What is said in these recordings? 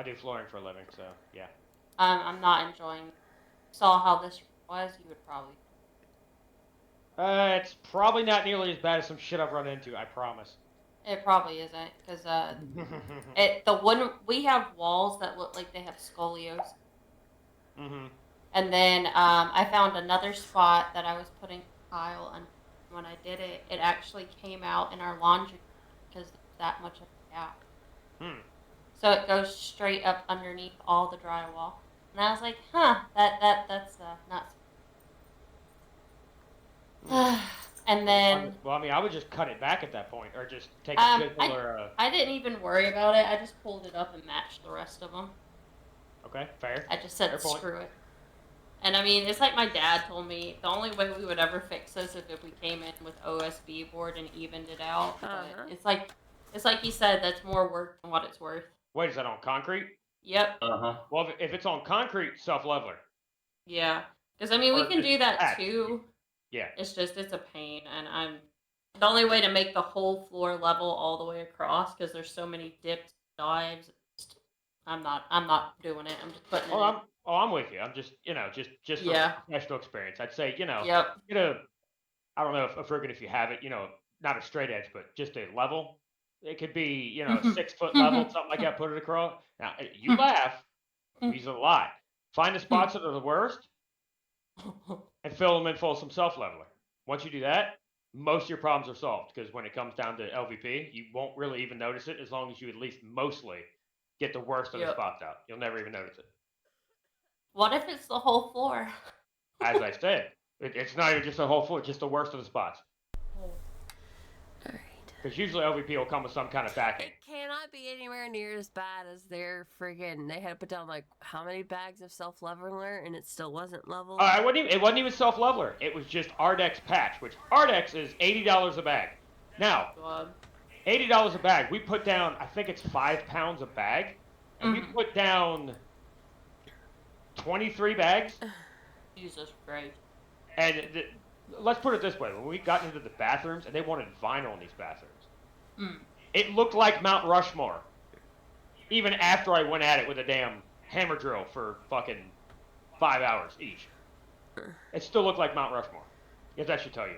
I do flooring for a living, so yeah. I'm not enjoying. Saw how this was, you would probably. It's probably not nearly as bad as some shit I've run into. I promise. It probably isn't because the one we have walls that look like they have scoliosis. Mm-hmm. And then I found another spot that I was putting tile on. When I did it, it actually came out in our laundry because there's that much of a gap. Hmm. So it goes straight up underneath all the drywall. And I was like, huh, that's not. Hmm. And then Well, I mean, I would just cut it back at that point, or just take a chisel or a. I didn't even worry about it. I just pulled it up and matched the rest of them. Okay, fair. I just Fair said point. screw it. And I mean, it's like my dad told me the only way we would ever fix this is if we came in with OSB board and evened it out. But it's like he said, that's more work than what it's worth. Wait, is that on concrete? Yep. Well, if it's on concrete, self-leveler. Yeah. Because I mean, we Or can just do that patch. too. Yeah. It's a pain, and I'm the only way to make the whole floor level all the way across because there's so many dips, dives. I'm not doing it. I'm just putting it in. I'm with you. I'm just, just from Yeah. professional experience, I'd say, Yep. get a, I don't know if friggin' if you have it, not a straight edge, but just a level. It could be, 6 foot level, something like that. Put it across. Now, you laugh. These are a lot. Find the spots that are the worst and fill them in full of some self leveler. Once you do that, most of your problems are solved because when it comes down to LVP, you won't really even notice it as long as you at least mostly get the worst of the Yep. spots out. You'll never even notice it. What if it's the whole floor? As I said, it's not even just the whole floor, just the worst of the spots. Alright. Because usually LVP will come with some kind of backing. It cannot be anywhere near as bad as their friggin'. They had to put down like how many bags of self leveler and it still wasn't level. It wasn't even self leveler. It was just Ardex patch, which Ardex is $80 a bag. Now, $80 a bag. We put down, I think it's 5 pounds a bag, and we put down 23 bags. Jesus Christ. And let's put it this way: when we got into the bathrooms, and they wanted vinyl in these bathrooms, it looked like Mount Rushmore. Even after I went at it with a damn hammer drill for fucking 5 hours each, it still looked like Mount Rushmore. If that should tell you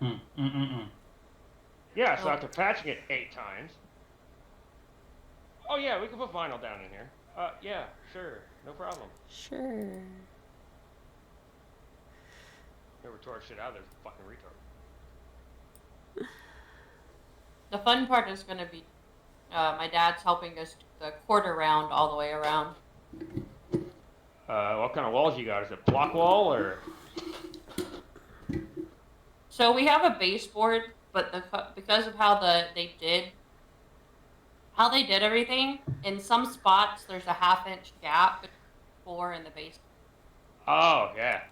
anything. Yeah, so after patching it 8 times. Oh yeah, we can put vinyl down in here. Yeah, sure, no problem. Sure. Whoever tore shit out of there's a fucking retard. The fun part is going to be my dad's helping us do the quarter round all the way around. What kind of walls you got? Is it block wall or? So we have a baseboard, but because of how they did everything, in some spots there's a 1/2-inch gap between the floor and the basement. Oh yeah.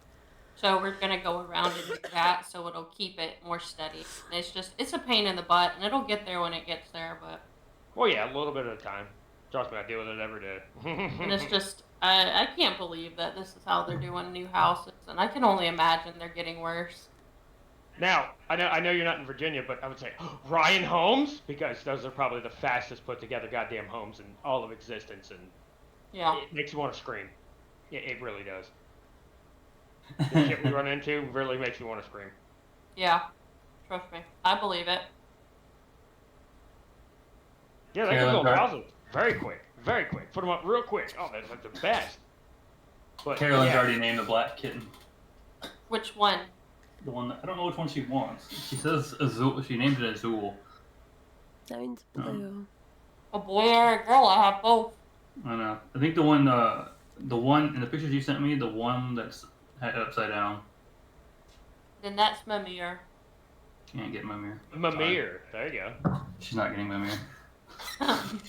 So we're gonna go around and do that, so it'll keep it more steady. And it's a pain in the butt, and it'll get there when it gets there, but. Well, yeah, a little bit at a time. Trust me, I deal with it every day. And it's just, I can't believe that this is how they're doing new houses, and I can only imagine they're getting worse. Now, I know you're not in Virginia, but I would say Ryan Homes, because those are probably the fastest put together goddamn homes in all of existence, and yeah, it makes you want to scream. It really does. The shit we run into really makes you want to scream. Yeah, trust me, I believe it. Yeah, they can build houses very quick, very quick. Put them up real quick. Oh, that's like the best. But Carolyn's already named the black kitten. Which one? The one I don't know which one she wants. She says Azul. She named it Azul. That means blue. A boy or a girl? I have both. I know. I think the one in the pictures you sent me, the one that's upside down. Then that's Mimir. Can't get Mimir. Mimir. There you go. She's not getting Mimir. Oh,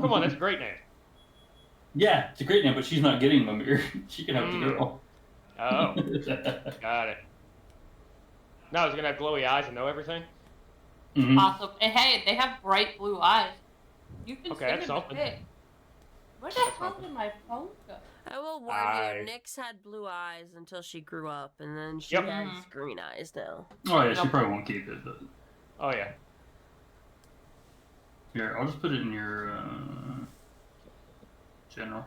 come on. That's a great name. Yeah, it's a great name, but she's not getting Mimir. She can have the girl. Oh. Got it. Now he's going to have glowy eyes and know everything? Awesome. Hey, they have bright blue eyes. You can see them a bit. Where the hell did my phone go? I will warn you, Nyx had blue eyes until she grew up, and then she has green eyes now. Oh yeah, she probably won't keep it, but... Oh yeah. Here, I'll just put it in your, general.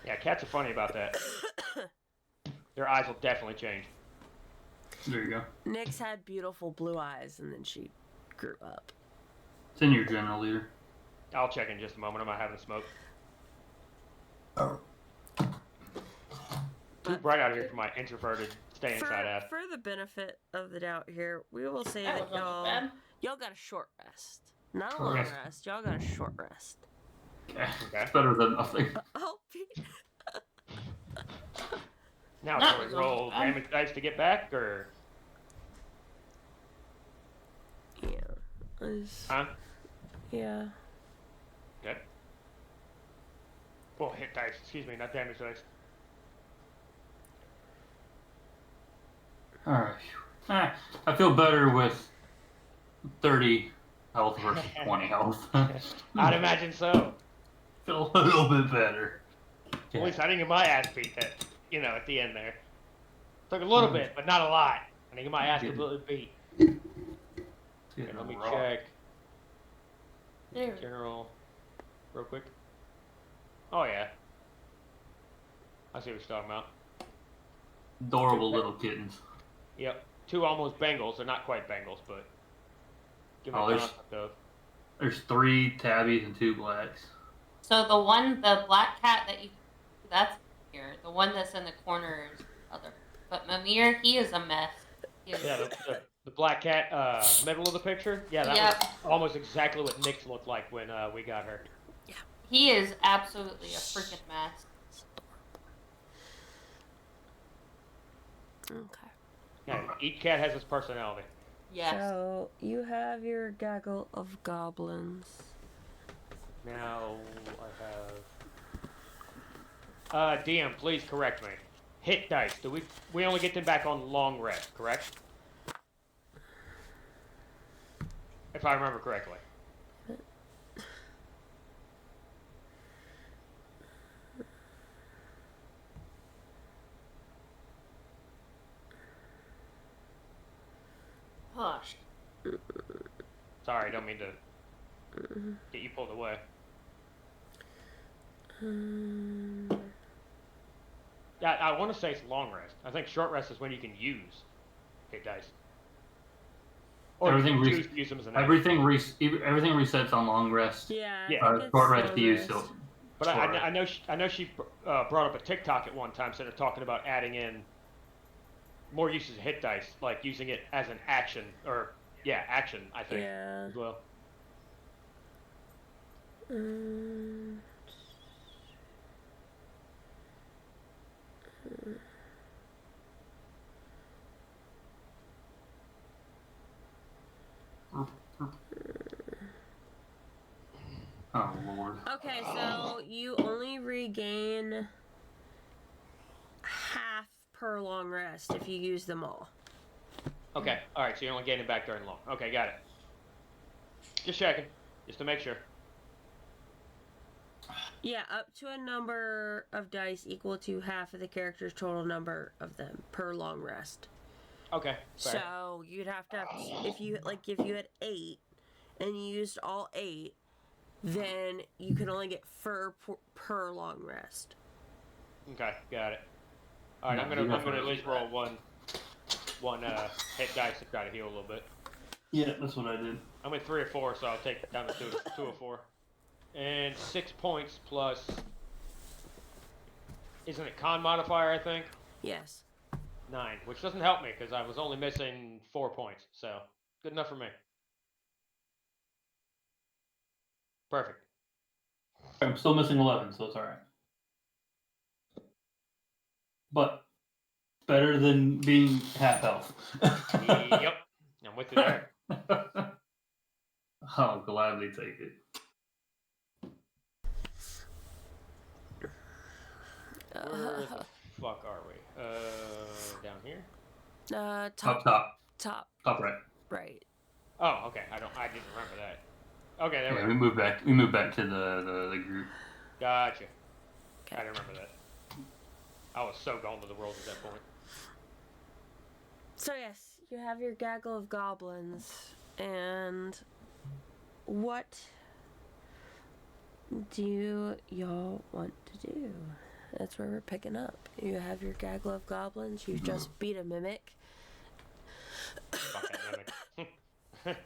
Yeah, cats are funny about that. Their eyes will definitely change. There you go. Nyx had beautiful blue eyes, and then she grew up. It's in your general leader. I'll check in just a moment. I'm not having a smoke. Too bright out here for my introverted stay inside ass. For the benefit of the doubt here, we will say That that wasn't bad. y'all got a short rest. Not a Short long rest. rest. Y'all got a short rest. Okay. Okay. It's better than nothing. Oh, Now, That do we was roll awesome. damage dice to get back, or yeah. It's- huh? Yeah. Good. Well, hit dice. Excuse me, not damage dice. Alright. I feel better with 30 health versus 20 health. I'd imagine so. Feel a little bit better. At least I didn't get my ass beat at the end there. Took a little bit, but not a lot. I didn't get my ass completely beat. Okay, let me check There. general real quick. Oh yeah. I see what you're talking about. Adorable little kittens. Yep. 2 almost Bengals. They're not quite Bengals, but give me Oh, a there's- concept of. There's 3 tabbies and 2 blacks. So the black cat that you, that's here. The one that's in the corner is other. But Mimir, he is a mess. He is- Yeah, the black cat, middle of the picture. Yeah, that Yep. was almost exactly what Nyx looked like when we got her. He is absolutely a freaking mess. Okay. Yeah, each cat has its personality. Yes. So you have your gaggle of goblins. Now I have. DM, please correct me. Hit dice. Do we only get them back on long rest, correct? If I remember correctly. Hush. Sorry, I don't mean to get you pulled away. Yeah, I want to say it's long rest. I think short rest is when you can use hit dice. Or Everything you can re- choose to use them as an action. Everything resets on long rest. Yeah. Yeah. I think it's Short rest long to use. rest. So But I know she brought up a TikTok at one time, instead of talking about adding in more uses of hit dice, like using it as an action, or action, I think, Yeah. as well. Oh lord. Okay, so you only regain half per long rest if you use them all. Okay, all right. So you're only gaining back during long. Okay, got it. Just checking, just to make sure. Yeah, up to a number of dice equal to half of the character's total number of them per long rest. Okay, fair. So you'd have to if you had 8 and you used all 8, then you can only get 4 per long rest. Okay, got it. All right, No, I'm you gonna definitely at least do roll one hit dice to try to heal a little bit. Yeah, that's what I did. I'm at 3 or 4, so I'll take it down to 2 or 4. And 6 points plus. Isn't it con modifier? I think Yes. 9, which doesn't help me because I was only missing 4 points. So good enough for me. Perfect. I'm still missing 11, so it's all right. But better than being half health. Yep, I'm with you there. I'll gladly take it. Where the fuck are we? Down here. Top Top right. right. Oh, okay. I didn't remember that. Okay, there Yeah, we we go. moved back. We moved back to the group. Gotcha. I Okay. didn't remember that. I was so gone to the world at that point. So yes, you have your gaggle of goblins, and what do y'all want to do? That's where we're picking up. You have your gaggle of goblins. You just beat a mimic. Fuck that mimic.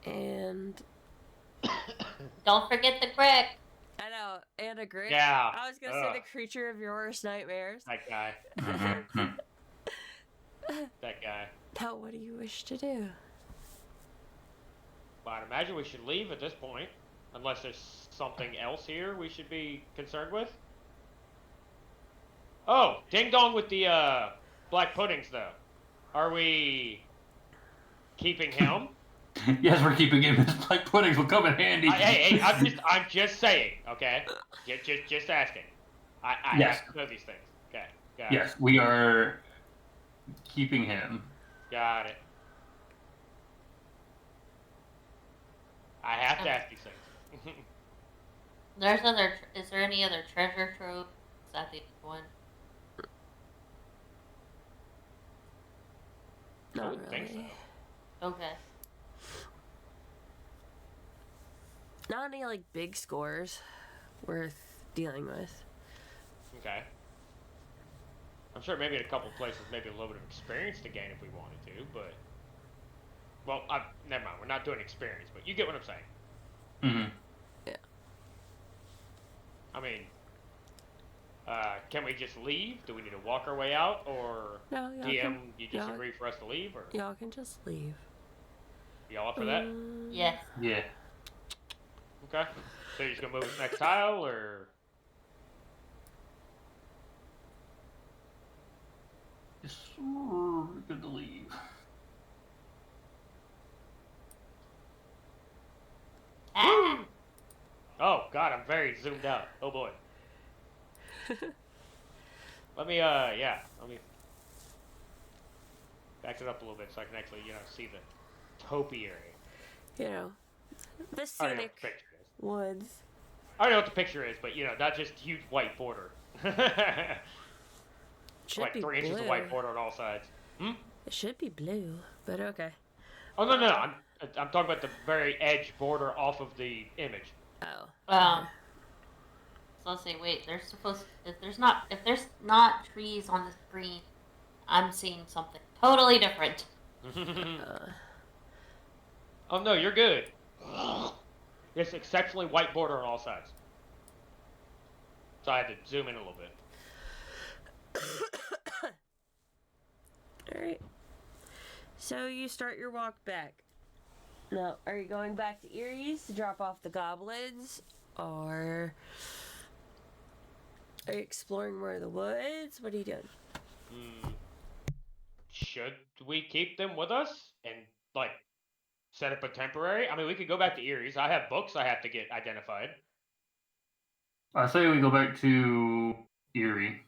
And Don't forget the crick. I know, and a grit. Yeah. I was gonna say Ugh. the creature of your worst nightmares. That guy. Mhm. That guy. Now, what do you wish to do? Well, I'd imagine we should leave at this point, unless there's something else here we should be concerned with. Oh, ding dong with the black puddings, though. Are we keeping him? Yes, we're keeping him. His black puddings will come in handy. Hey, I'm just saying, okay? Just asking. I Yes. have to know these things. Okay, got it. Yes, we are keeping him. Got it. I have to ask these things. There's other. Is there any other treasure trove? Is that the one? I Not wouldn't think really. so. Okay. Not any like big scores worth dealing with. Okay. I'm sure maybe in a couple places, maybe a little bit of experience to gain if we wanted to, but... Well, never mind. We're not doing experience, but you get what I'm saying. Mm-hmm. I mean, can we just leave? Do we need to walk our way out, or No, y'all DM, can, you just y'all- agree for us to leave, or y'all can just leave. y'all up for that? Yes. Yeah. Okay. So you're just gonna move us next tile, or Yes, we're good to leave. Ah! oh god, I'm very zoomed out. Oh boy. Let me let me back it up a little bit so I can actually see the topiary. You know, the I already know what scenic the picture is. woods. I already know what the picture is, but not just huge white border. Should like be 3 inches blue. of white border on all sides. Hmm? It should be blue, but okay. Oh no, I'm talking about the very edge border off of the image. Oh. So let's see. Wait. There's supposed. If there's not trees on the screen, I'm seeing something totally different. Oh no, you're good. It's exceptionally white border on all sides. So I had to zoom in a little bit. Alright. So you start your walk back. Now, are you going back to Erie's to drop off the goblins? Or are you exploring more of the woods? What are you doing? Should we keep them with us and set up a temporary? I mean, we could go back to Erie's. I have books I have to get identified. I say we go back to Erie.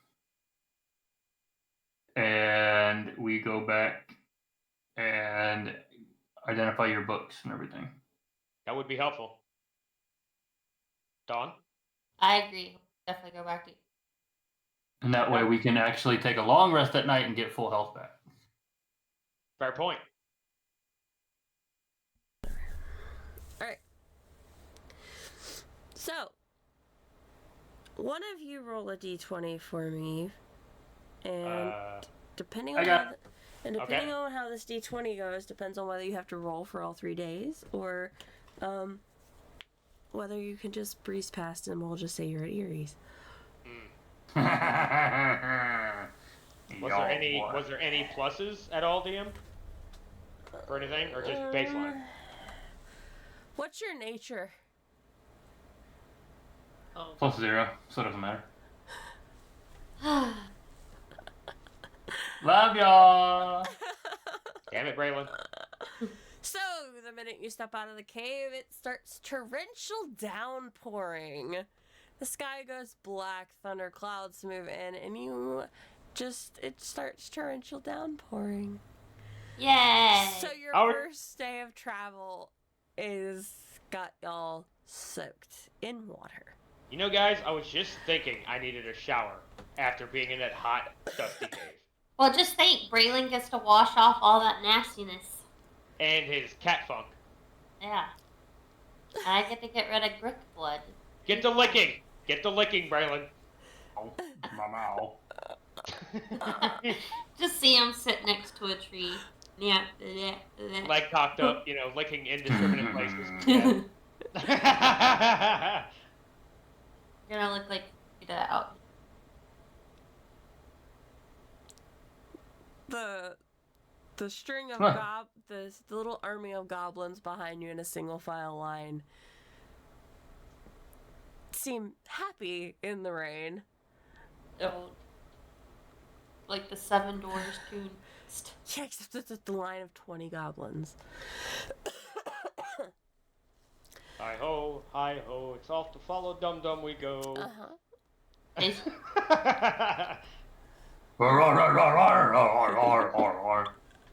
And we go back and identify your books and everything. That would be helpful. Dawn? I agree. Definitely go back to. And that way we can actually take a long rest at night and get full health back. Fair point. Alright. So, one of you roll a d20 for me. And depending on how this d20 goes, depends on whether you have to roll for all 3 days or whether you can just breeze past and we'll just say you're at Erie's. Was there any pluses at all, DM? For anything, or just baseline? What's your nature? Oh. +0, so it doesn't matter. Love y'all. Damn it, Braylon. So, the minute you step out of the cave, it starts torrential downpouring. The sky goes black, thunder clouds move in, and it starts torrential downpouring. Yay! So your first day of travel is got y'all soaked in water. You know, guys, I was just thinking I needed a shower after being in that hot, dusty cave. Well, just think, Braylon gets to wash off all that nastiness. And his cat funk. Yeah. I get to get rid of Grick blood. Get the licking. Get the licking, Braylon. Oh, my mouth. Just see him sit next to a tree. Yeah. Leg cocked up, licking indiscriminate places. Yeah. You're gonna look like out. The string of the little army of goblins behind you in a single file line seem happy in the rain. Oh. Like the Seven Doors tune. Yeah, except it's the line of 20 goblins. Hi ho, it's off to follow Dum Dum we go.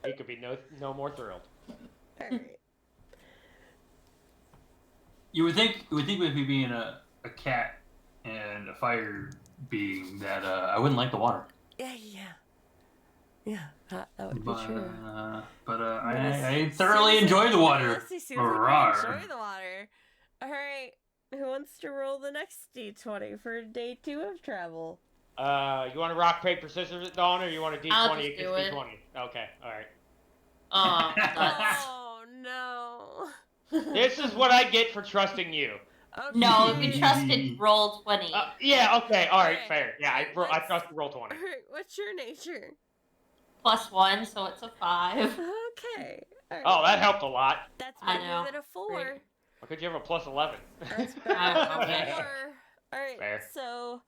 He could be no more thrilled. Alright. You would think with me being a cat and a fire being that I wouldn't like the water. Yeah, that would be true. But I thoroughly enjoy the water. Enjoy the water. Alright, who wants to roll the next d20 for day 2 of travel? You want to rock, paper, scissors at dawn, or you want a d20 I'll just against do it. d20? Okay, alright. Oh, no. This is what I get for trusting you. Okay. No, we trusted roll 20. Yeah, okay, alright, Okay. fair. Yeah, I trust roll 20. Alright, what's your nature? +1, so it's a 5. Okay. All right. Oh, that helped a lot. That's I better know. than a 4. Great. How could you have a plus 11? That's I don't know, better than man. a 4. Alright, Fair. so...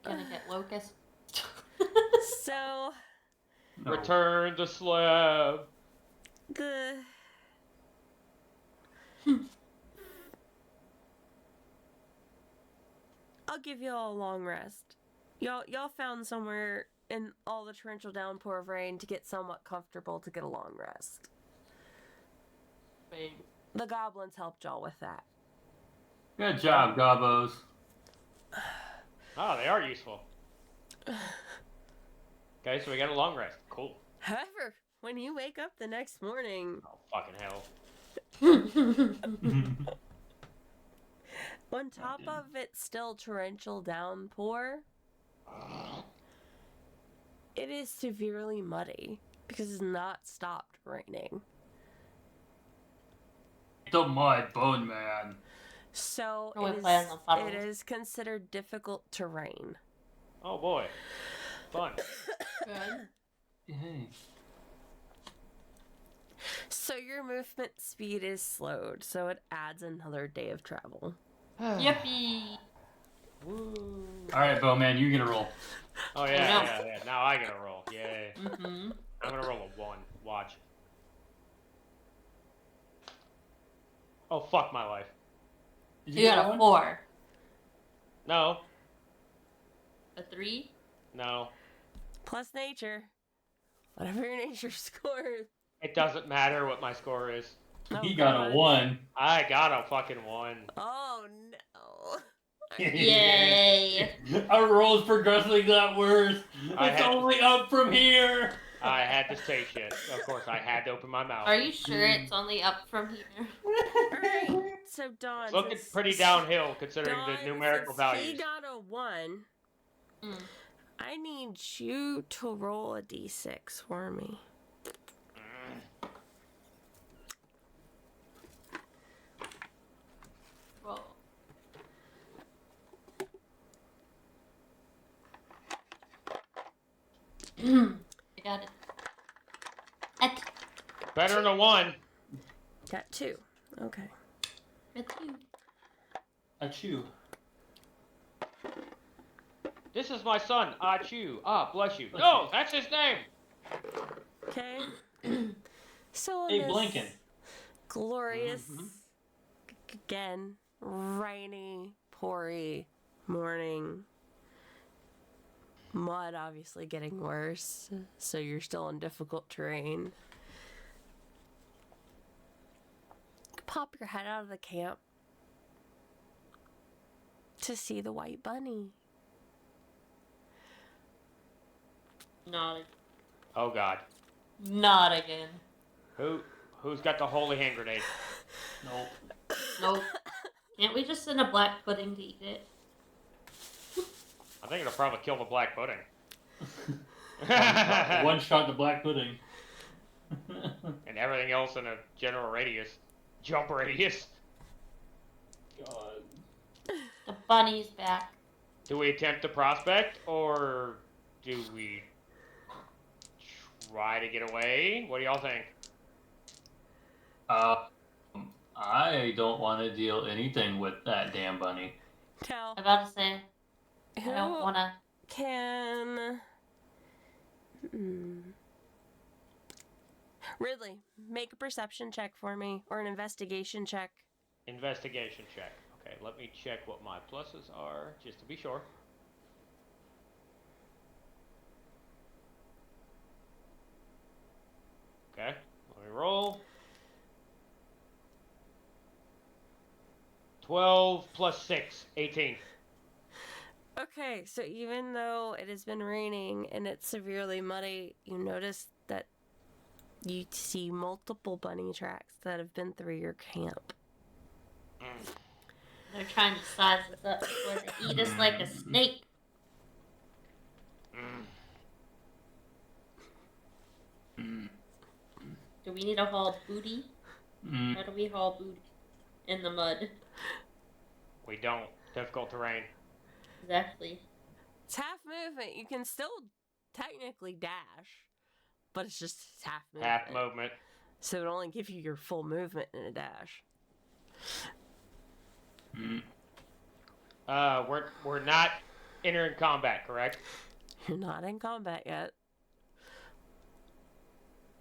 Gonna get locust. so, No. Return the slab. the... I'll give y'all a long rest. Y'all found somewhere in all the torrential downpour of rain to get somewhat comfortable to get a long rest. Wait. The goblins helped y'all with that. Good job, Gobbos. Oh, they are useful. Okay, so we got a long rest. Cool. However, when you wake up the next morning, Oh, fucking hell. on top of it still torrential downpour, it is severely muddy because it's not stopped raining. The mud, Bone Man. So Can we it play on the funnels? it is considered difficult terrain. Oh boy. Fun. Good. Hey. So your movement speed is slowed, so it adds another day of travel. Yippee! Woo. Alright, Bowman, you get a roll. Oh I yeah, know. yeah. Now I gotta roll. Yay. Mm-hmm. I'm gonna roll a 1. Watch. Oh fuck my life. Did You got a 4. No. A 3? No. Plus nature. Whatever your nature score is. It doesn't matter what my score is. Oh, He got God. a 1. I got a fucking 1. Oh no. Yay! Our rolls progressively got worse. I It's had- only up from here. I had to say shit. Of course, I had to open my mouth. Are you sure it's only up from here? Alright, so Dawn. It's looking since- pretty downhill considering Dawn, the numerical since He values. got a 1. Mm. I need you to roll a d6 for me. Well. I got it. Better than a 1. Got 2. Okay. It's you. Achoo. This is my son, Ah Chu. Ah, bless you. No, that's his name. Okay. So on Hey, this Blinken. glorious, Mhm. again, rainy, poury morning. Mud obviously getting worse, so you're still in difficult terrain. Pop your head out of the camp to see the white bunny. Not again. Oh God. Not again. Who's got the holy hand grenade? Nope. Nope. Can't we just send a black pudding to eat it? I think it'll probably kill the black pudding. One shot the black pudding. And everything else in a general radius. Jump radius. God. The bunny's back. Do we attempt to prospect, or do we try to get away? What do y'all think? I don't want to deal anything with that damn bunny. Tell. I'm about to say, I Who don't want to. can... Ridley, make a perception check for me, or an investigation check. Investigation check. Okay, let me check what my pluses are, just to be sure. Okay, let me roll. 12 plus 6, 18. Okay, so even though it has been raining and it's severely muddy, you notice that you see multiple bunny tracks that have been through your camp. They're trying to size us up before they eat us like a snake. Do we need to haul booty? How do we haul booty? In the mud. We don't. Difficult terrain. Exactly. It's half movement. You can still technically dash, but it's just half movement. Half movement. So it only give you your full movement in a dash. We're not entering combat, correct? You're not in combat yet.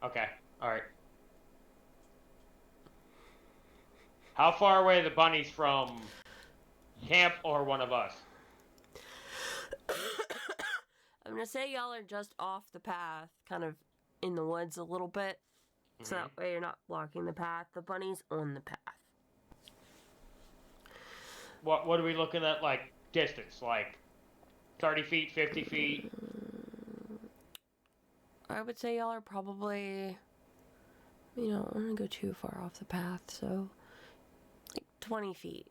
Okay. Alright. How far away are the bunnies from camp or one of us? I'm gonna say y'all are just off the path, kind of in the woods a little bit. So that way you're not blocking the path. The bunny's on the path. What are we looking at, like, distance? Like, 30 feet, 50 feet? I would say y'all are probably, I'm gonna go too far off the path, so like 20 feet.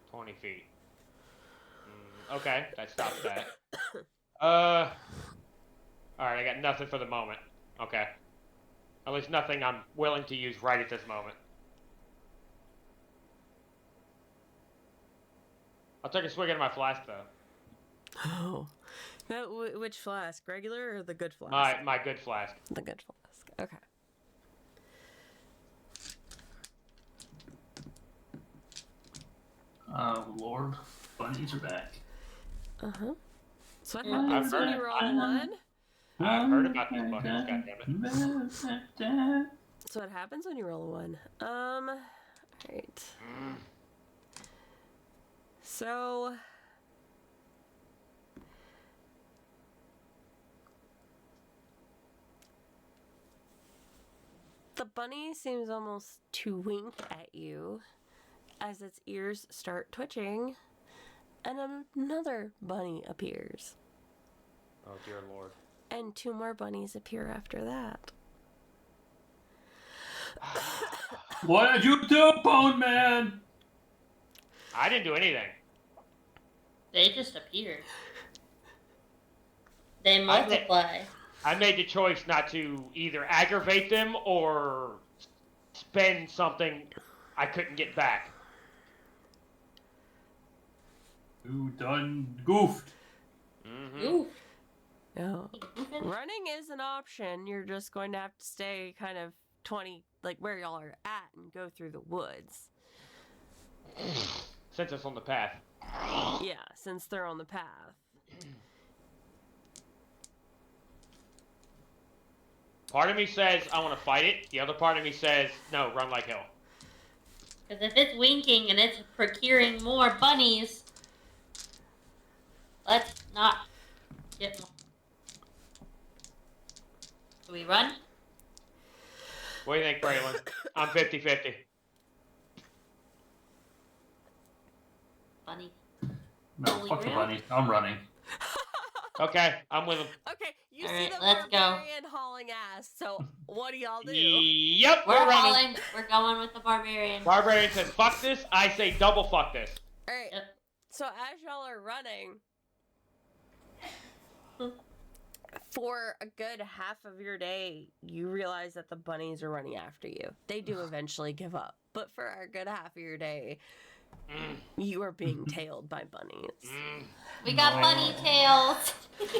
20 feet. Okay, that stops that. Alright, I got nothing for the moment. Okay. At least nothing I'm willing to use right at this moment. I'll take a swig out of my flask, though. Oh. Which flask? Regular or the good flask? My good flask. The good flask. Okay. Oh, Lord. Bunnies are back. Uh-huh. So what Yeah. happens I've when heard you it. roll a 1? I've heard about these bunnies, goddammit. So what happens when you roll a 1? Alright. So... the bunny seems almost to wink at you as its ears start twitching, and another bunny appears. Oh, dear Lord. And 2 more bunnies appear after that. What did you do, Bone Man? I didn't do anything. They just appeared. They multiply. I made the choice not to either aggravate them or spend something I couldn't get back. You done goofed. Ooh. No. Running is an option. You're just going to have to stay kind of 20, like where y'all are at, and go through the woods. Since it's on the path. Yeah, since they're on the path. Part of me says I want to fight it. The other part of me says, no, run like hell. Because if it's winking and it's procuring more bunnies, let's not get more. Do we run? What do you think, Braylon? I'm 50-50. Bunny. No, Holy fuck the grail? bunny. I'm running. Okay, I'm with him. Okay, You All see right, the let's go. barbarian hauling ass. So what do y'all do? Yep, We're we're running. hauling. We're going with the barbarian. Barbarian says, fuck this. I say double fuck this. All right. Yep. So as y'all are running, for a good half of your day, you realize that the bunnies are running after you. They do eventually give up, but for a good half of your day, you are being tailed by bunnies. We got bunny tails.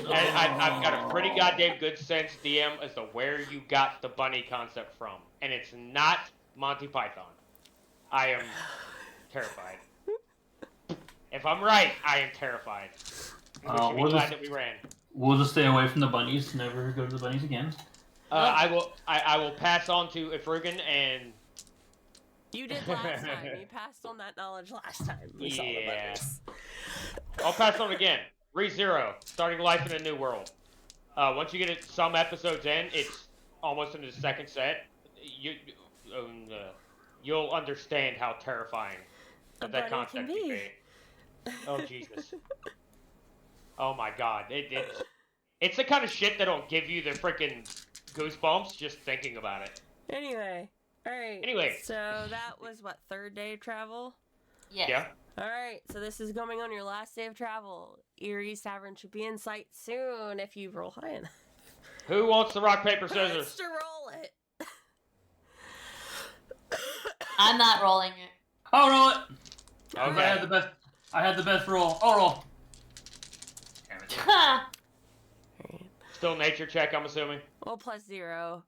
I've got a pretty goddamn good sense, DM, as to where you got the bunny concept from. And it's not Monty Python. I am terrified. If I'm right, I am terrified. We should be glad that we ran. We'll just stay away from the bunnies. Never go to the bunnies again. I will pass on to Ifrugan and You did last time. You passed on that knowledge last time. We saw the Yeah. bunnies. I'll pass on again. ReZero, starting life in a new world. Once you get it some episodes in, it's almost in the second set. You'll understand how terrifying A that bunny can concept can be. be. Oh Jesus. Oh my God. It's the kind of shit that'll give you the freaking goosebumps just thinking about it. Anyway. Alright. Anyway. So that was what, third day of travel? Yes. Yeah. Alright, so this is going on your last day of travel. Erie's Tavern should be in sight soon if you roll high enough. Who wants the rock, paper, Wants scissors? to roll it. I'm not rolling it. I'll roll it. Okay. I had the best roll. I'll roll. Damn it. Still nature check, I'm assuming. Well, plus 0.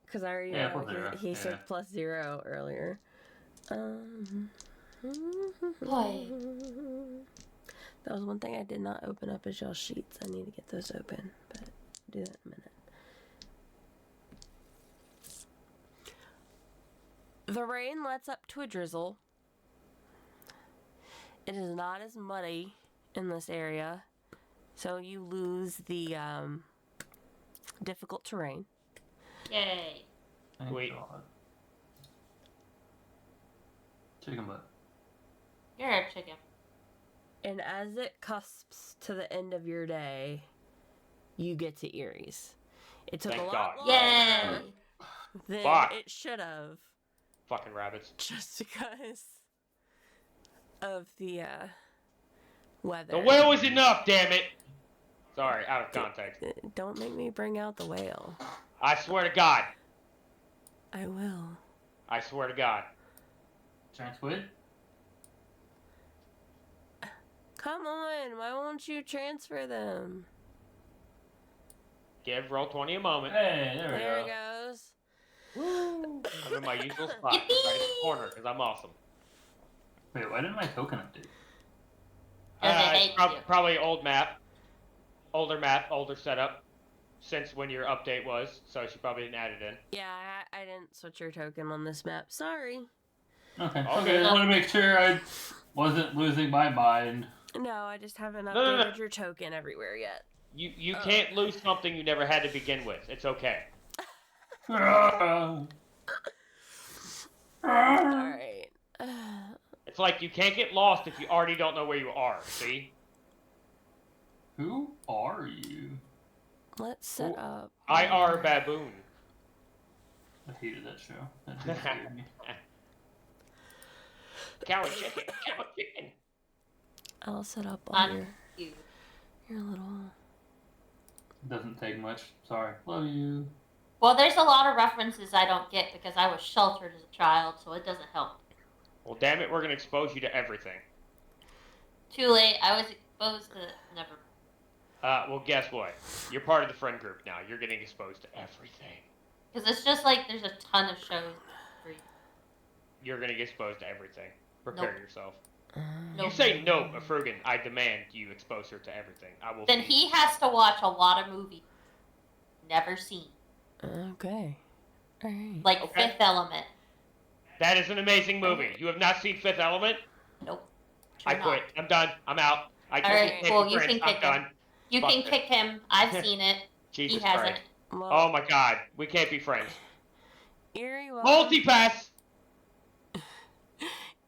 Because I already Yeah, know plus 0, he yeah. said plus 0 earlier. Boy. That was one thing I did not open up is y'all's sheets. I need to get those open, but I'll do that in a minute. The rain lets up to a drizzle. It is not as muddy in this area, so you lose the difficult terrain. Yay. Thank Wait. God. Chicken butt. You're a chicken. And as it cusps to the end of your day, you get to Erie's. It took Thank a lot God. longer Yay. than Fuck. it should have, Fucking rabbits. just because of the weather. The whale was enough, damn it! Sorry, out of context. Don't make me bring out the whale. I swear to God. I will. I swear to God. Giant squid? Come on, why won't you transfer them? Give Roll20 a moment. Hey, there we There it go. goes. Woo! I'm in my usual spot, right in the corner, because I'm awesome. Wait, why didn't my token update? Does it hate you? Probably older map, older setup, since when your update was, so she probably didn't add it in. Yeah, I didn't switch your token on this map. Sorry. Okay, Okay. okay. I want to make sure I wasn't losing my mind. No, I just haven't no. updated your token everywhere yet. You can't lose something you never had to begin with. It's okay. Alright. It's like you can't get lost if you already don't know where you are, see? Who are you? Let's set up. IR Baboon. I hated that show. That did scare me. Cow and chicken, cow and chicken. I'll set up all On you. your little. Doesn't take much. Sorry. Love you. Well, there's a lot of references I don't get because I was sheltered as a child, so it doesn't help. Well, damn it, we're gonna expose you to everything. Too late. I was exposed to never. Well, guess what? You're part of the friend group now. You're getting exposed to everything. Because it's just like there's a ton of shows. For You're gonna get exposed to everything. Prepare Nope. yourself. Nope. You say no, Frugan. I demand you expose her to everything. I will. Then see. he has to watch a lot of movies never seen, Okay. Alright. like Okay. Fifth Element. That is an amazing movie. You have not seen Fifth Element? Nope. I Sure quit. not. I'm done. I'm out. I All right, can't cool, be you friends. can I'm kick him. done. You Fuck can it. kick him. I've seen it. Jesus He hasn't. Christ. Well, Oh my God. We can't be friends. Erie Multi-pass.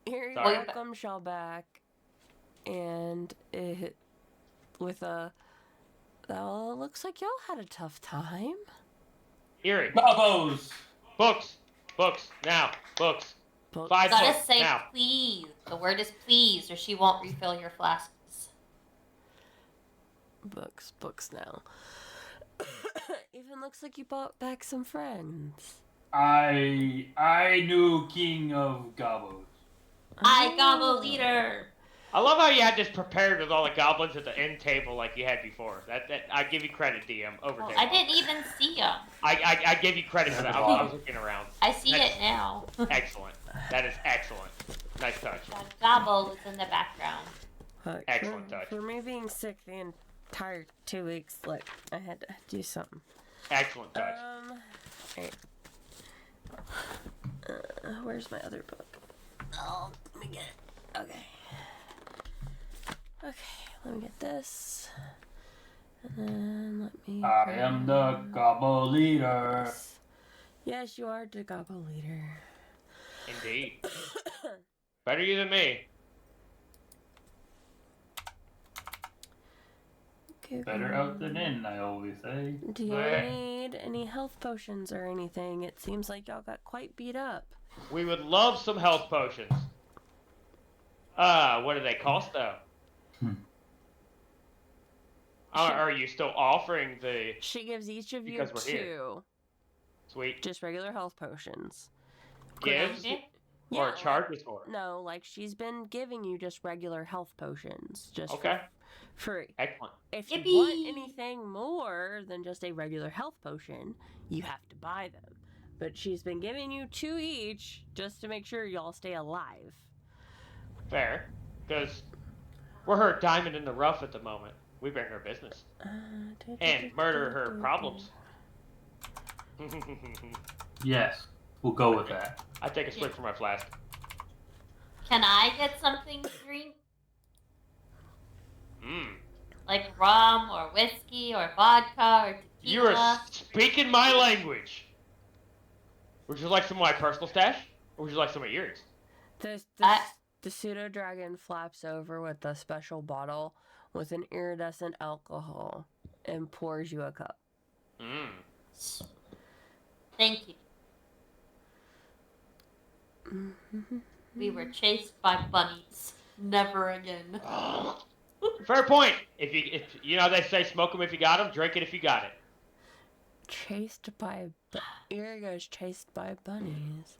Erie Sorry. welcome shall back, and it with a Well, looks like y'all had a tough time. Erie. Gobos! Books. Books. Now. Books. Books. 5 Gotta books. say Now. please. The word is please, or she won't refill your flasks. Books now. Even looks like you brought back some friends. I knew King of Gobos. I gobble Oh. leader. I love how you had this prepared with all the goblins at the end table like you had before. That I give you credit, DM. Over Oh, table. I didn't even see him. I give you credit for that. I was looking around. I see That's it now. excellent. That is excellent. Nice touch. Got gobbles in the background. Excellent touch. For me being sick the entire 2 weeks, like, I had to do something. Excellent touch. Right. Where's my other book? Oh, let me get it. Okay. Okay, let me get this. And then let me... I am the Gobbo leader. Yes, you are the Gobbo leader. Indeed. Better you than me. Okay, Better out than in, I always say. Do you Bleh. need any health potions or anything? It seems like y'all got quite beat up. We would love some health potions. What do they cost though? Are you still offering the She gives each of you Because we're 2, here. sweet just regular health potions. gifts Yeah. or like- charges for? No, like she's been giving you just regular health potions, just Okay, for free. excellent. If you want Yippee! anything more than just a regular health potion, you have to buy them. But she's been giving you 2 each just to make sure y'all stay alive. Fair, because we're her diamond in the rough at the moment. We bring her business and murder her problems. Yes, we'll go with that. I take a swig from my flask. Can I get something to drink? Mmm. Like rum or whiskey or vodka or tequila? You are speaking my language. Would you like some of my personal stash, or would you like some of my earrings? The pseudo dragon flaps over with a special bottle with an iridescent alcohol and pours you a cup. Mmm. Thank you. We were chased by bunnies. Never again. Fair point. If you know they say smoke them if you got them, drink it if you got it. Chased by Irigo's chased by bunnies.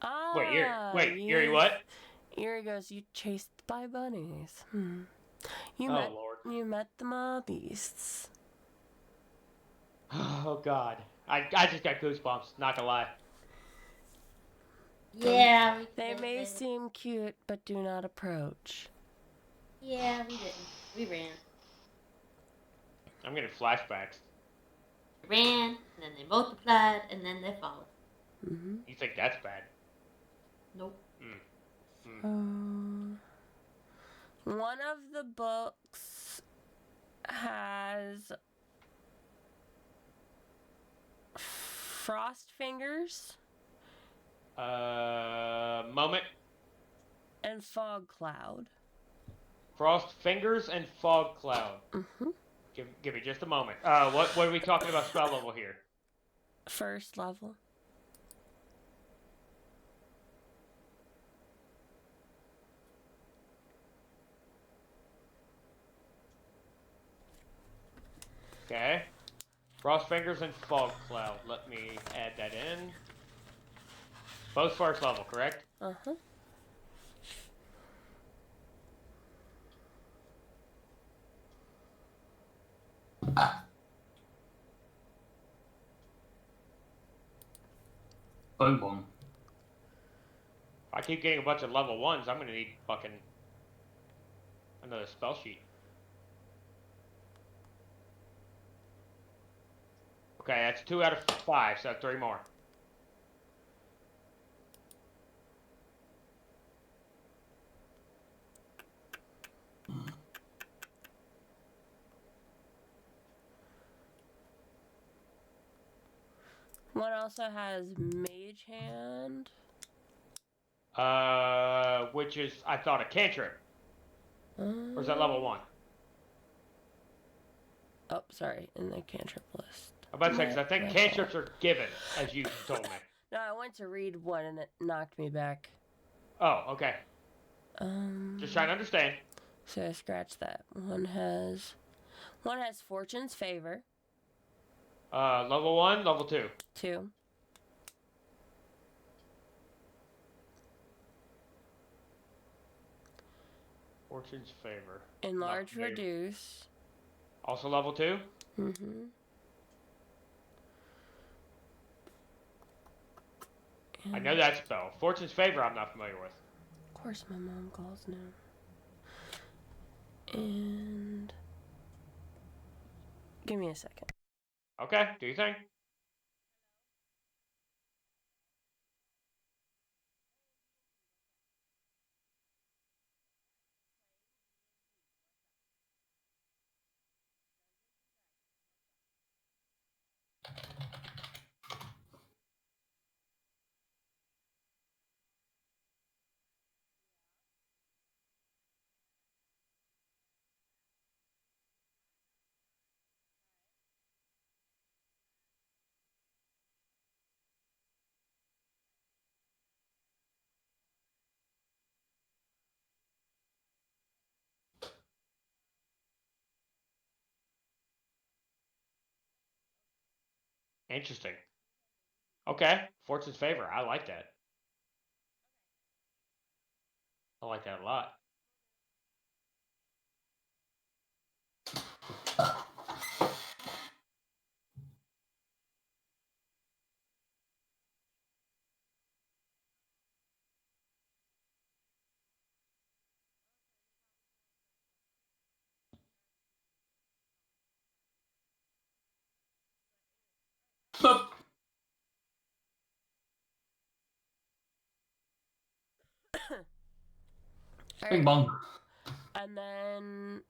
Ah, Yuri, what? Irigo's you chased by bunnies. You Oh Lord. met the mob beasts. Oh God. I just got goosebumps. Not gonna lie. Yeah, They we may did. seem cute, but do not approach. Yeah, we didn't. We ran. I'm getting flashbacks. Ran, and then they multiplied, and then they followed. Mm-hmm. You think that's bad? Nope. One of the books has Frost Fingers Moment. and Fog Cloud. Frost fingers and fog cloud. Mm-hmm. Give me just a moment. What are we talking about spell level here? First level. Okay. Frost fingers and fog cloud. Let me add that in. Both first level, correct? Uh-huh. Boom, boom. If I keep getting a bunch of level 1s, I'm gonna need fucking another spell sheet. Okay, that's 2 out of 5, so 3 more. One also has Mage Hand. Which is, I thought, a cantrip. Or is that level 1? Oh, sorry, in the cantrip list. I'm about to say, 'cause I think cantrips are given, as you told me. No, I went to read one and it knocked me back. Oh, okay. Um. Just trying to understand. So I scratched that. One has Fortune's Favor. Level 1, level 2. 2. Fortune's Favor. Enlarge, Not familiar. Reduce. Also level 2? Mm-hmm. I know that spell. Fortune's Favor I'm not familiar with. Of course my mom calls now. And give me a second. Okay, do you think? Interesting. Okay, Fortune's Favor. I like that. I like that a lot. Bing bong. And then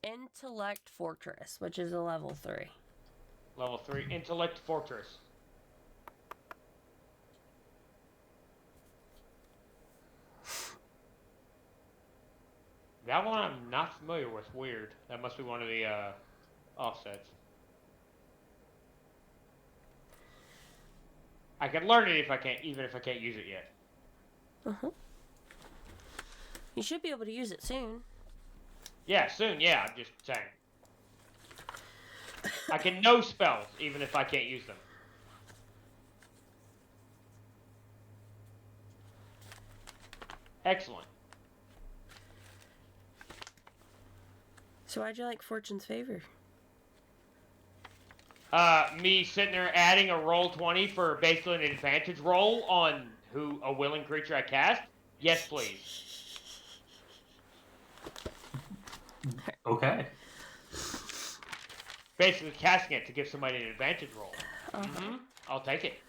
Intellect Fortress, which is a level 3. Level 3, Intellect Fortress. That one I'm not familiar with. Weird. That must be one of the offsets. I can learn it if I can't, even if I can't use it yet. Uh-huh. You should be able to use it soon. Yeah, soon. Yeah, I'm just saying. I can know spells even if I can't use them. Excellent. So why'd you like Fortune's Favor? Me sitting there adding a roll 20 for basically an advantage roll on a willing creature I cast? Yes, please. Okay. Basically casting it to give somebody an advantage roll. Uh-huh. I'll take it.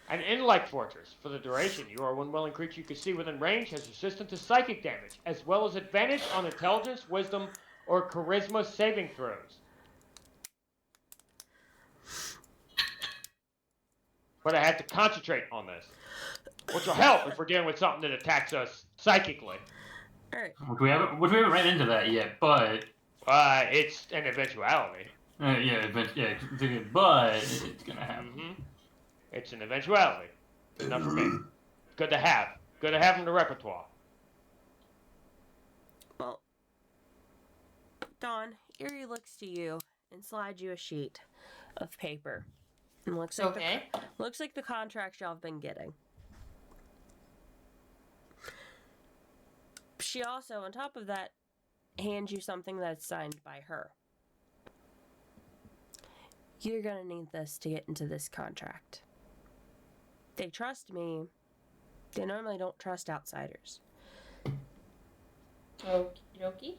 An Intellect Fortress. For the duration, you are one willing creature you can see within range has resistance to psychic damage, as well as advantage on intelligence, wisdom, or charisma saving throws. But I have to concentrate on this, which will help if we're dealing with something that attacks us psychically. All right. Which we haven't ran into that yet, but It's an eventuality. but it's gonna happen. It's an eventuality. Good enough for me. Good to have. Good to have in the repertoire. Well, Dawn, Erie looks to you and slides you a sheet of paper. And looks like looks like the contract y'all have been getting. She also, on top of that, hands you something that's signed by her. You're gonna need this to get into this contract. They trust me. They normally don't trust outsiders. Okie dokie.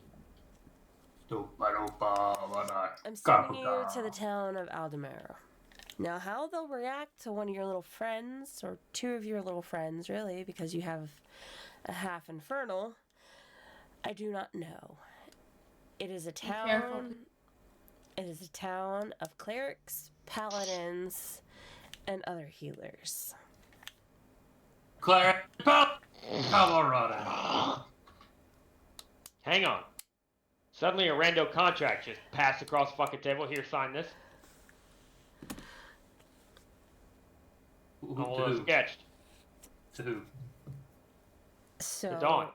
I'm sending you to the town of Aldemaro. Now, how they'll react to one of your little friends, or two of your little friends, really, because you have a half infernal, I do not know. It is a town. It is a town of clerics, paladins, and other healers. Colorado. Hang on. Suddenly a rando contract just passed across the fucking table. Here, sign this. To All who? sketched. To who? So, To Dawn.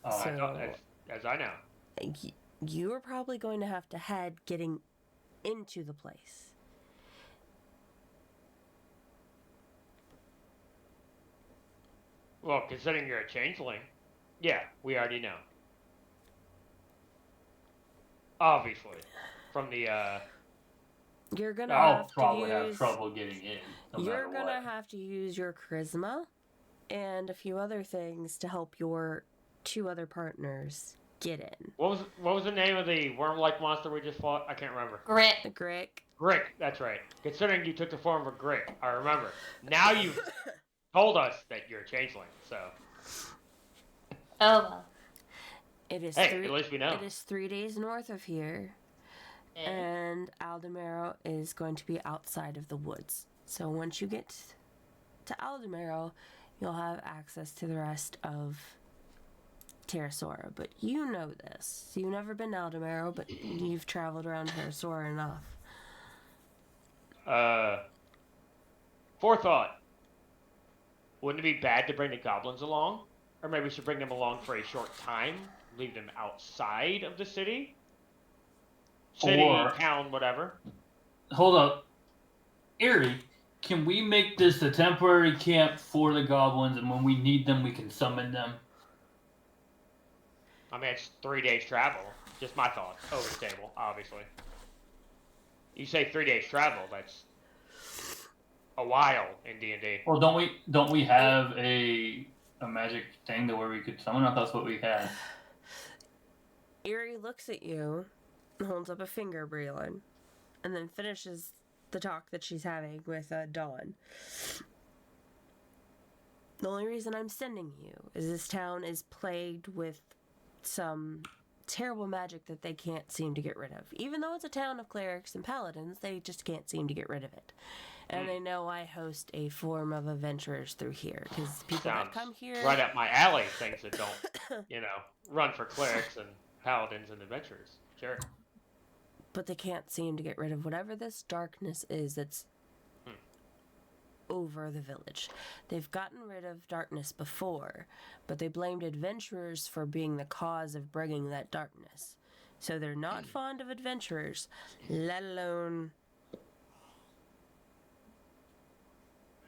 Oh, so As I know. you are probably going to have to head getting into the place. Well, considering you're a changeling, yeah, we already know. Obviously, from the You're gonna I'll have probably to have use. trouble getting in. No You're matter gonna what. have to use your charisma and a few other things to help your 2 other partners get in. what was the name of the worm-like monster we just fought? I can't remember. Grit. The Grick. Grick, that's right. Considering you took the form of a Grick, I remember. Now you've told us that you're a changeling, so Oh well. It is hey, 3. at least we know. It is 3 days north of here, Yeah. and Aldemaro is going to be outside of the woods. So once you get to Aldemaro, you'll have access to the rest of Terrasora. But you know this. You've never been to Aldemaro, but you've traveled around Terrasora enough. Forethought. Wouldn't it be bad to bring the goblins along? Or maybe we should bring them along for a short time, leave them outside of the city? City, Or- town, whatever. Hold up. Erie, can we make this a temporary camp for the goblins, and when we need them, we can summon them? I mean, it's 3 days travel. Just my thoughts. Overstable, obviously. You say 3 days travel, that's a while in D&D. Well, don't we have a magic thing to where we could summon? I thought that's what we had. Erie looks at you and holds up a finger, Braylon, and then finishes the talk that she's having with Dawn. The only reason I'm sending you is this town is plagued with some terrible magic that they can't seem to get rid of. Even though it's a town of clerics and paladins, they just can't seem to get rid of it. And they know I host a forum of adventurers through here, because people that Sounds come here... right up my alley, things that don't, run for clerics and paladins and adventurers. Sure. But they can't seem to get rid of whatever this darkness is that's over the village. They've gotten rid of darkness before, but they blamed adventurers for being the cause of bringing that darkness. So they're not fond of adventurers, let alone...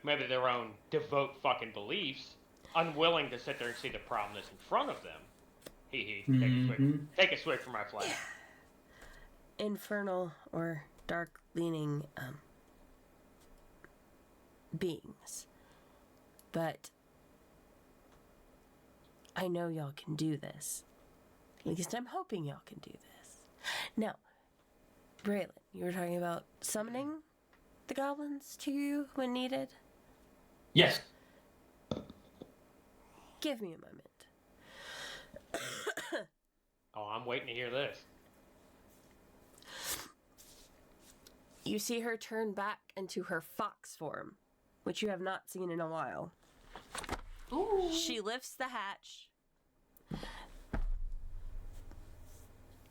Maybe their own devout fucking beliefs, unwilling to sit there and see the problem that's in front of them. Hee hee. Take a swig from my flask. infernal or dark leaning beings. But I know y'all can do this. At least I'm hoping y'all can do this. Now, Braylon, you were talking about summoning the goblins to you when needed? Yes. Give me a moment. Oh, I'm waiting to hear this. You see her turn back into her fox form, which you have not seen in a while. Ooh. She lifts the hatch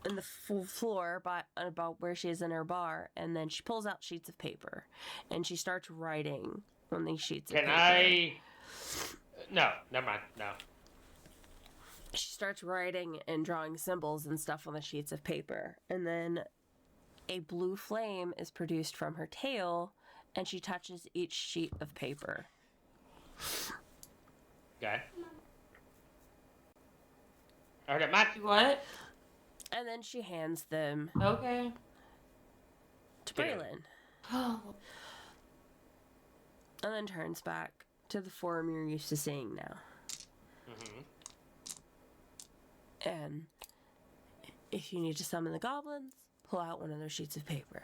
in the floor about where she is in her bar, and then she pulls out sheets of paper, and she starts writing on these sheets of paper. No, never mind. No. She starts writing and drawing symbols and stuff on the sheets of paper, and then a blue flame is produced from her tail, and she touches each sheet of paper. Okay. Okay, Matt. What? And then she hands them Okay. to Yeah. Braylon, Oh. and then turns back to the form you're used to seeing now. Mm-hmm. And if you need to summon the goblins, pull out one of their sheets of paper.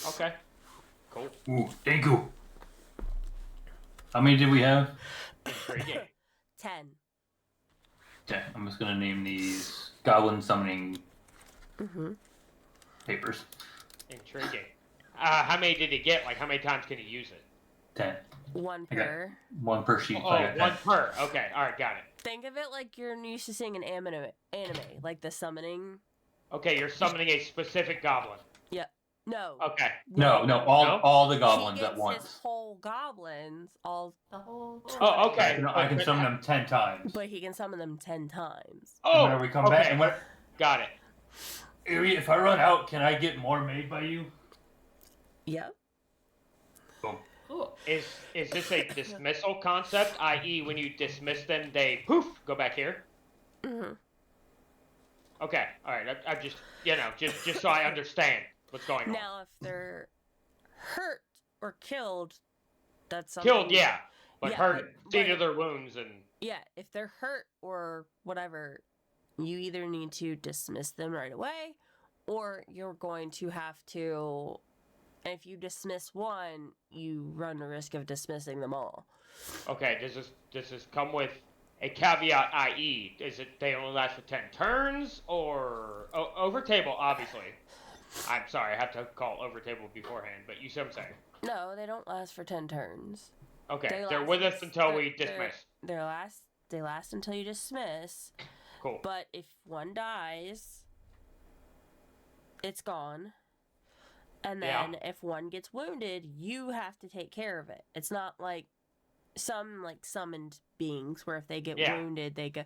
Okay. Cool. Ooh, thank you. How many did we have? Intriguing. 10. Okay, I'm just gonna name these goblin summoning Mm-hmm. papers. Intriguing. How many did he get? Like, how many times can he use it? 10. One Okay. per. One per sheet. Oh, so I got 10. one per. Okay, all right, got it. Think of it like you're used to seeing an anime, like the summoning Okay, you're summoning a specific goblin. Yep. No. Okay. No, No? all the He goblins gets at once. his whole goblins, all The whole. Oh, 20. okay. I can summon them 10 times. But he can summon them 10 times. Oh, And whenever we come back, okay. and when, Got it. Erie, if I run out, can I get more made by you? Yep. Boom. Cool. Is this a dismissal concept? I.e., when you dismiss them, they poof go back here. Mm-hmm. Okay. All right. I just just so I understand what's going on. Now, if they're hurt or killed, that's something. Killed, yeah, but Yeah, hurt, see to but- their wounds and. Yeah, if they're hurt or whatever, you either need to dismiss them right away, or you're going to have to. And if you dismiss one, you run the risk of dismissing them all. Okay, does this come with a caveat? I.e., is it they only last for 10 turns or over table? Obviously, I'm sorry, I have to call over table beforehand. But you see what I'm saying? No, they don't last for 10 turns. Okay, They they're last- with us until they're- we dismiss. They last until you dismiss. Cool. But if one dies, it's gone. And Yeah. then if one gets wounded, you have to take care of it. It's not like some like summoned beings where if they get Yeah. wounded, they go.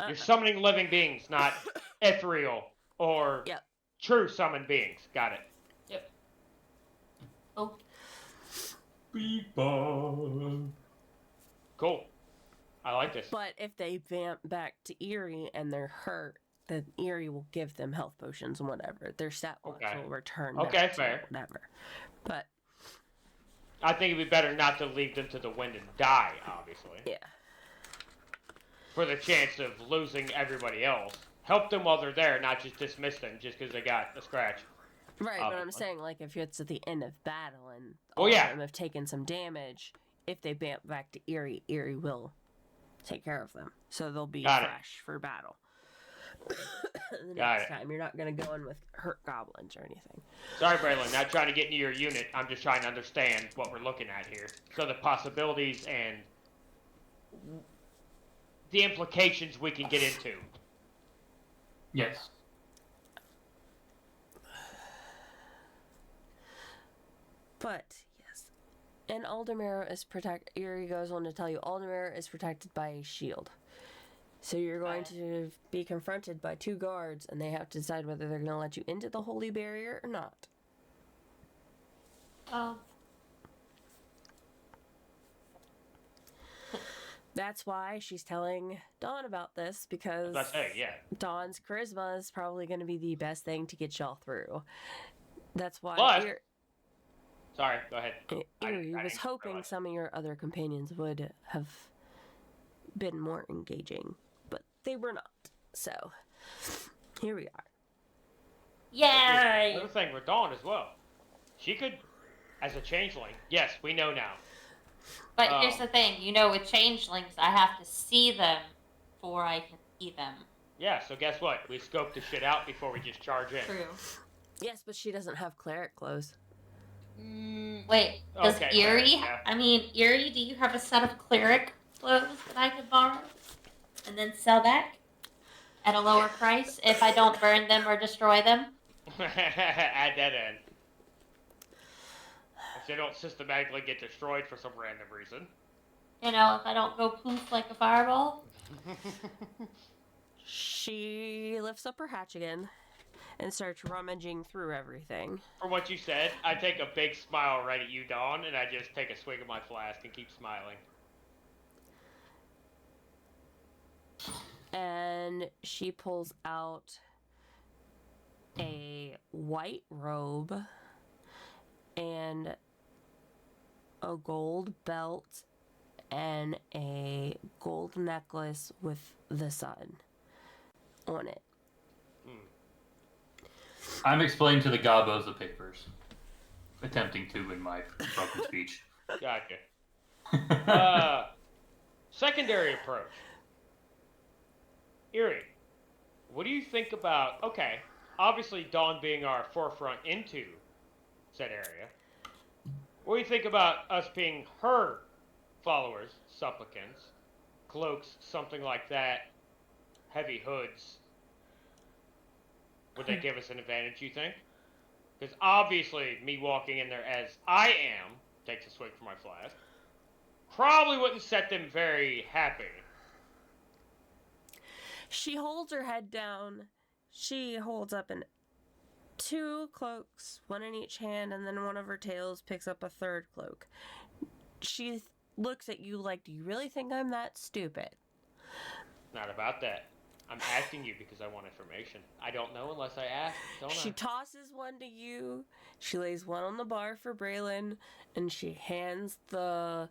You're summoning living beings, not ethereal or Yep. true summoned beings. Got it. Yep. Oh. Beep-bop. Cool. I like this. But if they vamp back to Eerie and they're hurt, then Eerie will give them health potions and whatever. Their stat blocks Okay. will return. Okay, back to fair. Whatever. But I think it'd be better not to leave them to the wind and die, obviously. yeah. For the chance of losing everybody else. Help them while they're there, not just dismiss them just because they got a scratch. Right, but I'm Obviously. saying like if it's at the end of battle and Oh, all yeah. of them have taken some damage, if they vamp back to Eerie, Eerie will take care of them. So they'll be Got it. fresh for battle. The Got next it. time. You're not gonna go in with hurt goblins or anything. Sorry, Braylon, not trying to get into your unit. I'm just trying to understand what we're looking at here. So the possibilities and the implications we can get into. Yes. But yes. And Aldemir is Eerie goes on to tell you Aldemir is protected by a shield. So you're going to be confronted by two guards, and they have to decide whether they're going to let you into the holy barrier or not. Oh. That's why she's telling Dawn about this, because As I say, yeah. Dawn's charisma is probably going to be the best thing to get y'all through. That's why Plus- Sorry, go ahead. Eerie I was didn't hoping realize. some of your other companions would have been more engaging, but they were not. So here we are. Yay! Another thing with Dawn as well. She could, as a changeling, yes, we know now. But here's the thing, with changelings, I have to see them before I can see them. Yeah, so guess what? We scope the shit out before we just charge in. True. Yes, but she doesn't have cleric clothes. Wait, does Okay, Eerie? yeah. I mean, Eerie, do you have a set of cleric clothes that I could borrow and then sell back at a lower price if I don't burn them or destroy them? Add that in. If they don't systematically get destroyed for some random reason. If I don't go poof like a fireball. She lifts up her hatch again and starts rummaging through everything. From what you said, I take a big smile right at you, Dawn, and I just take a swig of my flask and keep smiling. And she pulls out a white robe and a gold belt and a gold necklace with the sun on it. I'm explaining to the gobos the papers. Attempting to in my broken speech. Gotcha. Secondary approach. Eerie, what do you think about, okay, obviously Dawn being our forefront into said area. What do you think about us being her followers, supplicants, cloaks, something like that, heavy hoods? Would they give us an advantage, you think? Because obviously, me walking in there as I am, takes a swig from my flask, probably wouldn't set them very happy. She holds her head down. She holds up two cloaks, one in each hand, and then one of her tails picks up a third cloak. She looks at you like, do you really think I'm that stupid? Not about that. I'm asking you because I want information. I don't know unless I ask, don't She I? tosses one to you. She lays one on the bar for Braylon, and she hands the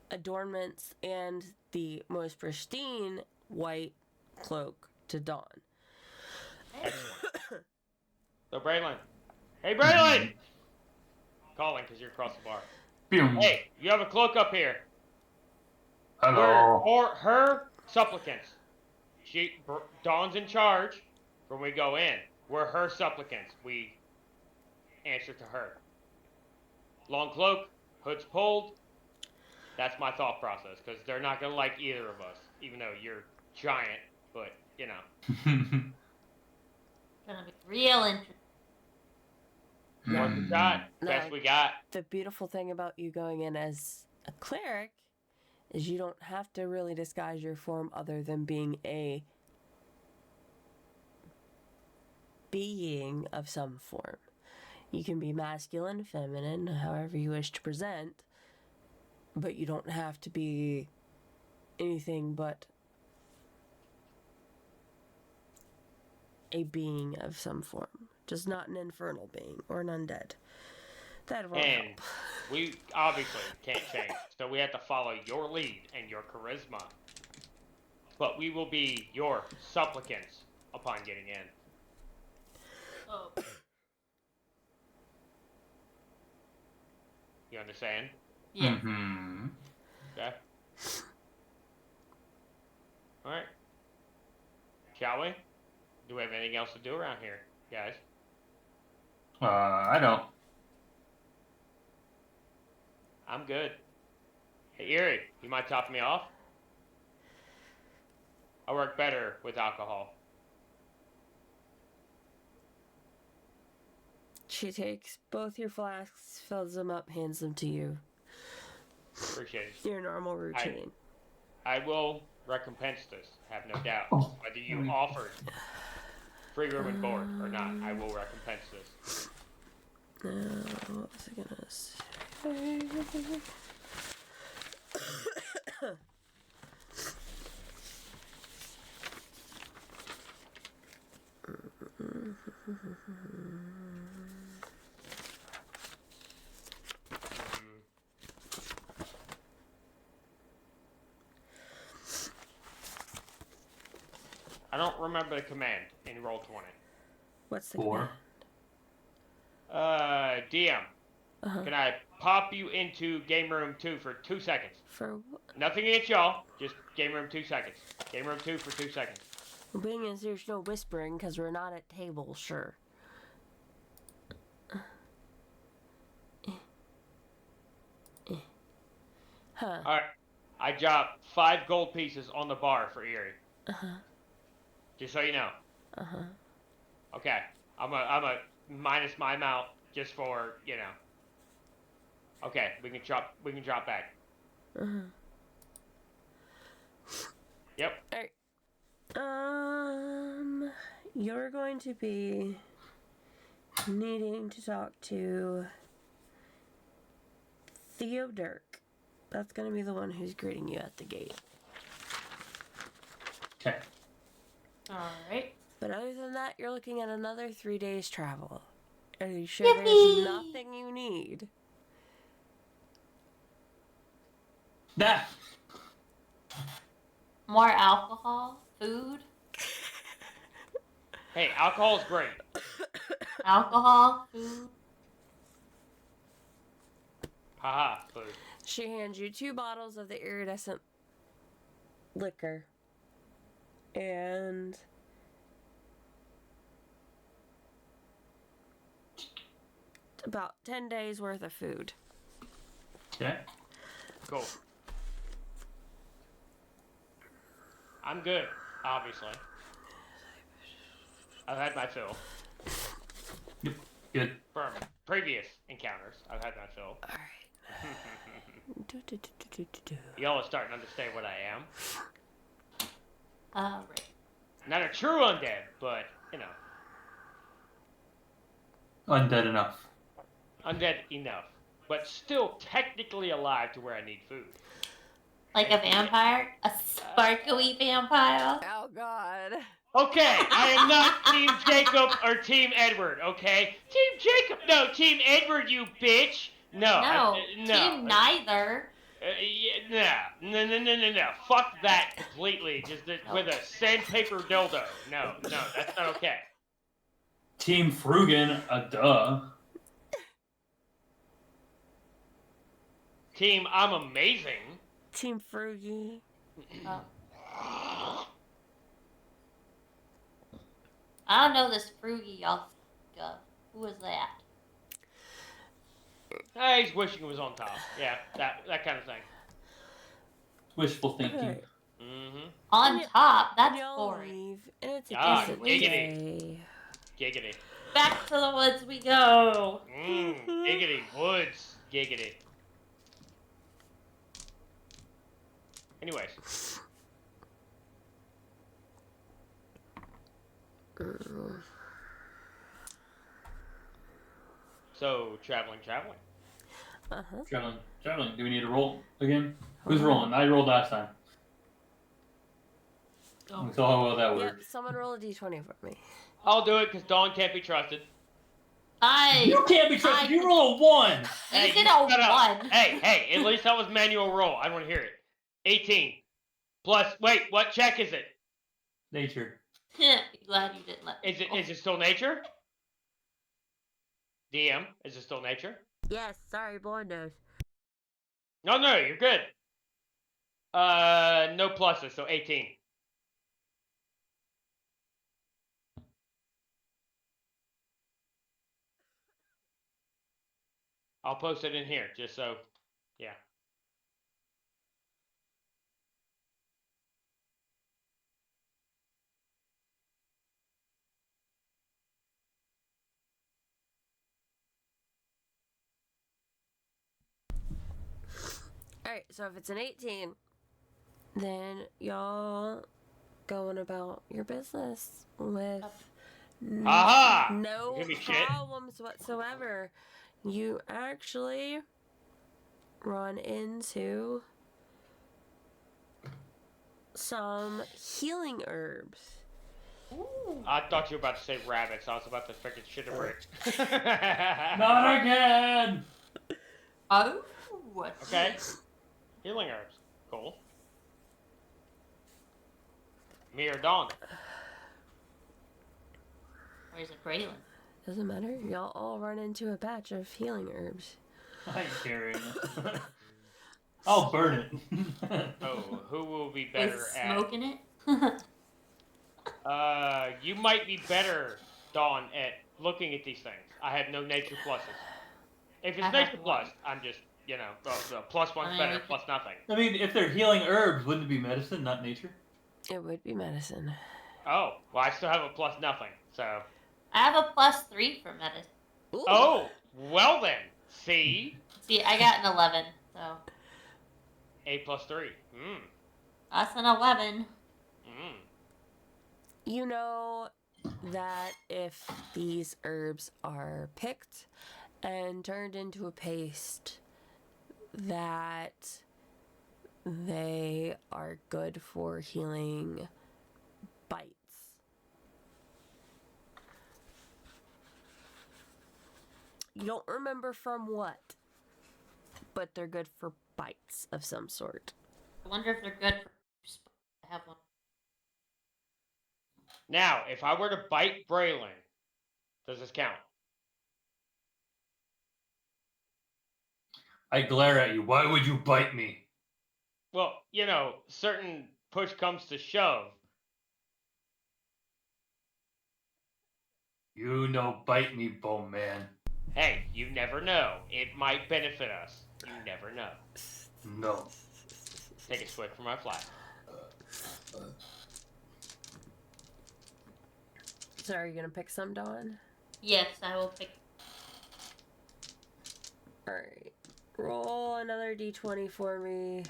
adornments and the most pristine white cloak to Dawn. Excellent. So, Braylon. Hey, Braylon! Calling because you're across the bar. Boom. Hey, you have a cloak up here. Hello. Or her supplicants. Dawn's in charge when we go in. We're her supplicants. We answer to her. Long cloak, hood's pulled. That's my thought process, because they're not going to like either of us, even though you're giant, but, you know. Gonna be real interesting. What we got, best we got. The beautiful thing about you going in as a cleric is you don't have to really disguise your form other than being a being of some form. You can be masculine, feminine, however you wish to present, but you don't have to be anything but a being of some form. Just not an infernal being or an undead. That won't And help. we obviously can't change, so we have to follow your lead and your charisma. But we will be your supplicants upon getting in. Oh. You understand? Yeah. Mm-hmm. Okay. Alright. Shall we? Do we have anything else to do around here, guys? I don't. I'm good. Hey, Erie, you might top me off? I work better with alcohol. She takes both your flasks, fills them up, hands them to you. Appreciate it. Your normal routine. I will recompense this, have no doubt. Oh, Whether you offered free room and board or not, I will recompense this. What was I gonna say? I don't remember the command in Roll20. What's the 4. DM, Uh-huh. can I pop you into game room 2 for 2 seconds? For Nothing against y'all, just game room 2 seconds. Game room 2 for 2 seconds. being as there's no whispering because we're not at table, sure. Huh. Alright, I dropped 5 gold pieces on the bar for Erie. Uh-huh. Just so you know. Uh-huh. Okay, I'm a minus my amount just for, you know. Okay, we can drop back. Uh-huh. Yep. Alright. You're going to be needing to talk to Theo Dirk. That's going to be the one who's greeting you at the gate. Okay. Alright. But other than that, you're looking at another 3 days travel. Are you sure Yippee! there's nothing you need? That. More alcohol? Food? Hey, alcohol's great. Alcohol? Food? Haha, food. She hands you 2 bottles of the iridescent liquor. And about 10 days worth of food. Okay. Cool. I'm good, obviously. I've had my fill. Good. From previous encounters, I've had my fill. Alright. Do. Y'all are starting to understand what I am. Right. Not a true undead, but, you know, Undead enough. undead enough. But still technically alive to where I need food. Like a vampire? A sparkly vampire? Oh god. Okay, I am not Team Jacob or Team Edward, okay? Team Jacob, no, Team Edward, you bitch! No, No. Team neither. No. Fuck that completely. Just with a sandpaper dildo. No, that's not okay. Team Frugan, duh. Team, I'm amazing. Team Frugy. Oh. I don't know this Frugy y'all think of. Who was that? He's wishing he was on top. Yeah, that kind of thing. Wishful thinking. Alright. Mm-hmm. On top? That's Y'all boring. leave, and it's a Ah, decent giggity. day. Giggity. Back to the woods we go. Giggity. Woods. Giggity. Anyways. So, traveling. Uh-huh. Traveling. Do we need to roll again? Who's rolling? I rolled last time. Oh. We saw how well that Yep, worked. someone roll a d20 for me. I'll do it because Dawn can't be trusted. You can't be trusted. You roll a 1. You Hey, did you a shut up. 1. Hey, at least that was manual roll. I don't want to hear it. 18. Plus, wait, what check is it? Nature. Glad you didn't let me. Is it still nature? DM, is it still nature? Yes, sorry, blind nose. No, you're good. No pluses, so 18. I'll post it in here, just so, yeah. Alright, so if it's an 18, then y'all going about your business with Aha! no Give me shit. problems whatsoever. You actually run into some healing herbs. Ooh. I thought you were about to say rabbits. I was about to freaking shit a brick. Not again! Oh. Okay. Healing herbs. Cool. Me or Dawn? Where's it Braylon? Doesn't matter. Y'all all run into a batch of healing herbs. I ain't carrying it. I'll burn it. Oh, who will be better Is at... smoking it? You might be better, Dawn, at looking at these things. I have no nature pluses. If it's I nature have plus, one. I'm just, you know, the plus one's I better, mean, plus nothing. I mean, if they're healing herbs, wouldn't it be medicine, not nature? It would be medicine. Oh, well, I still have a plus nothing, so... I have a +3 for medicine. Ooh. Oh, well then. See? See, I got an 11, so A plus 3. that's an 11. You know that if these herbs are picked and turned into a paste, that they are good for healing bites. You don't remember from what, but they're good for bites of some sort. I wonder if they're good for. I have one. Now, if I were to bite Braylon, does this count? I glare at you. Why would you bite me? Well, you know, certain push comes to shove. You know, bite me, bone man. Hey, you never know. It might benefit us. You never know. No. Take a swig from my flask. So are you gonna pick some, Dawn? Yes, I will pick. Alright. Roll another d20 for me.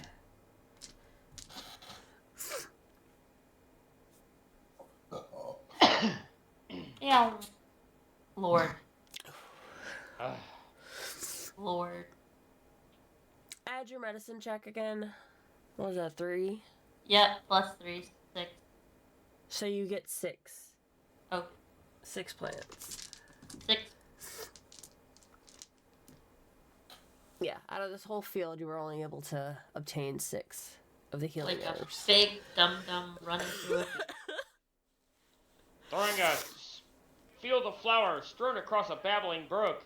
Yeah. Lord. Uh, Lord. Add your medicine check again. What was that, 3? Yep, plus 3, 6. So you get 6. Oh, 6 plants. 6. Yeah, out of this whole field, you were only able to obtain 6 of the healing Like a herbs. big dum-dum running through it. throwing a field of flowers strewn across a babbling brook.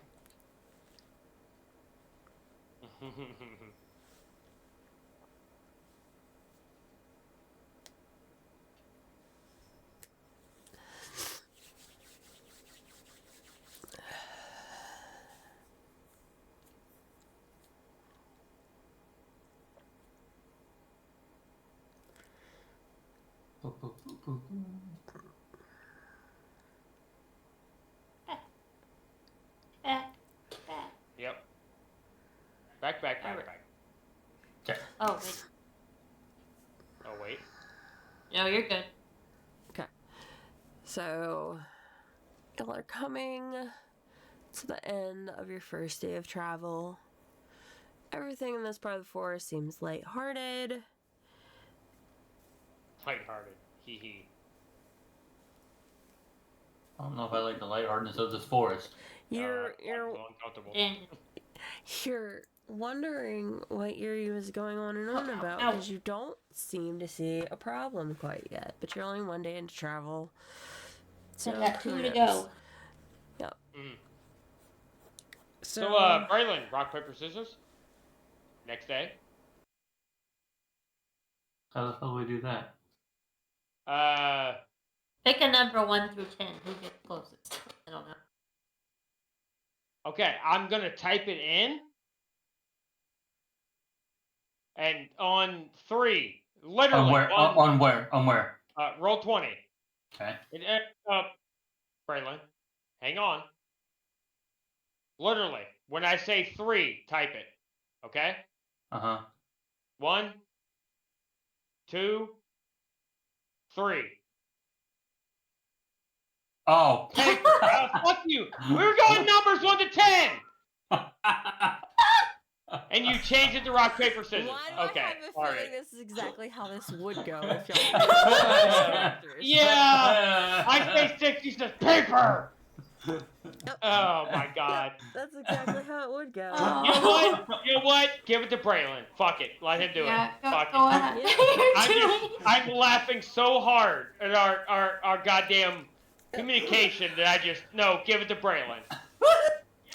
Back. Back. Yep. Back. Okay. Oh, wait. Oh, wait. No, you're good. So, y'all are coming to the end of your first day of travel. Everything in this part of the forest seems lighthearted. Lighthearted. Hee hee. I don't know if I like the lightheartedness of this forest. You're uncomfortable. And you're wondering what Yuri was going on and on about Ow. because you don't seem to see a problem quite yet. But you're only one day into travel. So I got who 2 to knows? go. Mm. So, So, Braylon, rock, paper, scissors? Next day? How the hell do we do that? Pick a number 1 through 10. Who gets closest? I don't know. Okay, I'm gonna type it in. And on 3, literally, On where? On where? On where? roll 20. Okay. And, Braylon, hang on. Literally, when I say 3, type it. Okay? Uh-huh. 1, 2, 3. Oh. Paper. Fuck you. We were going numbers 1 to 10. And you changed it to rock, paper, scissors. why do Okay. I have a All feeling right. this is exactly how this would go if y'all Yeah. I say 6, you says paper. Oh my god. That's exactly how it would go. Oh. You know what? You know what? Give it to Braylon. Fuck it. Let him do Yeah, it. go, Fuck go it. ahead. Yeah. I'm laughing so hard at our goddamn communication that I just no. Give it to Braylon.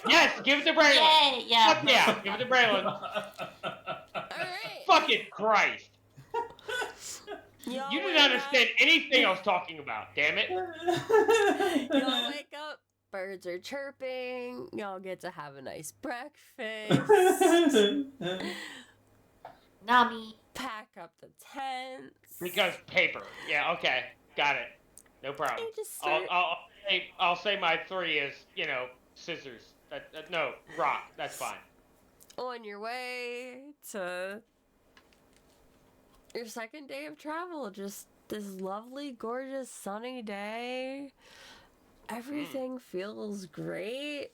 Yes, give it to Braylon. Yay, yeah. Fuck yeah, give it to Braylon. Alright. Fucking Christ. Y'all You wake didn't understand anything I was talking about. Damn it. Y'all wake up. Birds are chirping. Y'all get to have a nice breakfast. Nami. Pack up the tents. Because paper. Yeah. Okay. Got it. No problem. You just start. I'll say my 3 is scissors. No, rock. That's fine. On your way to your second day of travel. Just this lovely, gorgeous, sunny day. Everything feels great.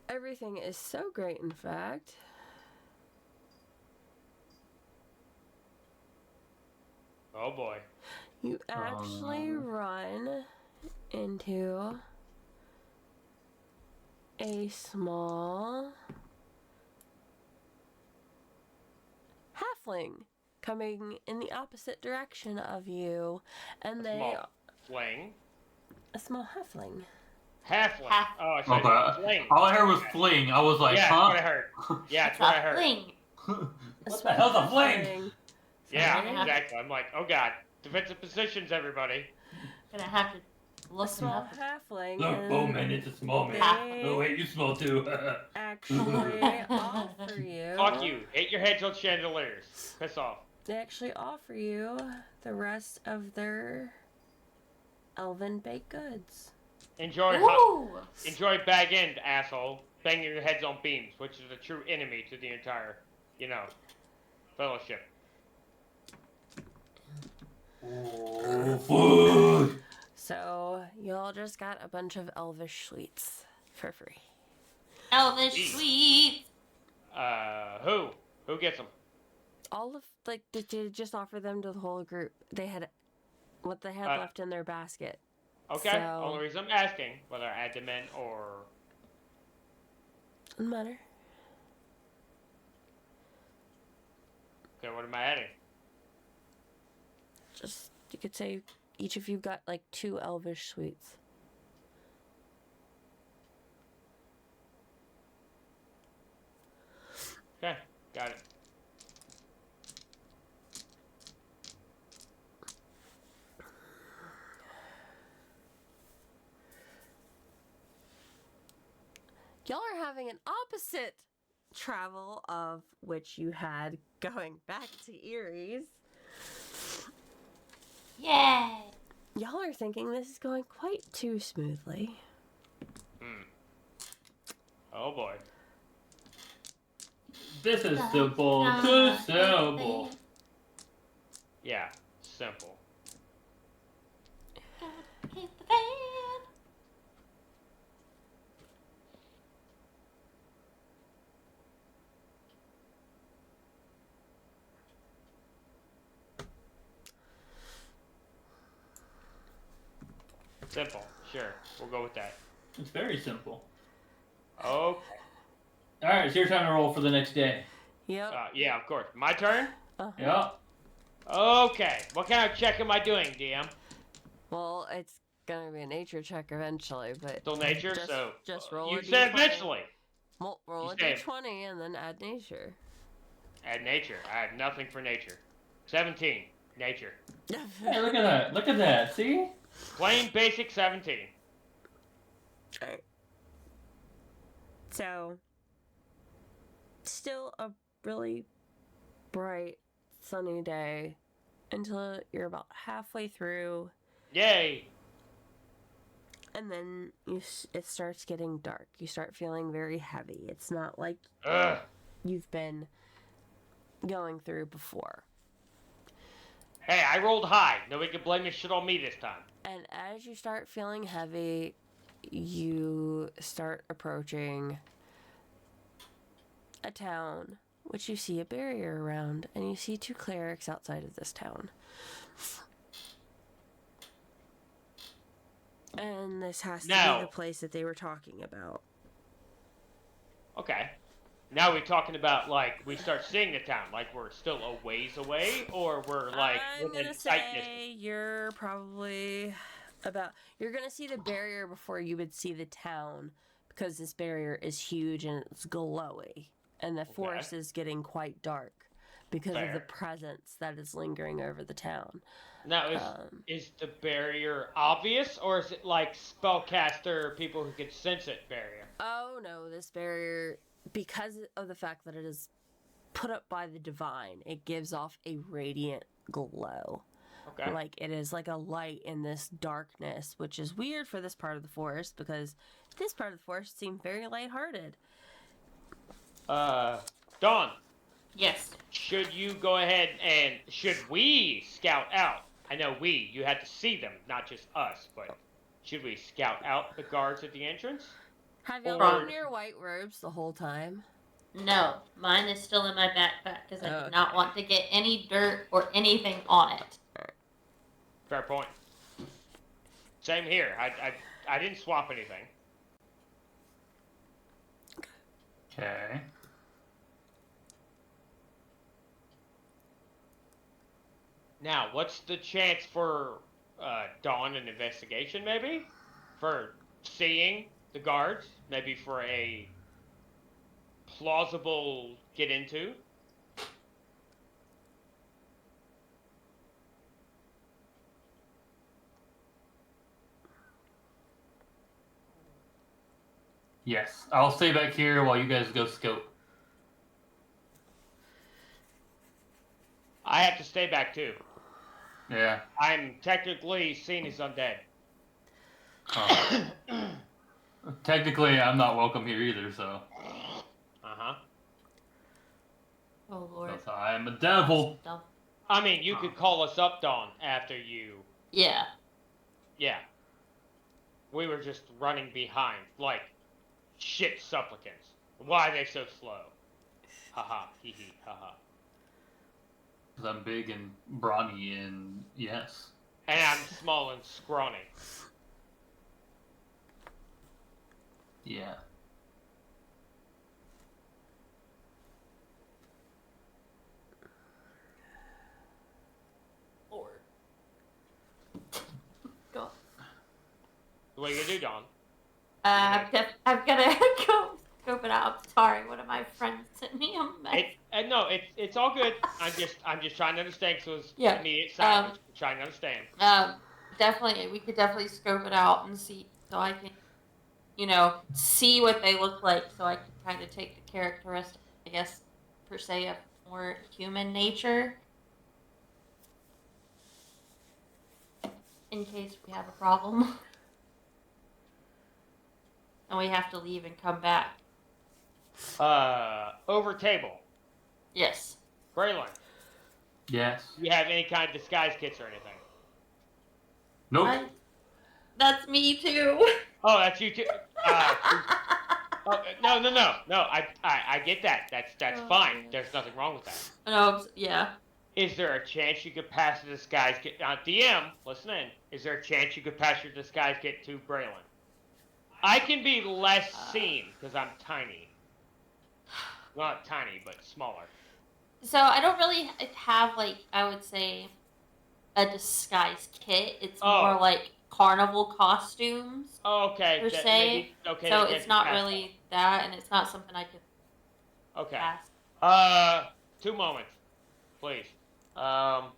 Everything is so great, in fact. Oh boy. You actually run into a small halfling coming in the opposite direction of you, and a small halfling. Halfling. Half- Oh, I said Okay. fling. All I heard was fling. I was like, Yeah, huh? that's what I heard. Yeah, that's what I heard. Fling. What the hell's a fling? Yeah, Sorry. exactly. I'm like, oh god. Defensive positions, everybody. Gonna have to a Look small nothing. halfling. Look, and Bowman, it's a small man. they Oh wait, you smell too. actually offer you. Fuck you. Hit your heads on chandeliers. Piss off. They actually offer you the rest of their elven baked goods. Enjoy Ooh. enjoy bag end, asshole. Banging your heads on beams, which is a true enemy to the entire, fellowship. Oh, food! So y'all just got a bunch of elvish sweets for free. Elvish Jeez. sweet. Who? Who gets them? All of they just offer them to the whole group. They had what they had Uh, left in their basket. Okay. So- Only reason I'm asking whether I add them in or. Doesn't matter. Okay, what am I adding? Just you could say each of you got like 2 elvish sweets. Okay, got it. Y'all are having an opposite travel of which you had going back to Erie's. Yay. Y'all are thinking this is going quite too smoothly. Oh boy. This is simple. Too simple. Yeah, simple. Hit the fan. Simple. Sure, we'll go with that. It's very simple. Okay. Alright, it's your time to roll for the next day. Yep. Yeah, of course. My turn? Uh-huh. Yep. Okay. What kind of check am I doing, DM? Well, it's gonna be a nature check eventually, but Still nature, just, so. just roll You a said d20. eventually. Well, roll You a said- d20 and then add nature. Add nature. I have nothing for nature. 17. Nature. Hey, look at that. Look at that. See? Plain basic 17. Alright. So, still a really bright, sunny day until you're about halfway through, Yay! and then it starts getting dark. You start feeling very heavy. It's not like Ugh. you've been going through before. Hey, I rolled high. Nobody can blame this shit on me this time. And as you start feeling heavy, you start approaching a town, which you see a barrier around, and you see 2 clerics outside of this town. And this has to be Now- the place that they were talking about. Okay. Now we're talking about, like, we start seeing the town. Like, we're still a ways away, or we're, like, I'm within gonna sight say distance? you're probably you're gonna see the barrier before you would see the town, because this barrier is huge and it's glowy, and the forest is getting quite dark because of the Fair. presence that is lingering over the town. Now, is the barrier obvious, or is it, like, spellcaster, people who can sense it barrier? Oh no, this barrier, because of the fact that it is put up by the divine, it gives off a radiant glow. Okay. Like it is like a light in this darkness, which is weird for this part of the forest because this part of the forest seemed very lighthearted. Dawn, Yes. should you go ahead and should we scout out? I know you had to see them, not just us, but should we scout out the guards at the entrance? Have y'all Or- worn your white robes the whole time? No, mine is still in my backpack because I Oh, did not want to get any dirt or anything on it. Fair point. Same here. I didn't swap anything. Okay. Now, what's the chance for Dawn an investigation, maybe? For seeing the guards? Maybe for a plausible get into? Yes. I'll stay back here while you guys go scope. I have to stay back too. Yeah. I'm technically seen as undead. Oh. Technically, I'm not welcome here either, so. Uh-huh. Oh lord. Because I am a devil. Dumb. I mean, you could call us up, Dawn, after you... Yeah. Yeah. We were just running behind, like, shit supplicants. Why are they so slow? Haha, hee hee, haha. Because I'm big and brawny and yes. And I'm small and scrawny. Yeah. Lord. God. What are you gonna do, Dawn? I'm gonna go scope it out. I'm sorry, one of my friends sent me a message. No, it's all good. I'm just trying to understand, so it's Yeah. immediate silence. I'm trying to understand. Definitely, we could definitely scope it out and see, so I can, see what they look like, so I can kind of take the characteristics, I guess, per se, of more human nature. In case we have a problem. And we have to leave and come back. Over table. Yes. Braylon, Yes. do you have any kind of disguise kits or anything? Nope. That's me too. Oh, that's you too. No. I get that. That's fine. Yeah. There's nothing wrong with that. No, yeah. Is there a chance you could pass the disguise kit? DM, listen in. Is there a chance you could pass your disguise kit to Braylon? I can be less seen because I'm tiny. Well, not tiny, but smaller. So I don't really have, like, I would say, a disguise kit. It's more like carnival costumes. Oh, okay. Per se. Okay. So it's not really that, and it's not something I could Okay. pass. 2 moments, please. Let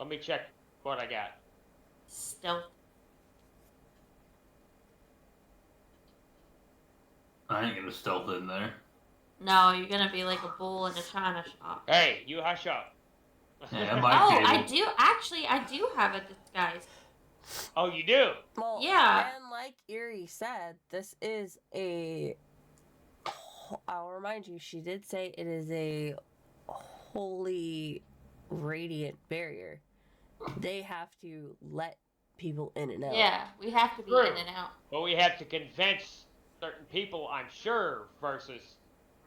me check what I got. Stealth. I ain't gonna stealth in there. No, you're gonna be like a bull in a china shop. Hey, you hush up. Yeah, I do have a disguise. Oh, you do? Well, Yeah. And like Erie said, this is I'll remind you, she did say it is a holy radiant barrier. They have to let people in and out. Yeah, we have to be True. in and out. But we have to convince certain people, I'm sure, versus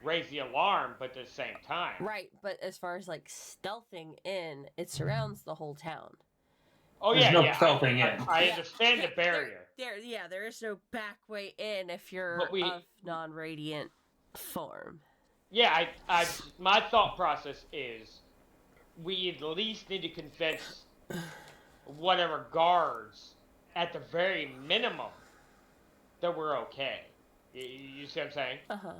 raise the alarm, but at the same time. Right, but as far as like stealthing in, it surrounds the whole town. Oh, There's yeah, no yeah. stealthing in. I understand the barrier. There is no back way in if you're of non-radiant form. Yeah, my thought process is we at least need to convince whatever guards, at the very minimum, that we're okay. You see what I'm saying? Uh-huh.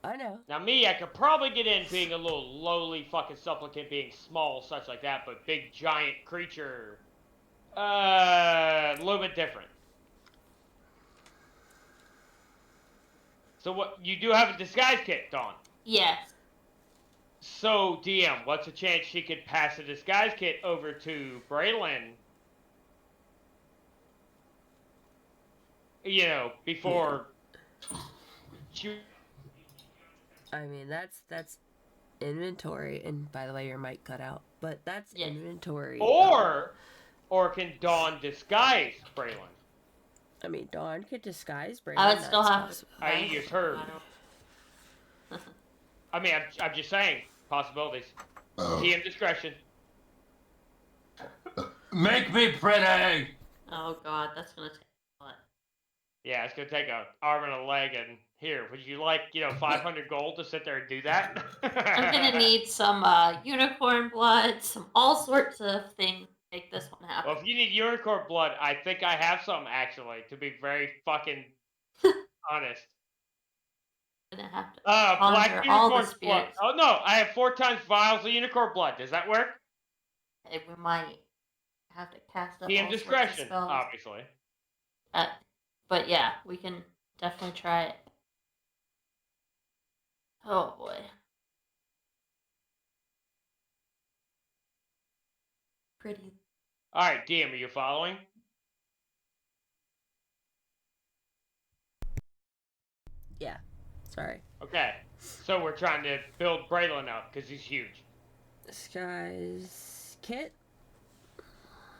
I know. Now me, I could probably get in being a little lowly fucking supplicant, being small, such like that, but big giant creature, a little bit different. So what, you do have a disguise kit, Dawn? Yes. So, DM, what's a chance she could pass a disguise kit over to Braylon? Before she... I mean, that's inventory. And by the way, your mic cut out. But that's inventory. Or can Dawn disguise Braylon? I mean, Dawn could disguise Braylon. I would still have to. I just heard. I mean, I'm just saying, possibilities. DM discretion. Make me pretty! Oh god, that's gonna take a lot. Yeah, it's gonna take an arm and a leg, and here, would you like, 500 gold to sit there and do that? I'm gonna need some unicorn blood, all sorts of things to make this one happen. Well, if you need unicorn blood, I think I have some, actually, to be very fucking honest. I'm gonna have to black conjure all the unicorn blood. spirits. Oh, no, I have 4 times vials of unicorn blood. Does that work? We might have to cast up DM all sorts of discretion, spells. obviously. But yeah, we can Definitely try it. Oh boy. Pretty. All right, DM, are you following? Yeah. Sorry. Okay. So we're trying to build Braylon up because he's huge. Disguise kit.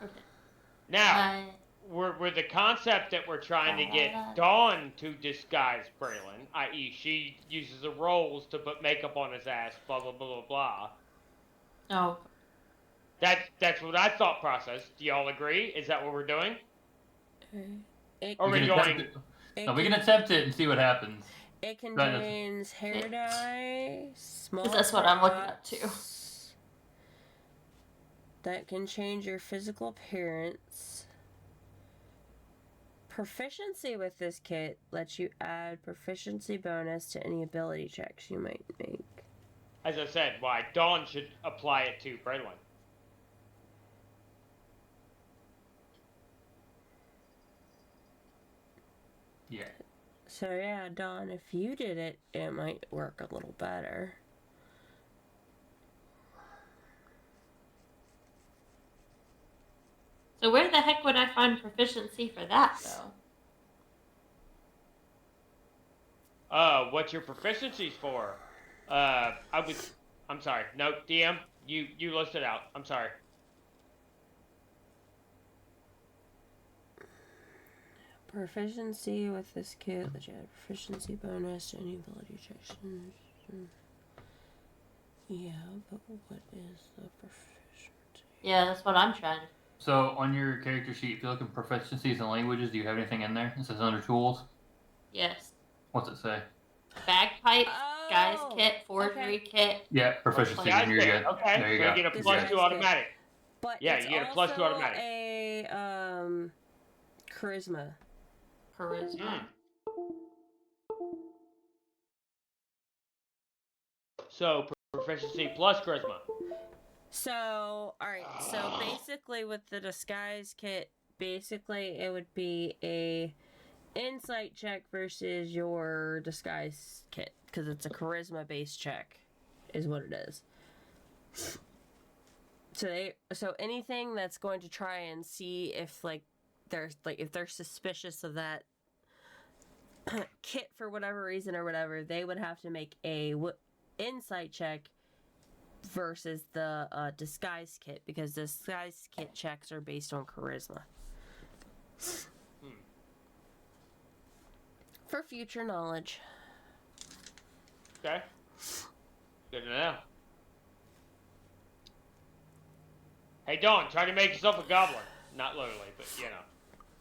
Okay. Now, we're the concept that we're trying to get Dawn to disguise Braylon, i.e., she uses the rolls to put makeup on his ass, blah blah blah blah blah. Oh. That's what I thought process. Do y'all agree? Is that what we're doing? Or We we're can going? attempt it. No, we can attempt it and see what happens. It contains hair dye, small. That's what I'm looking up too. That can change your physical appearance. Proficiency with this kit lets you add proficiency bonus to any ability checks you might make. As I said, why Dawn should apply it to Braylon. Yeah. So yeah, Dawn, if you did it, it might work a little better. So where the heck would I find proficiency for that though? What's your proficiencies for? I'm sorry. No, DM, you list it out. I'm sorry. Proficiency with this kit lets you add proficiency bonus to any ability checks. Yeah, but what is the proficiency? Yeah, that's what I'm trying to. So on your character sheet, if you look at proficiencies and languages, do you have anything in there? It says under tools. Yes. What's it say? Bagpipe, guy's Oh, kit, forgery kit. Yeah, proficiency. Guys, You're good. okay, There you so go. you get a This plus guy's 2 good. automatic. But Yeah, it's you get a plus 2 also automatic. a charisma. Charisma. So proficiency plus charisma. So, alright, so basically with the disguise kit, basically it would be a insight check versus your disguise kit, because it's a charisma based check, is what it is. So anything that's going to try and see if if they're suspicious of that kit for whatever reason or whatever, they would have to make a insight check versus the disguise kit, because disguise kit checks are based on charisma. For future knowledge. Okay. Good to know. Hey, Dawn, try to make yourself a goblin. Not literally, but you know.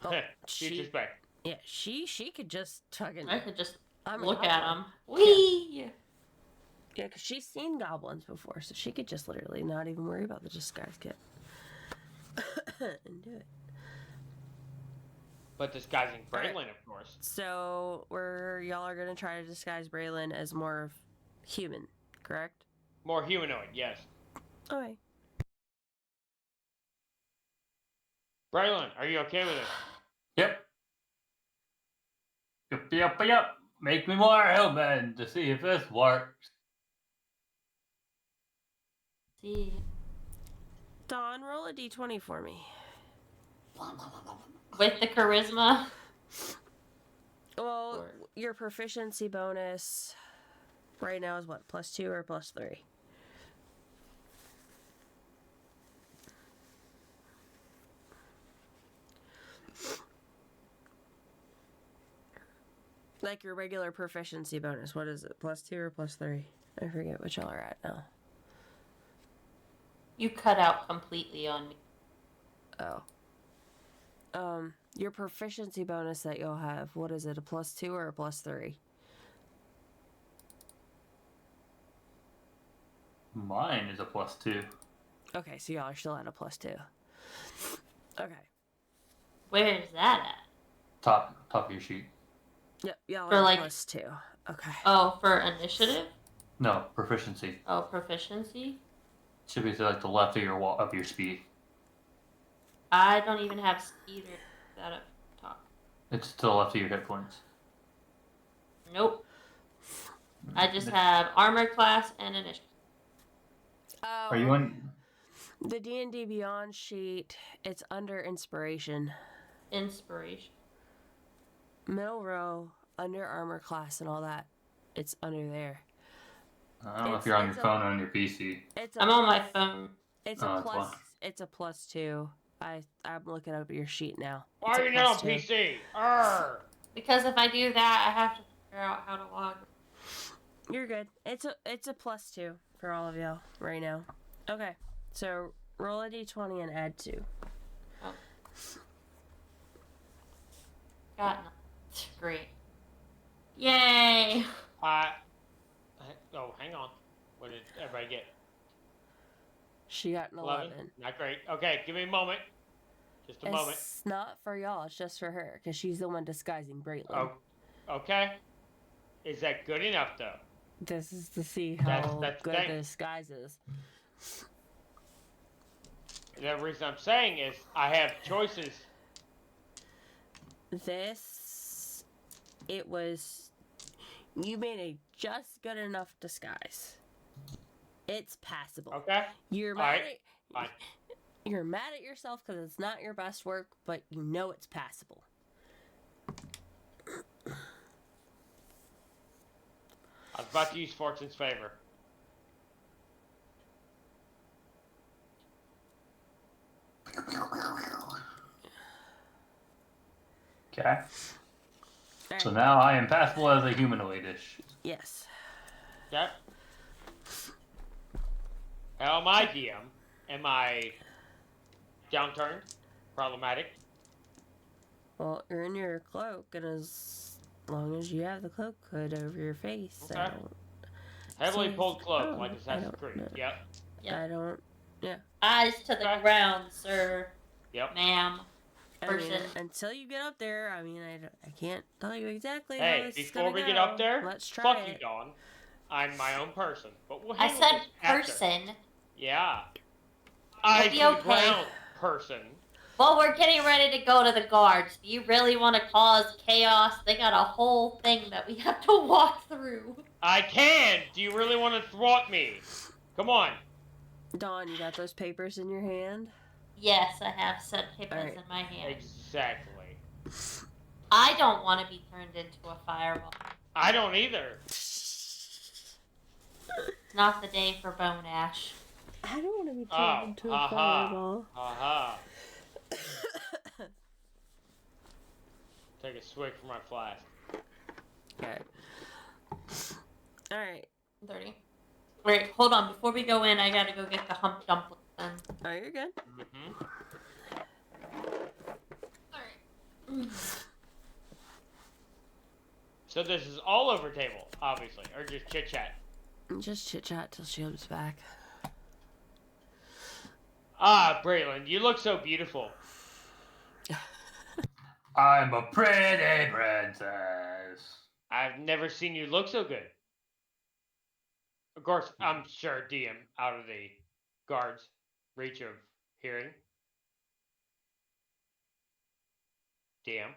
Oh, Future spec. Yeah, she could just fucking. I could just I'm a look at goblin. them. Whee! Yeah, because she's seen goblins before, so she could just literally not even worry about the disguise kit and do it. But disguising Alright. Braylon, of course. So y'all are gonna try to disguise Braylon as more human, correct? More humanoid, yes. Okay. Braylon, are you okay with it? Yep. Yep. Make me more human to see if this works. See. Dawn, roll a d20 for me. With the charisma. Well, Or- your proficiency bonus right now is what, +2 or +3? Like your regular proficiency bonus, what is it? +2 or +3? I forget what y'all are at now. You cut out completely on me. Oh. Your proficiency bonus that you'll have, what is it, a +2 or a +3? Mine is a +2. Okay, so y'all are still at a +2. Okay. Where is that at? Top of your sheet. Yep, y'all For, are like- +2. Okay. Oh, for initiative? No, proficiency. Oh, proficiency? Should be to like the left of your speed. I don't even have speed or that up top. It's to the left of your hit points. Nope. I just have armor class and initiative. Are you on? The D&D Beyond sheet? It's under inspiration. Inspiration. Middle row, under armor class and all that. It's under there. I don't know if you're on your phone or on your PC. I'm on my phone. It's Oh, a it's plus. one. It's a +2. I'm looking up your sheet now. Why It's are a you not on +2. PC? Arr! Because if I do that, I have to figure out how to log. You're good. It's a +2 for all of y'all right now. Okay, so roll a d20 and add 2. Oh. Got no. Great. Yay! Oh, hang on. What did everybody get? She got an 11. Not great. Okay, give me a moment. Just a moment. It's not for y'all. It's just for her because she's the one disguising Braitlin. Oh, okay. Is that good enough though? This is to see how That's the good thing. the disguise is. The reason I'm saying is I have choices. It was, you made a just good enough disguise. It's passable. Okay. You're mad Alright, at, fine. You're mad at yourself because it's not your best work, but you know it's passable. I was about to use Fortune's favor. Okay. Alright. So now I am passable as a humanoidish. Yes. Okay. How am I DM? Am I downturned? Problematic? Well, you're in your cloak, and as long as you have the cloak hood over your face, Okay. I don't. Heavily See, pulled cloak, oh, like I Assassin's don't Creed. know. Yep. Yep. I don't. Eyes to the Okay. ground, sir. Yep. Ma'am. I mean, Person. until you get up there, I mean, I can't tell you exactly how Hey, this is before gonna we go. get up there, Let's try fuck it. you, Dawn. I'm my own person. But we'll I handle said this after. person. Yeah. Eyes be to the okay. ground, person. Well, we're getting ready to go to the guards. Do you really want to cause chaos? They got a whole thing that we have to walk through. I can! Do you really want to thwart me? Come on. Dawn, you got those papers in your hand? Yes, I have said papers Alright. in my hand. Exactly. I don't want to be turned into a fireball. I don't either. It's not the day for Bone Ash. I don't want to be turned Oh, into a aha. fireball. Aha. Take a swig from my flask. Okay. Alright. 30. Wait, hold on. Before we go in, I gotta go get the hump dumpling. Oh, you're good. Mm-hmm. Alright. So this is all over table, obviously, or just chit chat. Just chit chat till she comes back. Ah, Braylon, you look so beautiful. I'm a pretty princess. I've never seen you look so good. Of course, I'm sure DM out of the guards' reach of hearing. DM.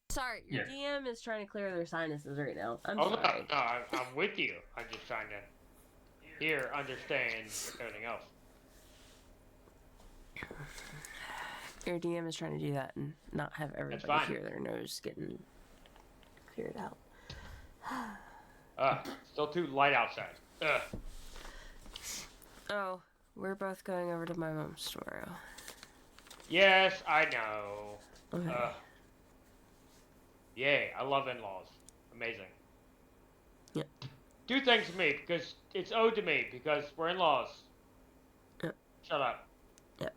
Sorry, your DM is trying to clear their sinuses right now. I'm Oh, sorry. no, I'm with you. I'm just trying to hear, understand everything else. Your DM is trying to do that and not have everybody fine. hear their nose getting cleared out. Still too light outside. Ugh. Oh, we're both going over to my mom's tomorrow. Yes, I know. Okay. Yay, I love in-laws. Amazing. Yep. Do things to me because it's owed to me because we're in-laws. Yep. Shut up. Yep.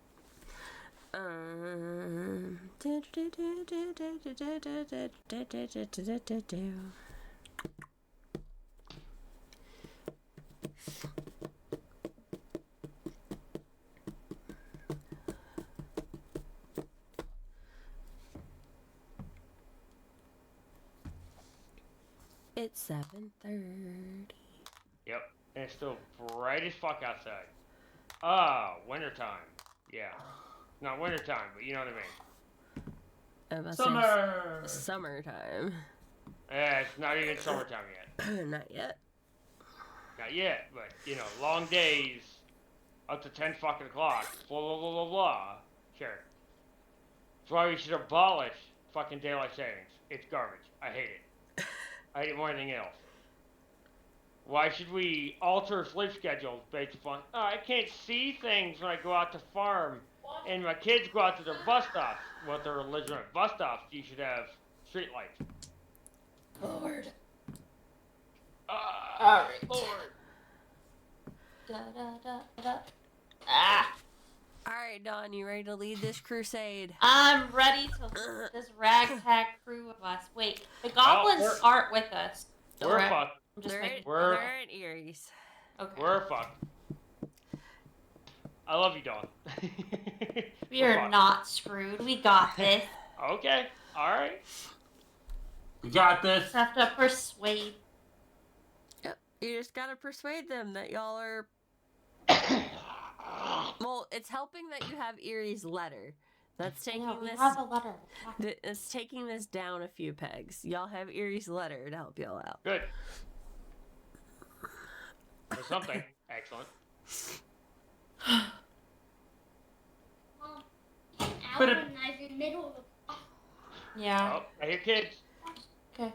It's 7:30. Yep. And it's still bright as fuck outside. Ah, wintertime. Yeah. Not wintertime, but you know what I Summer. Summertime. It's not even summertime yet. Not yet. Not yet, but, long days up to 10 fucking o'clock. Blah, blah, blah, blah, blah. Sure. That's why we should abolish fucking daylight savings. It's garbage. I hate it. I hate it more than anything else. Why should we alter sleep schedules based upon, I can't see things when I go out to farm, and my kids go out to their bus stops. Well, if they're legitimate bus stops, you should have street lights. Lord. Alright. Lord. Da, da, da, da. Ah! Alright, Dawn, you ready to lead this crusade? I'm ready to lead this ragtag crew of us. Wait, the goblins we're- aren't with us. We're Correct? fucked. I'm just They're making. We're- they're at Erie's. Okay. We're fucked. I love you, Dawn. We We're are fucked. not screwed. We got this. Okay. Alright. We got this. Just have to persuade. Yep. You just gotta persuade them that y'all are. Well, it's helping that you have Erie's letter. That's I taking know, we this. have a letter. It's taking this down a few pegs. Y'all have Erie's letter to help y'all out. Good. Or something. Excellent. But it- Alvin, in middle of the Yeah. Oh, I hear kids. Okay.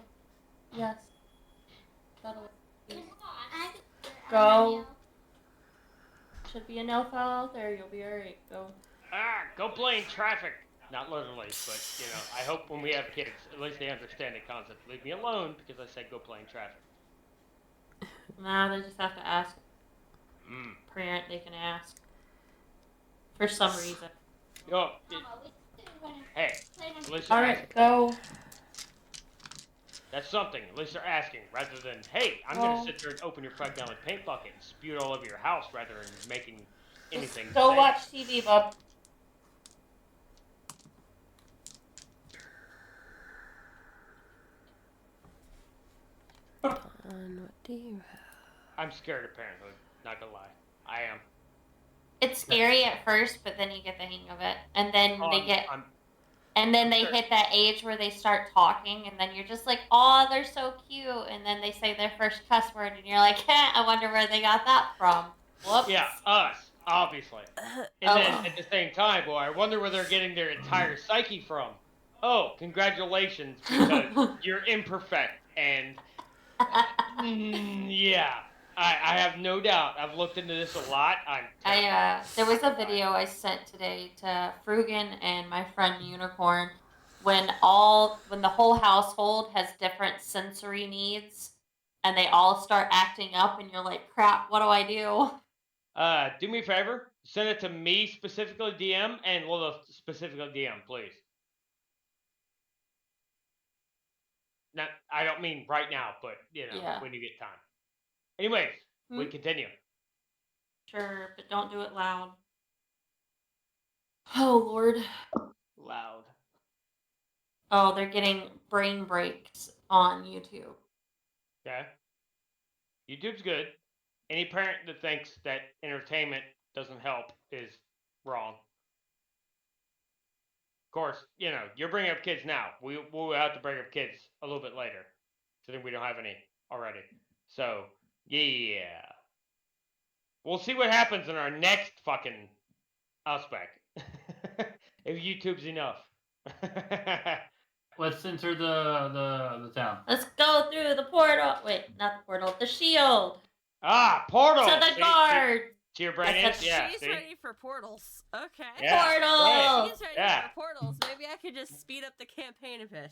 Yes. That'll I- Go. Should be a no foul out there. You'll be alright. Go. Go play in traffic. Not literally, but, I hope when we have kids, at least they understand the concept. Leave me alone because I said go play in traffic. Nah, they just have to ask. Mm. Parent, they can ask. For some reason. Oh, Mama, hey, at least they're Alright, asking. go. That's something. At least they're asking, rather than, hey, I'm Well- gonna sit there and open your front gallon paint bucket and spew it all over your house, rather than making anything. Go safe. watch TV, bub. Dawn, what do you have? I'm scared of parenthood. Not gonna lie, I am. It's scary at first, but then you get the hang of it. And then they sure. hit that age where they start talking, and then you're just like, oh, they're so cute. And then they say their first cuss word, and you're like, I wonder where they got that from. Whoops. Yeah, us, obviously. And then at the same time, boy, I wonder where they're getting their entire psyche from. Oh, congratulations, because you're imperfect, and yeah, I have no doubt. I've looked into this a lot. There was a video I sent today to Frugan and my friend Unicorn when the whole household has different sensory needs and they all start acting up and you're like, crap, what do I do? Do me a favor, send it to me specifically DM and Lilith specifically DM, please. Not, I don't mean right now, but Yeah. when you get time. Anyways, we continue. Sure, but don't do it loud. Oh, Lord. Loud. Oh, they're getting brain breaks on YouTube. Okay. YouTube's good. Any parent that thinks that entertainment doesn't help is wrong. Of course, you're bringing up kids now. We'll have to bring up kids a little bit later, so then we don't have any already. So, yeah. We'll see what happens in our next fucking aspect. If YouTube's enough. Let's enter the town. Let's go through the portal. Wait, not the portal. The shield. Portal! To the See- guard. See your brain That's is? Yeah, She's see? ready for portals. Okay. Yeah. Portal. She's ready Yeah. for portals. Maybe I could just speed up the campaign a bit.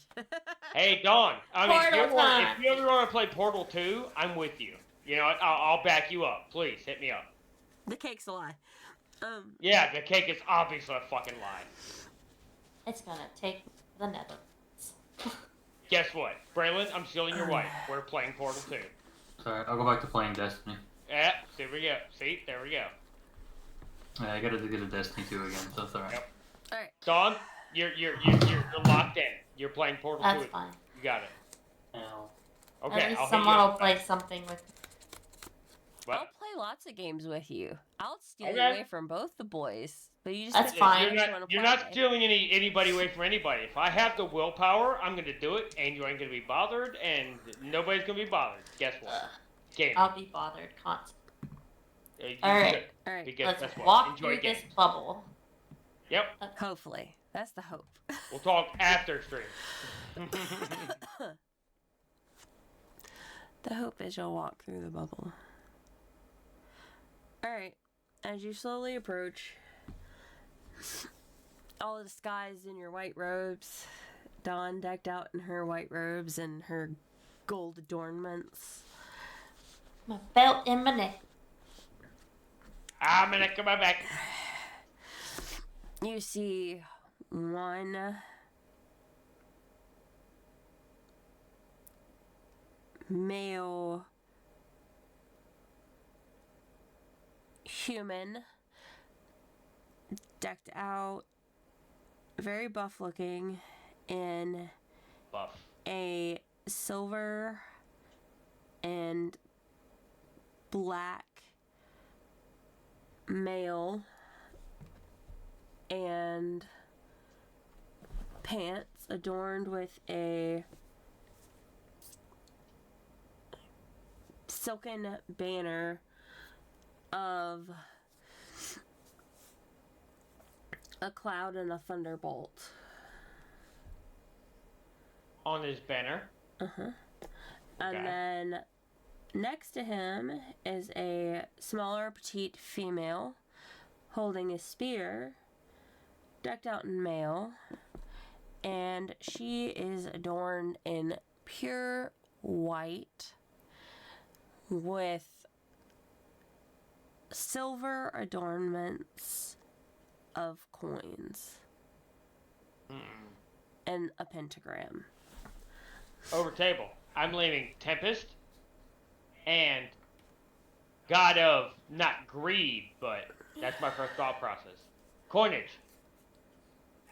Hey, Dawn. I mean, Portal time. if you ever want to play Portal 2, I'm with you. I'll back you up. Please, hit me up. The cake's a lie. Yeah, the cake is obviously a fucking lie. It's gonna take the Netherlands. Guess what? Braylon, I'm stealing your wife. We're playing Portal 2. Sorry, I'll go back to playing Destiny. Yeah, there we go. See? There we go. Yeah, I gotta get a Destiny 2 again, so it's alright. Yep. Alright. Dawn, you're locked in. You're playing Portal 2. That's fine. You got it. Now, Okay, At least I'll hit someone you will up. play something with me. I'll What? play lots of games with you. I'll steal you Okay. away from both the boys. But you just That's get to fine. choose You're when to not you're play. not stealing anybody away from anybody. If I have the willpower, I'm gonna do it, and you ain't gonna be bothered, and nobody's gonna be bothered. Guess what? Ugh, Game. I'll be bothered constantly. You Alright. should, All right. because Let's guess what? walk Enjoy through this games. bubble. Yep. Hopefully, that's the hope. We'll talk after stream. The hope is you'll walk through the bubble. Alright, as you slowly approach, all disguised in your white robes, Dawn decked out in her white robes and her gold adornments. My belt in my neck. I'm gonna come back. You see one male human decked out, very buff looking, in Buff. a silver and black mail and pants adorned with a silken banner of a cloud and a thunderbolt. On his banner. And Okay. then next to him is a smaller, petite female holding a spear, decked out in mail, and she is adorned in pure white with silver adornments of coins and a pentagram. Over table. I'm leaving Tempest and God of not greed, but that's my first thought process. Coinage.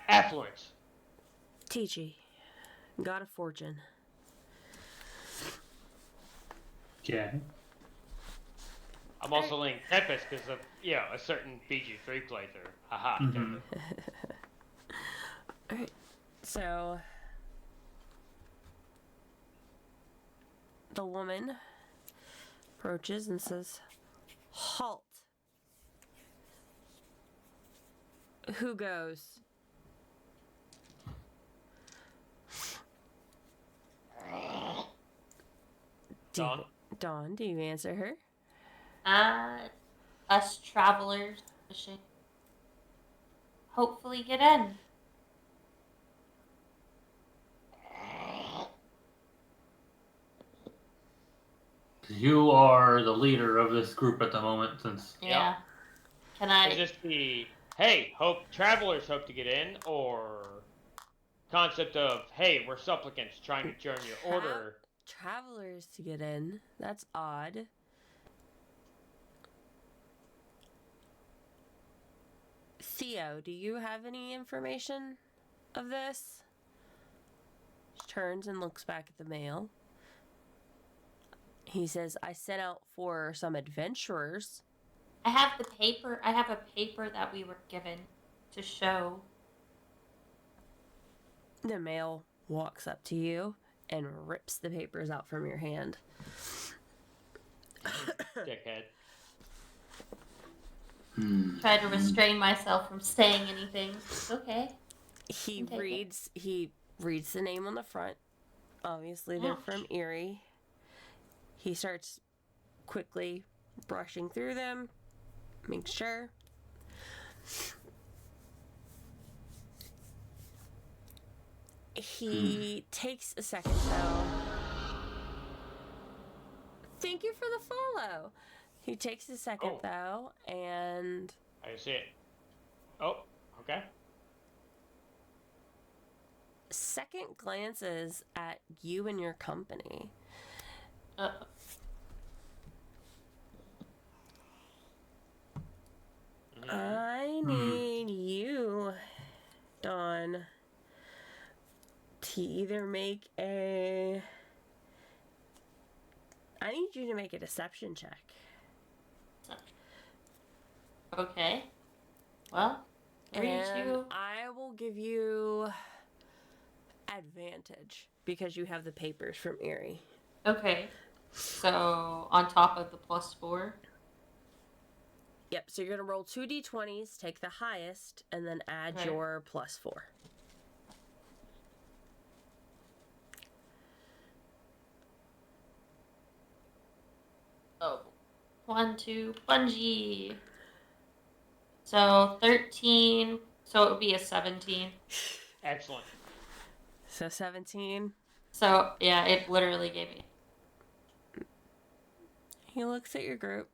Affluence. TG, God of Fortune. Okay. I'm also leaning Tempest because of a certain BG3 playthrough. Haha. Mhm. Tempest. Alright, so the woman approaches and says, "Halt." Who goes? Dawn. Dawn, do you answer her? Us travelers should hopefully get in. You are the leader of this group at the moment, since Yeah. Can Is I? this the hey, travelers hope to get in, or concept of hey, we're supplicants trying to join your order? Travelers to get in. That's odd. Theo, do you have any information of this? She turns and looks back at the mail. He says, I sent out for some adventurers. I have the paper. I have a paper that we were given to show. The male walks up to you and rips the papers out from your hand. Dickhead. Try to restrain myself from saying anything. It's okay. He Take it. reads the name on the front. Obviously, they're from Erie. He starts quickly brushing through them. Make sure. He takes a second though. Thank you for the follow. He takes a second Oh. though, and I see it. Oh, okay. second glances at you and your company. Uh, I need you, Dawn, to either make a. I need you to make a deception check. okay. Well, And 3-2. I will give you advantage because you have the papers from Erie. Okay. So on top of the +4. Yep, so you're going to roll 2d20s, take the highest, and then add Okay. your +4. Oh. 1, 2, bungee. So 13. So it would be a 17. Excellent. So 17. So yeah, it literally gave me. He looks at your group,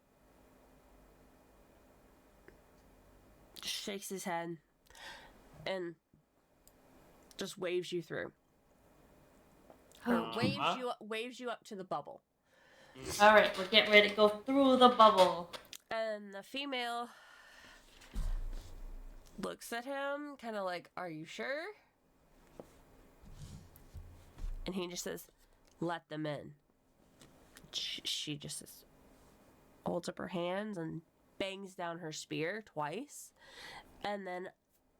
shakes his head, and just waves you through. Or waves you up to the bubble. All right, we're getting ready to go through the bubble. And the female looks at him, kind of like, "Are you sure?" And he just says, "Let them in." She just says, holds up her hands and bangs down her spear twice, and then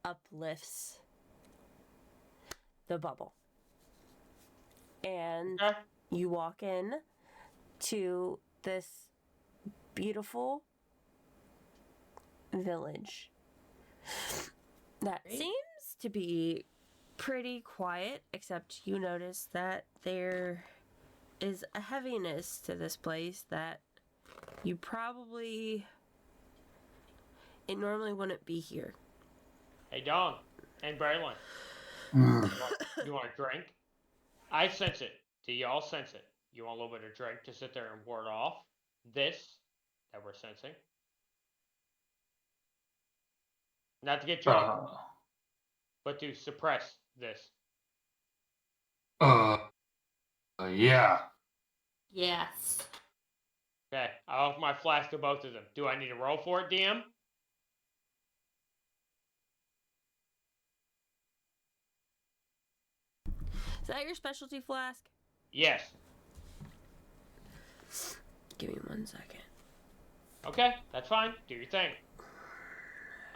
uplifts the bubble. And Okay. you walk in to this beautiful village that Great. seems to be pretty quiet, except you notice that there is a heaviness to this place that you probably it normally wouldn't be here. Hey, Dawn and Braylon, you want a drink? I sense it. Do y'all sense it? You want a little bit of drink to sit there and ward off this that we're sensing? Not to get drunk, but to suppress this. Yeah. Yes. Okay, I offer my flask to both of them. Do I need to roll for it, DM? Is that your specialty flask? Yes. Give me 1 second. Okay, that's fine. Do your thing.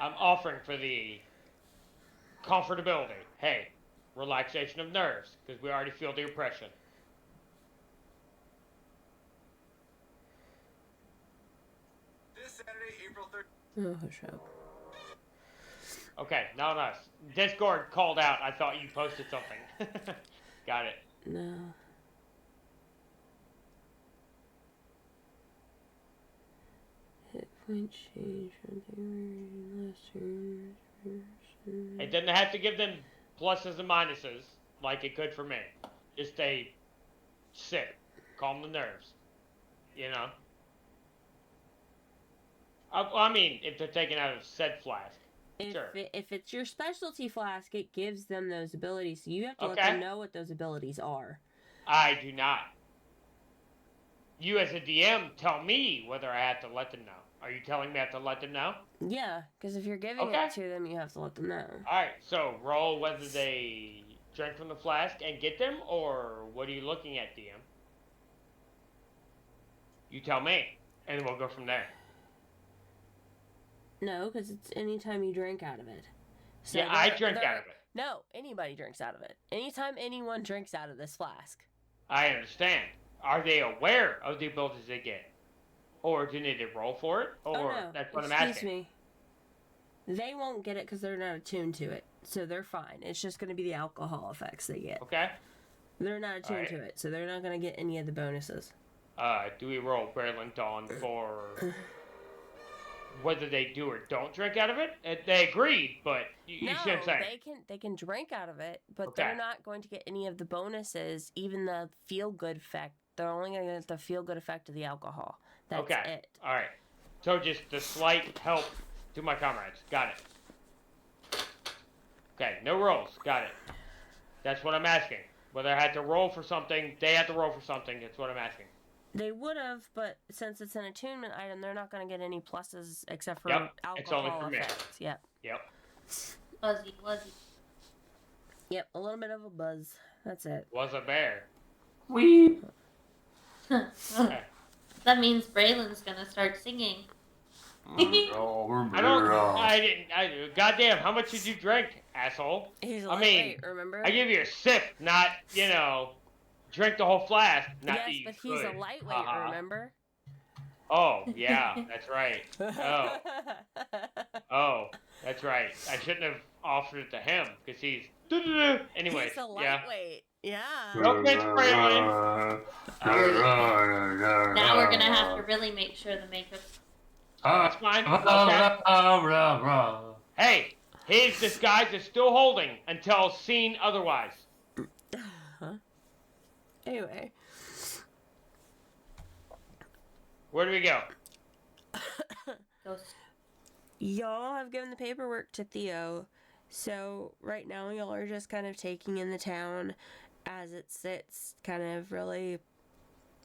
I'm offering for the comfortability. Hey, relaxation of nerves, because we already feel the oppression. This Saturday, April 3rd. Oh, hush up. Okay, not us. Discord called out. I thought you posted something. Got it. No. Hit point change from the last turn. It doesn't have to give them pluses and minuses like it could for me. Just a sip. Calm the nerves. You know? I mean, if they're taken out of said flask. Sure. If it's your specialty flask, it gives them those abilities. So you have to let Okay. them know what those abilities are. I do not. You as a DM tell me whether I have to let them know. Are you telling me I have to let them know? Yeah, because if you're giving Okay. it to them, you have to let them know. Alright, so roll whether they drink from the flask and get them, or what are you looking at, DM? You tell me, and we'll go from there. No, because it's anytime you drink out of it. So Yeah, I they're- drink they're- out of it. No, anybody drinks out of it. Anytime anyone drinks out of this flask. I understand. Are they aware of the abilities they get? Or do they need to roll for it? Or Oh no, that's what I'm excuse asking. me. They won't get it because they're not attuned to it. So they're fine. It's just going to be the alcohol effects they get. Okay? They're not attuned Alright. to it, so they're not going to get any of the bonuses. Do we roll Braylon Dawn for whether they do or don't drink out of it? They agreed, but you No, see what I'm saying? they can drink out of it, but Okay. they're not going to get any of the bonuses, even the feel good effect. They're only going to get the feel good effect of the alcohol. That's Okay. it. Alright. So just the slight help to my comrades. Got it. Okay, no rolls. Got it. That's what I'm asking. Whether I had to roll for something, they had to roll for something. That's what I'm asking. They would have, but since it's an attunement item, they're not going to get any pluses except for Yep, it's only alcohol for me. effects. Yep. Yep. Fuzzy, fuzzy. Yep, a little bit of a buzz. That's it. Was a bear. We. Okay. That means Braylon's gonna start singing. Goddamn, how much did you drink, asshole? He's a I mean, lightweight, remember? I give you a sip, not, drink the whole flask. Not that Yes, you but he's a could. lightweight, Haha. remember? Oh, yeah, that's right. Oh, that's right. I shouldn't have offered it to him, because he's... Anyways, He's a yeah. lightweight. Yeah. Don't bitch for alien. Now we're gonna have to really make sure the makeup's. That's fine. Okay. Hey, his disguise is still holding until seen otherwise. Anyway. Where do we go? Ghost. Y'all have given the paperwork to Theo, so right now y'all are just kind of taking in the town as it sits, kind of really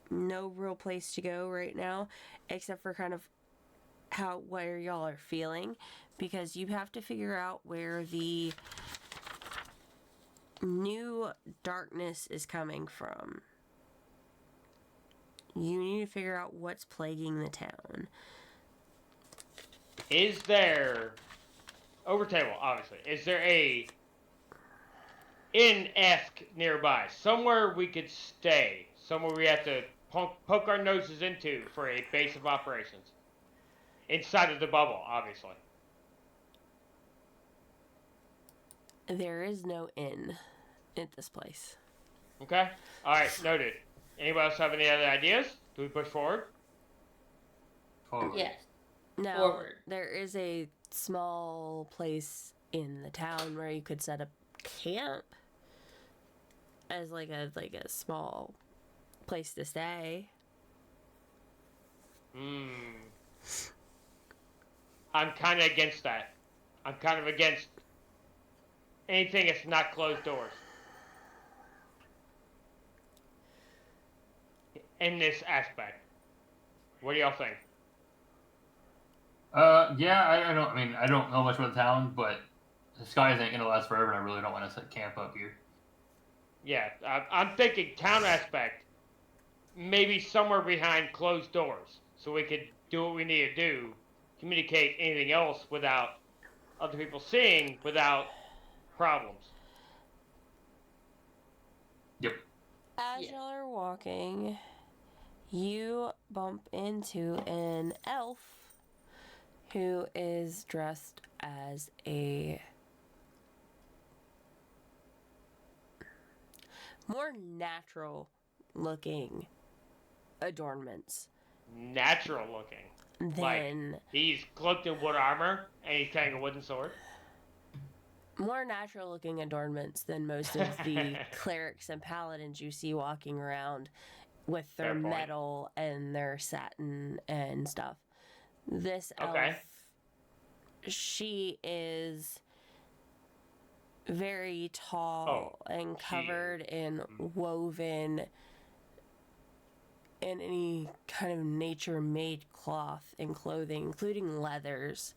no real place to go right now, except for kind of where y'all are feeling, because you have to figure out where the new darkness is coming from. You need to figure out what's plaguing the town. Is there, over table, obviously, is there a inn-esque nearby? Somewhere we could stay? Somewhere we have to poke our noses into for a base of operations? Inside of the bubble, obviously. There is no inn at this place. Okay? Alright, noted. Anybody else have any other ideas? Do we push forward? Forward. Yes. Now, Forward. there is a small place in the town where you could set up camp as like a small place to stay. I'm kind of against that. I'm kind of against anything that's not closed doors. In this aspect. What do y'all think? Yeah, I don't know much about the town, but the sky isn't gonna last forever, and I really don't want to set camp up here. Yeah, I'm thinking town aspect. Maybe somewhere behind closed doors. So we could do what we need to do. Communicate anything else without other people seeing, without problems. Yep. As y'all are walking, you bump into an elf who is dressed as a more natural looking adornments Natural looking. than He's cloaked in wood armor and he's carrying a wooden sword. more natural looking adornments than most of the clerics and paladins you see walking around with their Fair point. metal and their satin and stuff. This elf, Okay. she is very tall and she covered in woven and any kind of nature made cloth and clothing, including leathers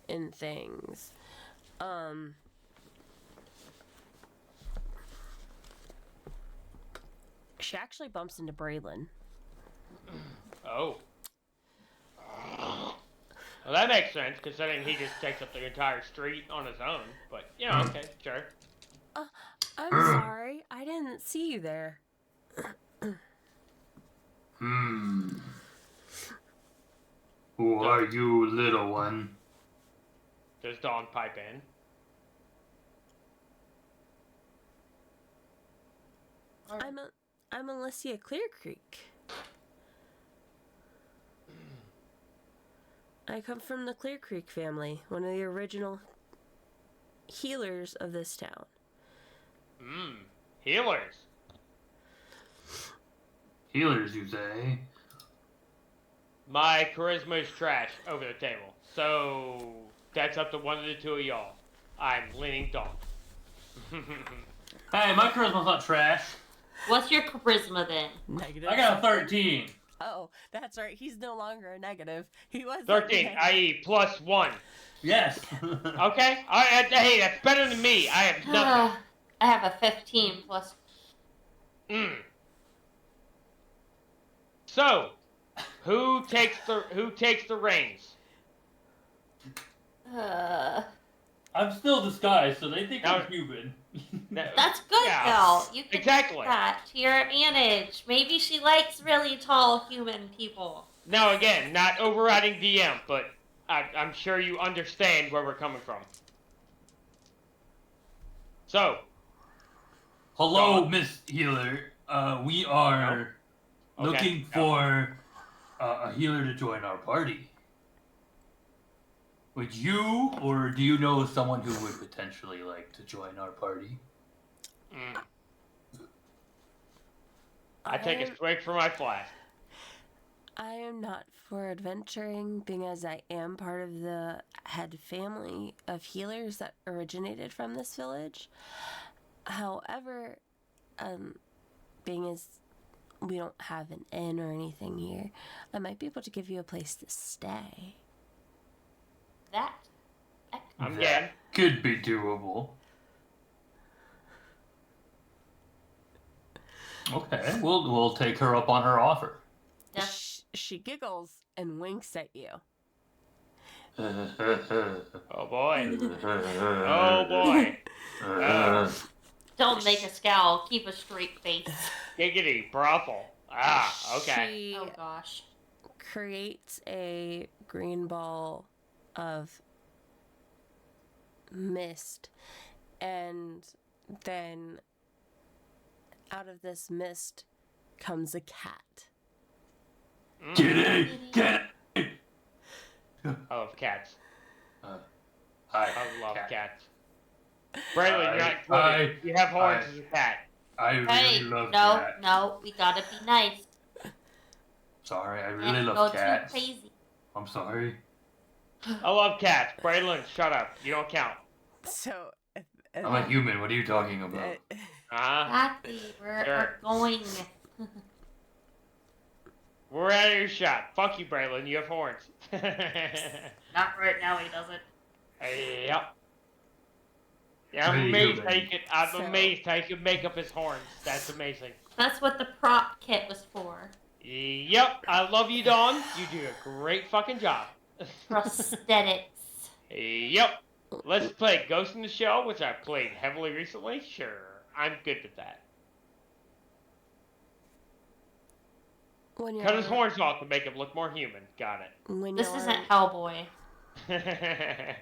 and things. She actually bumps into Braylon. Oh. Well, that makes sense, considering he just takes up the entire street on his own. But, yeah, okay, sure. I'm sorry, I didn't see you there. Who are you, little one? Does Dawn pipe in? I'm Alicia Clear Creek. I come from the Clear Creek family, one of the original healers of this town. Healers. Healers, you say? My charisma is trash over the table. So, that's up to one of the two of y'all. I'm leaning Dawn. Hey, my charisma's not trash. What's your charisma then? Negative. I got a 13. Oh, that's right. He's no longer a negative. He was 13, i.e. +1. Yes. Okay? Alright, hey, that's better than me. I have nothing. I have a 15 plus. So, who takes the reins? I'm still disguised, so they think Now- I'm human. That's good Yeah, though. You can exactly. use that to your advantage. Maybe she likes really tall human people. Now again, not overriding DM, but I'm sure you understand where we're coming from. So, Hello, Dog. Miss Healer. We are No? Okay, looking no. for a healer to join our party. Would you, or do you know someone who would potentially like to join our party? Mm. I take a swig from my flask. I am not for adventuring, being as I am part of the head family of healers that originated from this village. However, being as we don't have an inn or anything here, I might be able to give you a place to stay. That. I'm That getting. could be doable. Okay, we'll take her up on her offer. Yeah. She giggles and winks at you. Oh boy. Oh boy. Don't make a scowl. Keep a straight face. Giggity brothel. Ah, okay. She Oh gosh. creates a green ball of mist, and then out of this mist comes a cat. Mm, Kitty, kitty. I love cats. Hi. I love cat. cats. Braylon, you're not I- included. You have horns I- as a cat. I really Hey, love no, cat. no, we gotta be nice. Sorry, I really Can't love go cats. too crazy. I'm sorry. I love cats. Braylon, shut up. You don't count. So, I'm a human. What are you talking about? Uh-huh. Exactly. We're Sure. going. We're out of your shot. Fuck you, Braylon. You have horns. Not right now. He doesn't. Yep. Yeah, I'm Pretty amazed how human. you could. I'm So- amazed how you could make up his horns. That's amazing. That's what the prop kit was for. Yep. I love you, Dawn. You do a great fucking job. Prosthetics. Yep. Let's play Ghost in the Shell, which I've played heavily recently. Sure. I'm good with that. when Cut his y'all- horns off to make him look more human. Got when This y'all isn't are- Hellboy. it.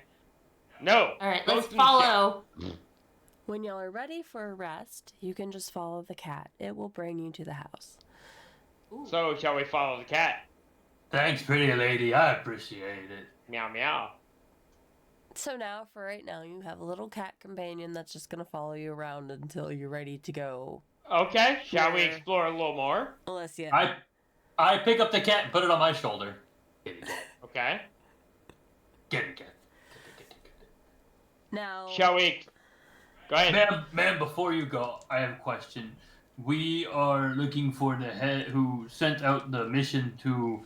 No. All right, Ghost let's in the Shell. follow. When y'all are ready for a rest, you can just follow the cat. It will bring you to the house. Ooh. So, shall we follow the cat? Thanks, pretty lady. I appreciate it. Meow meow. So now, for right now, you have a little cat companion that's just gonna follow you around until you're ready to go. Okay, shall we Sure. explore a little more? Unless you. I pick up the cat and put it on my shoulder. Kitty cat. Okay. Kitty cat. Now. Shall we? Go ahead. Ma'am, before you go, I have a question. We are looking for the head who sent out the mission to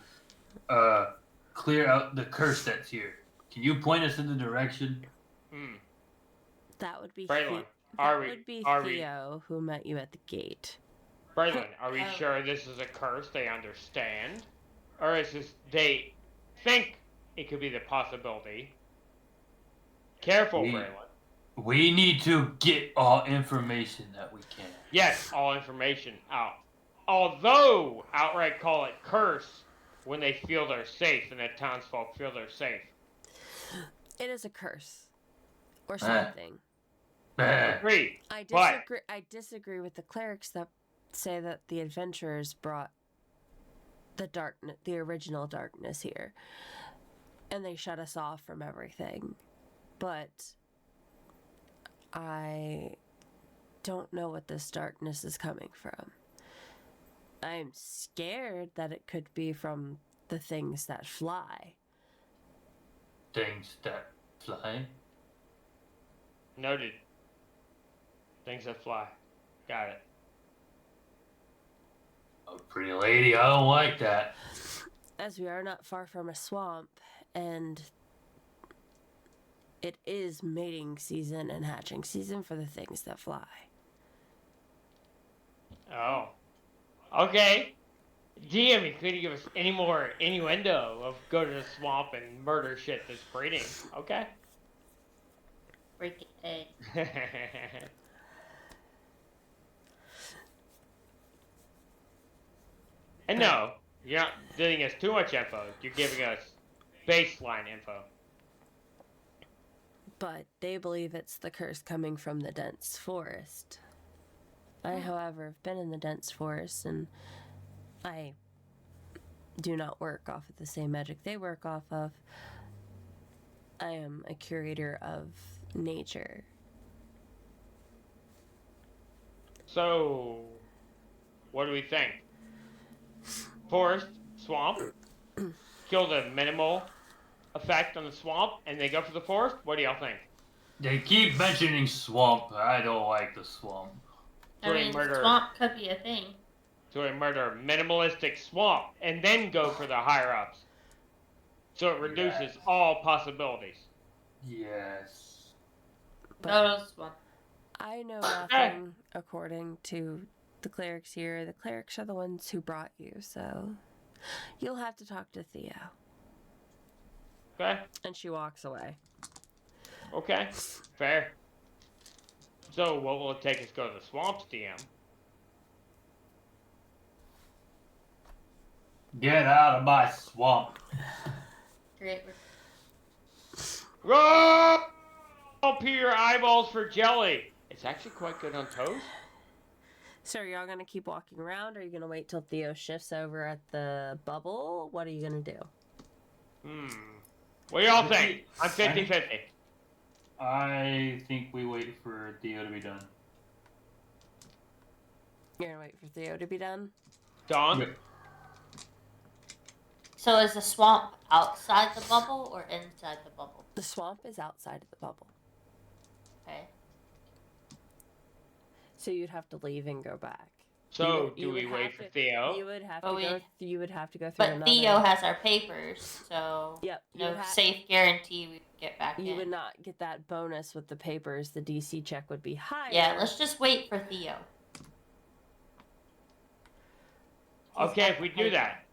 clear out the curse that's here. Can you point us in the direction? Hmm. That would be. Braylon, that are we- would be are we- Theo who met you at the gate. Braylon, are we Oh. sure this is a curse they understand? Or is this they think it could be the possibility? Careful, We- Braylon. We need to get all information that we can. Yes, all information out. Although outright call it curse when they feel they're safe and the townsfolk feel they're safe. It is a curse, or Ah. something. Agreed. I But- disagree. I disagree with the clerics that say that the adventurers brought the original darkness here, and they shut us off from everything. But I don't know what this darkness is coming from. I'm scared that it could be from the things that fly. Things that fly. Noted. Things that fly. Got it. Oh, pretty lady, I don't like that. As we are not far from a swamp, and it is mating season and hatching season for the things that fly. Oh. Okay. DM, you couldn't give us any more innuendo of go to the swamp and murder shit that's breeding. Okay. Freaking egg. And no, you're not giving us too much info. You're giving us baseline info. But they believe it's the curse coming from the dense forest. I, however, have been in the dense forest, and I do not work off of the same magic they work off of. I am a curator of nature. So, what do we think? Forest, swamp, kill the minimal effect on the swamp, and they go for the forest? What do y'all think? They keep mentioning swamp. I don't like the swamp. So I we mean, murder- swamp could be a thing. So we murder minimalistic swamp, and then go for the higher ups. So it reduces all possibilities. Yes. Go to swamp. I know nothing according to the clerics here. The clerics are the ones who brought you, so you'll have to talk to Theo. Okay? And she walks away. Okay. Fair. So what will it take us to go to the swamps, DM? Get out of my swamp. Great. Roll! Peel your eyeballs for jelly. It's actually quite good on toast. So are y'all gonna keep walking around, or are you gonna wait till Theo shifts over at the bubble? What are you gonna do? What do y'all think? I'm 50-50. I think we wait for Theo to be done. You're gonna wait for Theo to be done? Dawn? Yep. So is the swamp outside the bubble or inside the bubble? The swamp is outside of the bubble. Okay. So you'd have to leave and go back. So, You do would we wait have for to- Theo? You would have Oh, to go. wait. You would have to go through But another. Theo has our papers, so Yep. You no would, safe guarantee we get back you in. would not get that bonus with the papers. The DC check would be higher. Yeah, let's just wait for Theo. Okay, if we do that,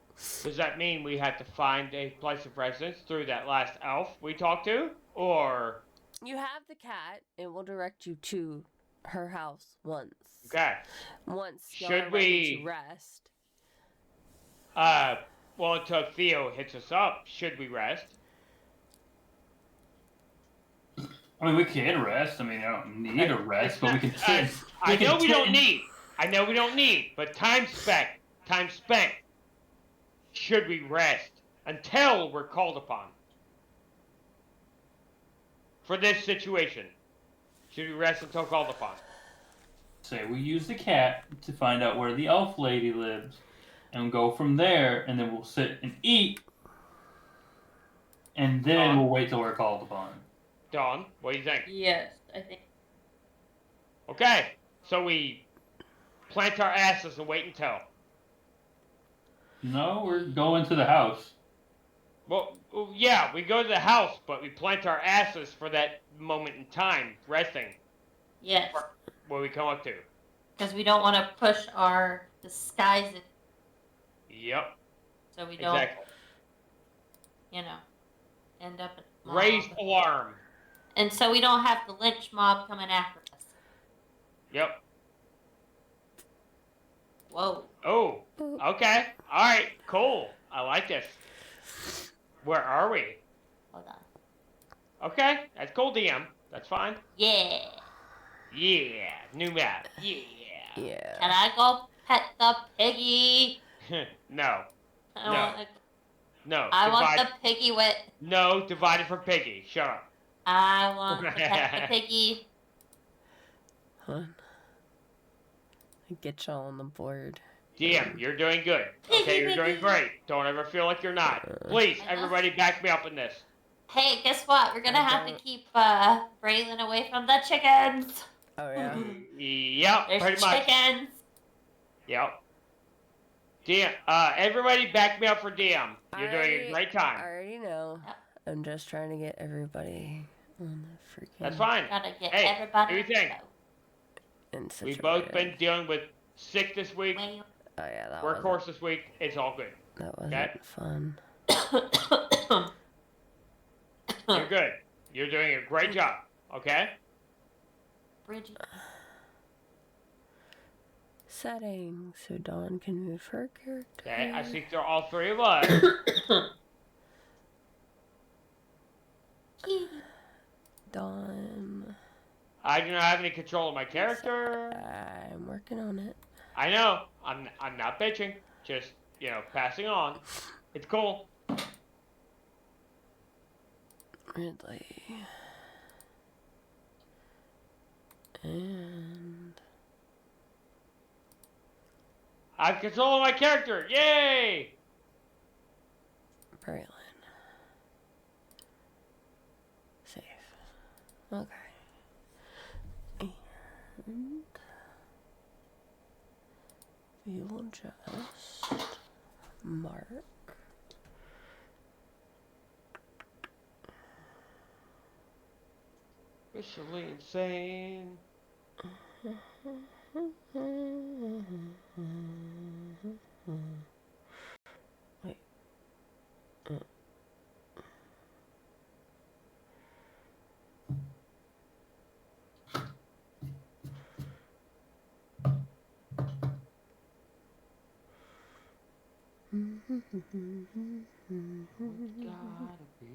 does that mean we have to find a place of residence through that last elf we talked to? Or, You have the cat. It will direct you to her house once. okay. Once y'all Should are ready we- to rest. Well, until Theo hits us up, should we rest? I mean, we can rest. I mean, I don't need a rest, but we can sit. I we know can we sit don't and- need. I know we don't need, but time spent. Should we rest until we're called upon? For this situation, should we rest until called upon? Say we use the cat to find out where the elf lady lives, and go from there, and then we'll sit and eat, and then we'll wait till we're called upon. Dawn, what do you think? Yes, I think. Okay, so we plant our asses and wait until. No, we're going to the house. Well, yeah, we go to the house, but we plant our asses for that moment in time, resting, Yes, where we come up to. because we don't want to push our disguises, Yep, so we don't, exactly. End up in Raised alarm. And so we don't have the lynch mob coming after us. Yep. Whoa. Oh, okay. All right, cool. I like this. Where are we? Hold on. Okay, that's cool, DM. That's fine. Yeah. Yeah, new map. Yeah. Yeah. Can I go pet the piggy? No, I No. want the, no. I want divide- the piggy wet. No, divided from Piggy. Shut up. I want to pet the piggy. Huh? Get y'all on the board. DM, you're doing good. Okay, you're doing great. Don't ever feel like you're not. Please, everybody back me up in this. Hey, guess what? We're gonna I have to don't- keep Braylon away from the chickens. Oh yeah. Yep, There's pretty much. chickens. Yep. DM, everybody back me up for DM. You're doing a great I time. already know. Yep. I'm just trying to get everybody on the freaking. That's fine. Gotta get Hey, everybody. do you think? in such We've a both way. been dealing with sick this week. Well, Oh yeah, Workhorse this week. It's all good. that wasn't Okay? fun. You're good. You're doing a great job. Okay? Bridget. Settings so Dawn can move her character. Okay. I see through all three of us. Dawn. I do not have any control of my character. I'm working on it. I know. I'm not bitching. Just, passing on. It's cool. Ridley. And I have control of my character. Yay! Braylon. Save. Okay. And we will just mark. Officially insane. Wait. Gotta be.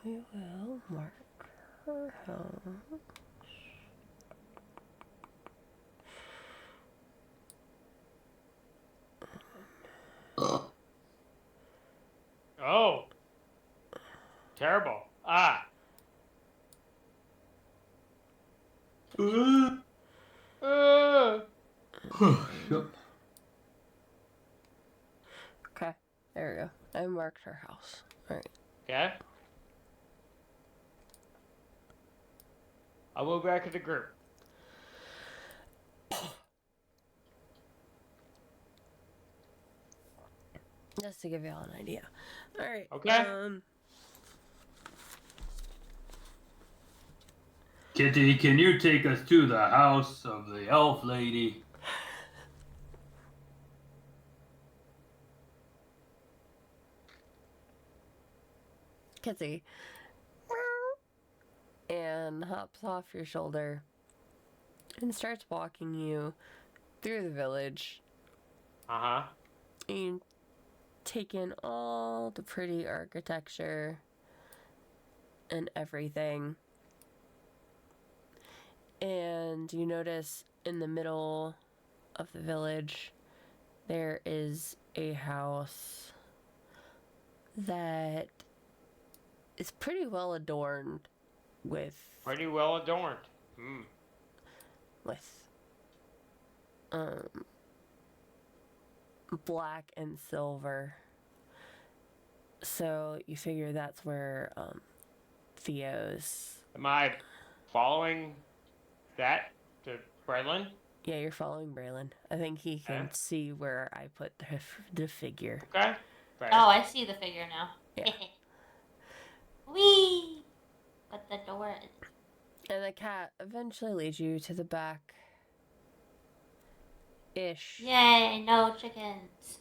We will mark her home. Oh. Terrible. Ah. Okay, there we go. I marked her house. Alright. Okay. I'll move back to the group. Just to give you all an idea. Alright. Okay. Kitty, can you take us to the house of the elf lady? Kitsy. And hops off your shoulder and starts walking you through the village. Uh-huh. And you take in all the pretty architecture and everything. And you notice in the middle of the village there is a house that is pretty well adorned with Pretty well adorned. with black and silver. So you figure that's where Theo's. Am I following that to Bradlin? Yeah, you're following Braylon. I think he can see where I put the figure. Okay. Fair. Oh, I see the figure now. Yeah. Whee! But the door is... And the cat eventually leads you to the back ish Yay, no chickens.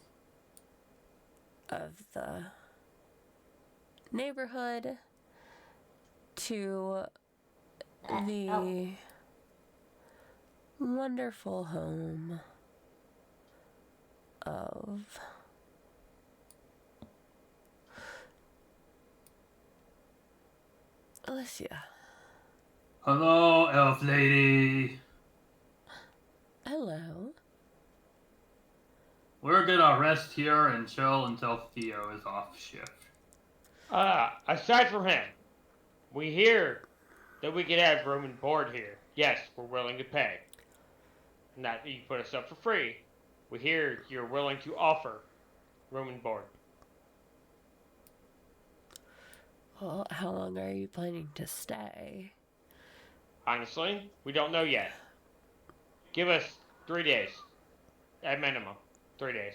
of the neighborhood to the Oh. wonderful home of Alicia. Hello, elf lady. Hello. We're gonna rest here and chill until Theo is off shift. Aside from him, we hear that we could have room and board here. Yes, we're willing to pay. Not that you put us up for free. We hear you're willing to offer room and board. Well, how long are you planning to stay? Honestly, we don't know yet. Give us 3 days. At minimum. 3 days.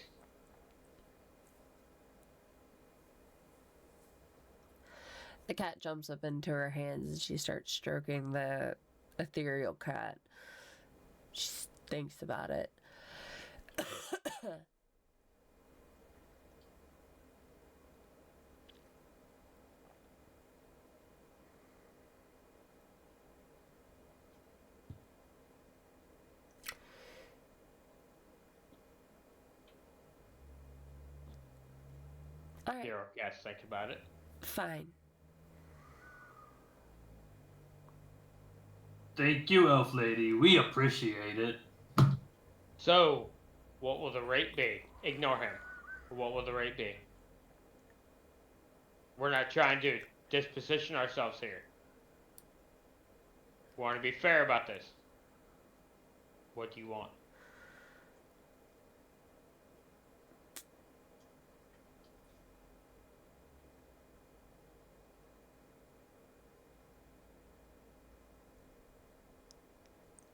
The cat jumps up into her hands and she starts stroking the ethereal cat. She thinks about it. Alright, Hero cats think about it. fine. Thank you, elf lady. We appreciate it. So, what will the rate be? Ignore him. What will the rate be? We're not trying to disposition ourselves here. We want to be fair about this. What do you want?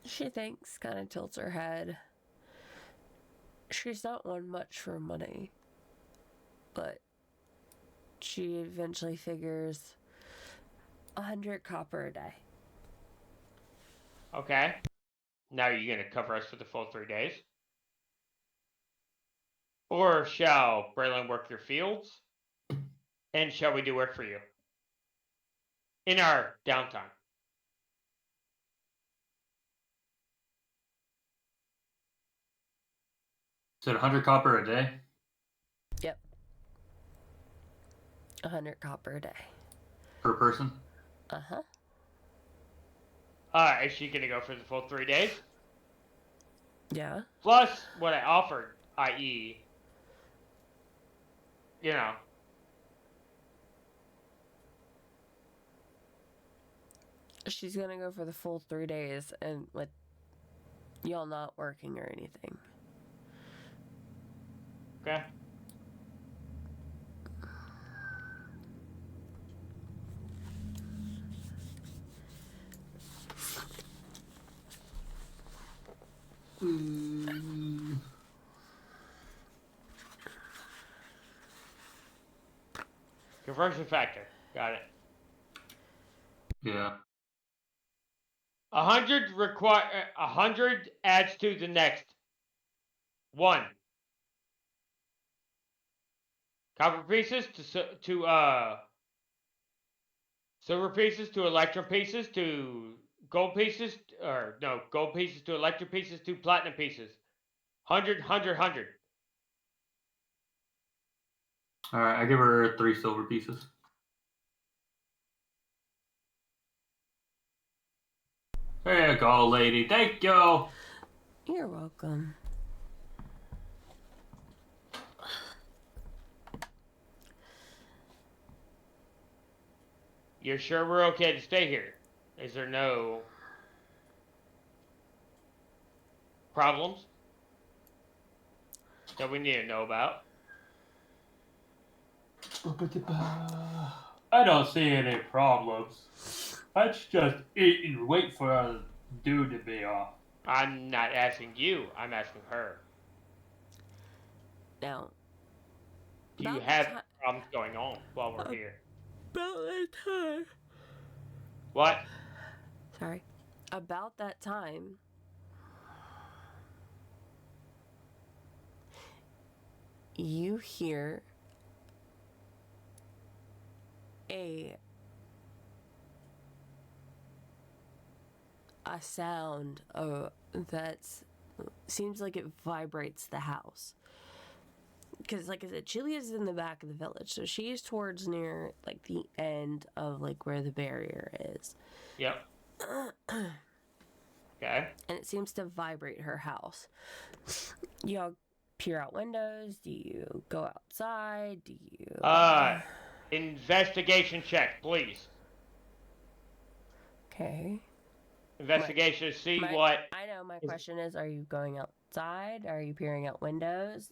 She thinks, kind of tilts her head. She's not one much for money, but she eventually figures 100 copper a day. Okay. Now are you going to cover us for the full 3 days? Or shall Braylon work your fields? And shall we do work for you? In our downtime. Said 100 copper a day? Yep. 100 copper a day. Per person? Uh-huh. Is she going to go for the full 3 days? Yeah. Plus what I offered, i.e., you know, She's gonna go for the full 3 days and with y'all not working or anything. okay. Conversion factor. Got it. Yeah. 100 adds to the next 1. Copper pieces to silver pieces to electrum pieces to gold pieces, or no, gold pieces to electrum pieces to platinum pieces. 100. Alright, I give her 3 silver pieces. There you go, lady. Thank you. You're welcome. You're sure we're okay to stay here? Is there no problems that we need to know about? I don't see any problems. Let's just eat and wait for our dude to be off. I'm not asking you, I'm asking her. Now, Do you about the have ti- problems going on while we're here? about that time. What? Sorry. About that time, you hear a sound that seems like it vibrates the house. Because, like I said, Chili is in the back of the village, so she's towards near like the end of like where the barrier is. Yep. Okay. And it seems to vibrate her house. Y'all peer out windows? Do you go outside? Do you Investigation check, please. Okay. Investigation to see My- what. I know my question is, are you going outside? Are you peering out windows?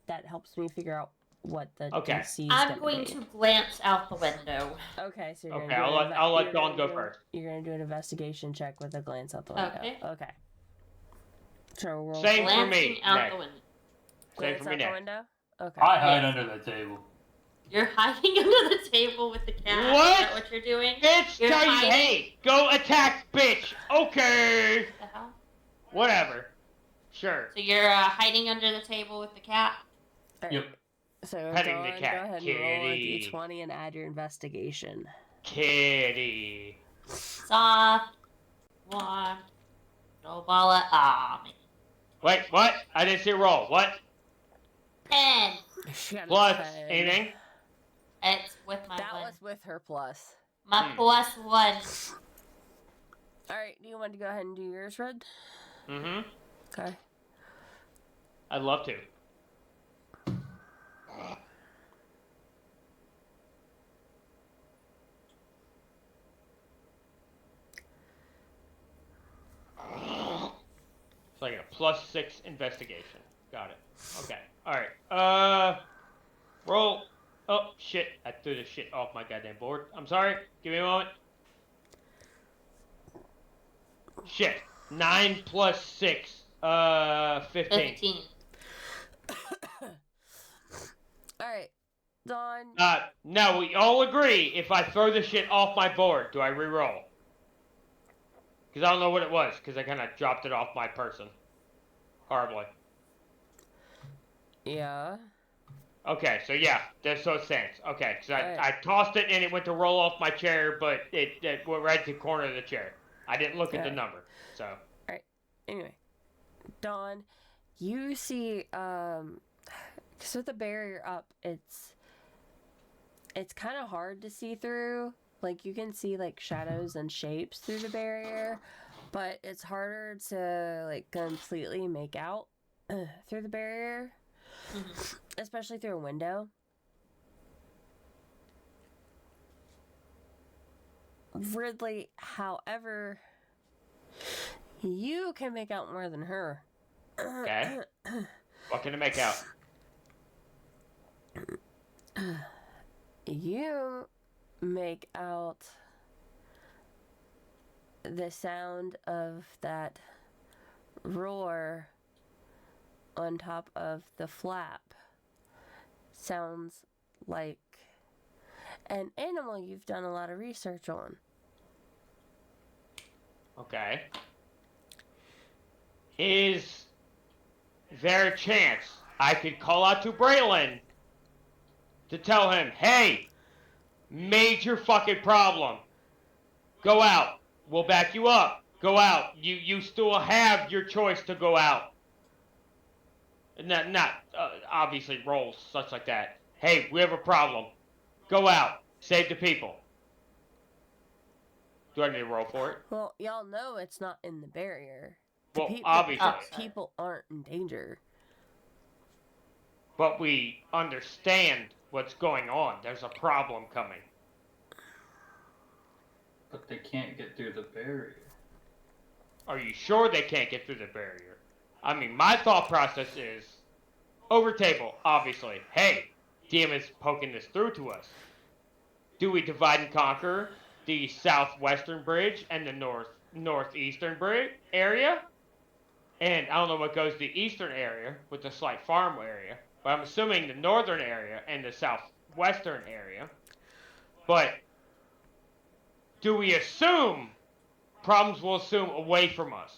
That helps me figure out what the Okay. DC is I'm gonna going be. to glance out the window. Okay, so you're Okay, gonna do I'll let you're Dawn gonna go first. You're gonna do an investigation check with a glance out the window. Okay. Okay. So roll Same for Glancing me. out next. the window. Same glance for me out the next. window. Okay. I hide Yes. under the table. You're hiding under the table with the cat. What? Is that what you're doing? Bitch, You're tell you, hiding- hey, go attack, bitch. Okay. The hell? Whatever. Sure. So you're hiding under the table with the cat. Yep. So Petting Dawn, the go cat, ahead and roll a kitty. d20 and add your investigation. Kitty. Soft, warm, no ball of army. Wait, what? I didn't see a roll. What? 10. She got a Plus 10. anything? It's with my That one. was with her plus. My plus 1. Alright, do you want to go ahead and do yours, Red? Mm-hmm. Okay. I'd love to. So I get a +6 investigation. Got it. Okay. Alright. Roll. Oh, shit. I threw the shit off my goddamn board. I'm sorry. Give me a moment. Shit. 9 plus 6. 15. 15. Alright. Dawn, No, we all agree if I throw the shit off my board, do I re-roll? Because I don't know what it was, because I kind of dropped it off my person. Horribly. yeah. Okay, so yeah, so it stands. Okay, because Alright. I tossed it and it went to roll off my chair, but it went right to the corner of the chair. I didn't look at the Okay. number, so. Anyway, Dawn, you see, because with the barrier up, it's kind of hard to see through. Like, you can see, like, shadows and shapes through the barrier, but it's harder to, like, completely make out through the barrier, Mhm. especially through a window. Ridley, however, you can make out more than her. Okay. What can I make out? You make out the sound of that roar on top of the flap. Sounds like an animal you've done a lot of research on. Okay. Is there a chance I could call out to Braylon to tell him, hey, major fucking problem. Go out. We'll back you up. Go out. You still have your choice to go out. Not obviously roles such like that. Hey, we have a problem. Go out. Save the people. Do I need to roll for it? Well, y'all know it's not in the barrier. Well, the obviously. people aren't in danger. But we understand what's going on. There's a problem coming. But they can't get through the barrier. Are you sure they can't get through the barrier? I mean, my thought process is over table, obviously. Hey, DM is poking this through to us. Do we divide and conquer the southwestern bridge and the northeastern bridge area? And I don't know what goes to the eastern area with the slight farm area, but I'm assuming the northern area and the southwestern area. But do we assume problems will assume away from us?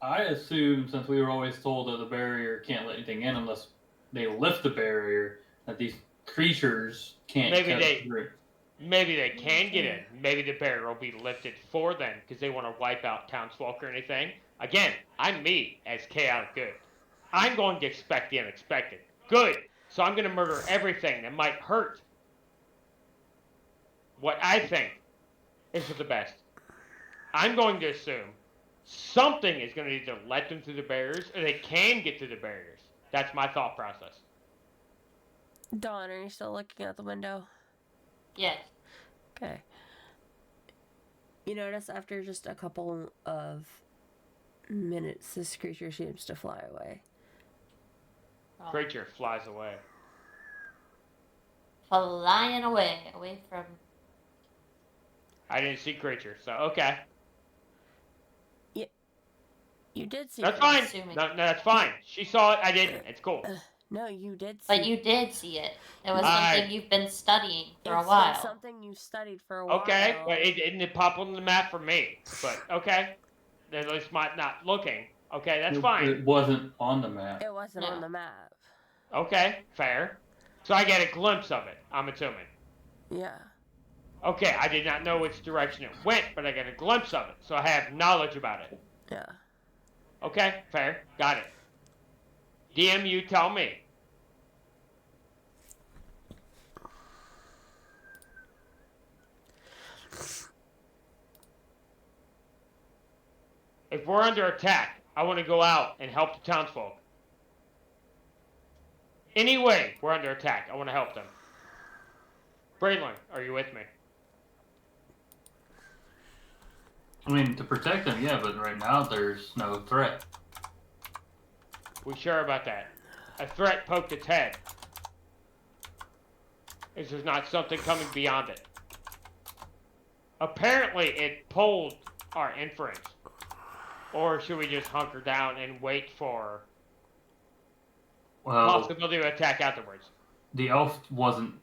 I assume, since we were always told that the barrier can't let anything in unless they lift the barrier, that these creatures can't Maybe cut they- through. Maybe they can get in. Maybe the barrier will be lifted for them because they want to wipe out Townswalk or anything. Again, I'm me as chaotic good. I'm going to expect the unexpected. Good. So I'm going to murder everything that might hurt what I think is for the best. I'm going to assume something is going to either let them through the barriers or they can get through the barriers. That's my thought process. Dawn, are you still looking out the window? Yes. Okay. You notice after just a couple of minutes, this creature seems to fly away. Oh. Creature flies away. Flying away from. I didn't see creature, so okay. You did see That's it. fine. assuming. No, that's fine. She saw it. I didn't. It's cool. No, you did see But you did see it. It was I- something you've been studying for a It's while. something you studied for a while. Okay, but it didn't pop on the map for me. But okay, at least not looking. Okay, that's fine. It wasn't on the map. It wasn't No. on the map. Okay, fair. So I get a glimpse of it. I'm assuming. Yeah. Okay, I did not know which direction it went, but I got a glimpse of it, so I have knowledge about it. Yeah. Okay, fair. Got it. DM, you tell me. If we're under attack, I want to go out and help the townsfolk. Anyway, we're under attack. I want to help them. Braylon, are you with me? I mean, to protect them, yeah, but right now there's no threat. We sure about that? A threat poked its head. Is there not something coming beyond it? Apparently, it pulled our inference. Or should we just hunker down and wait for Well, possibility of attack afterwards? the elf wasn't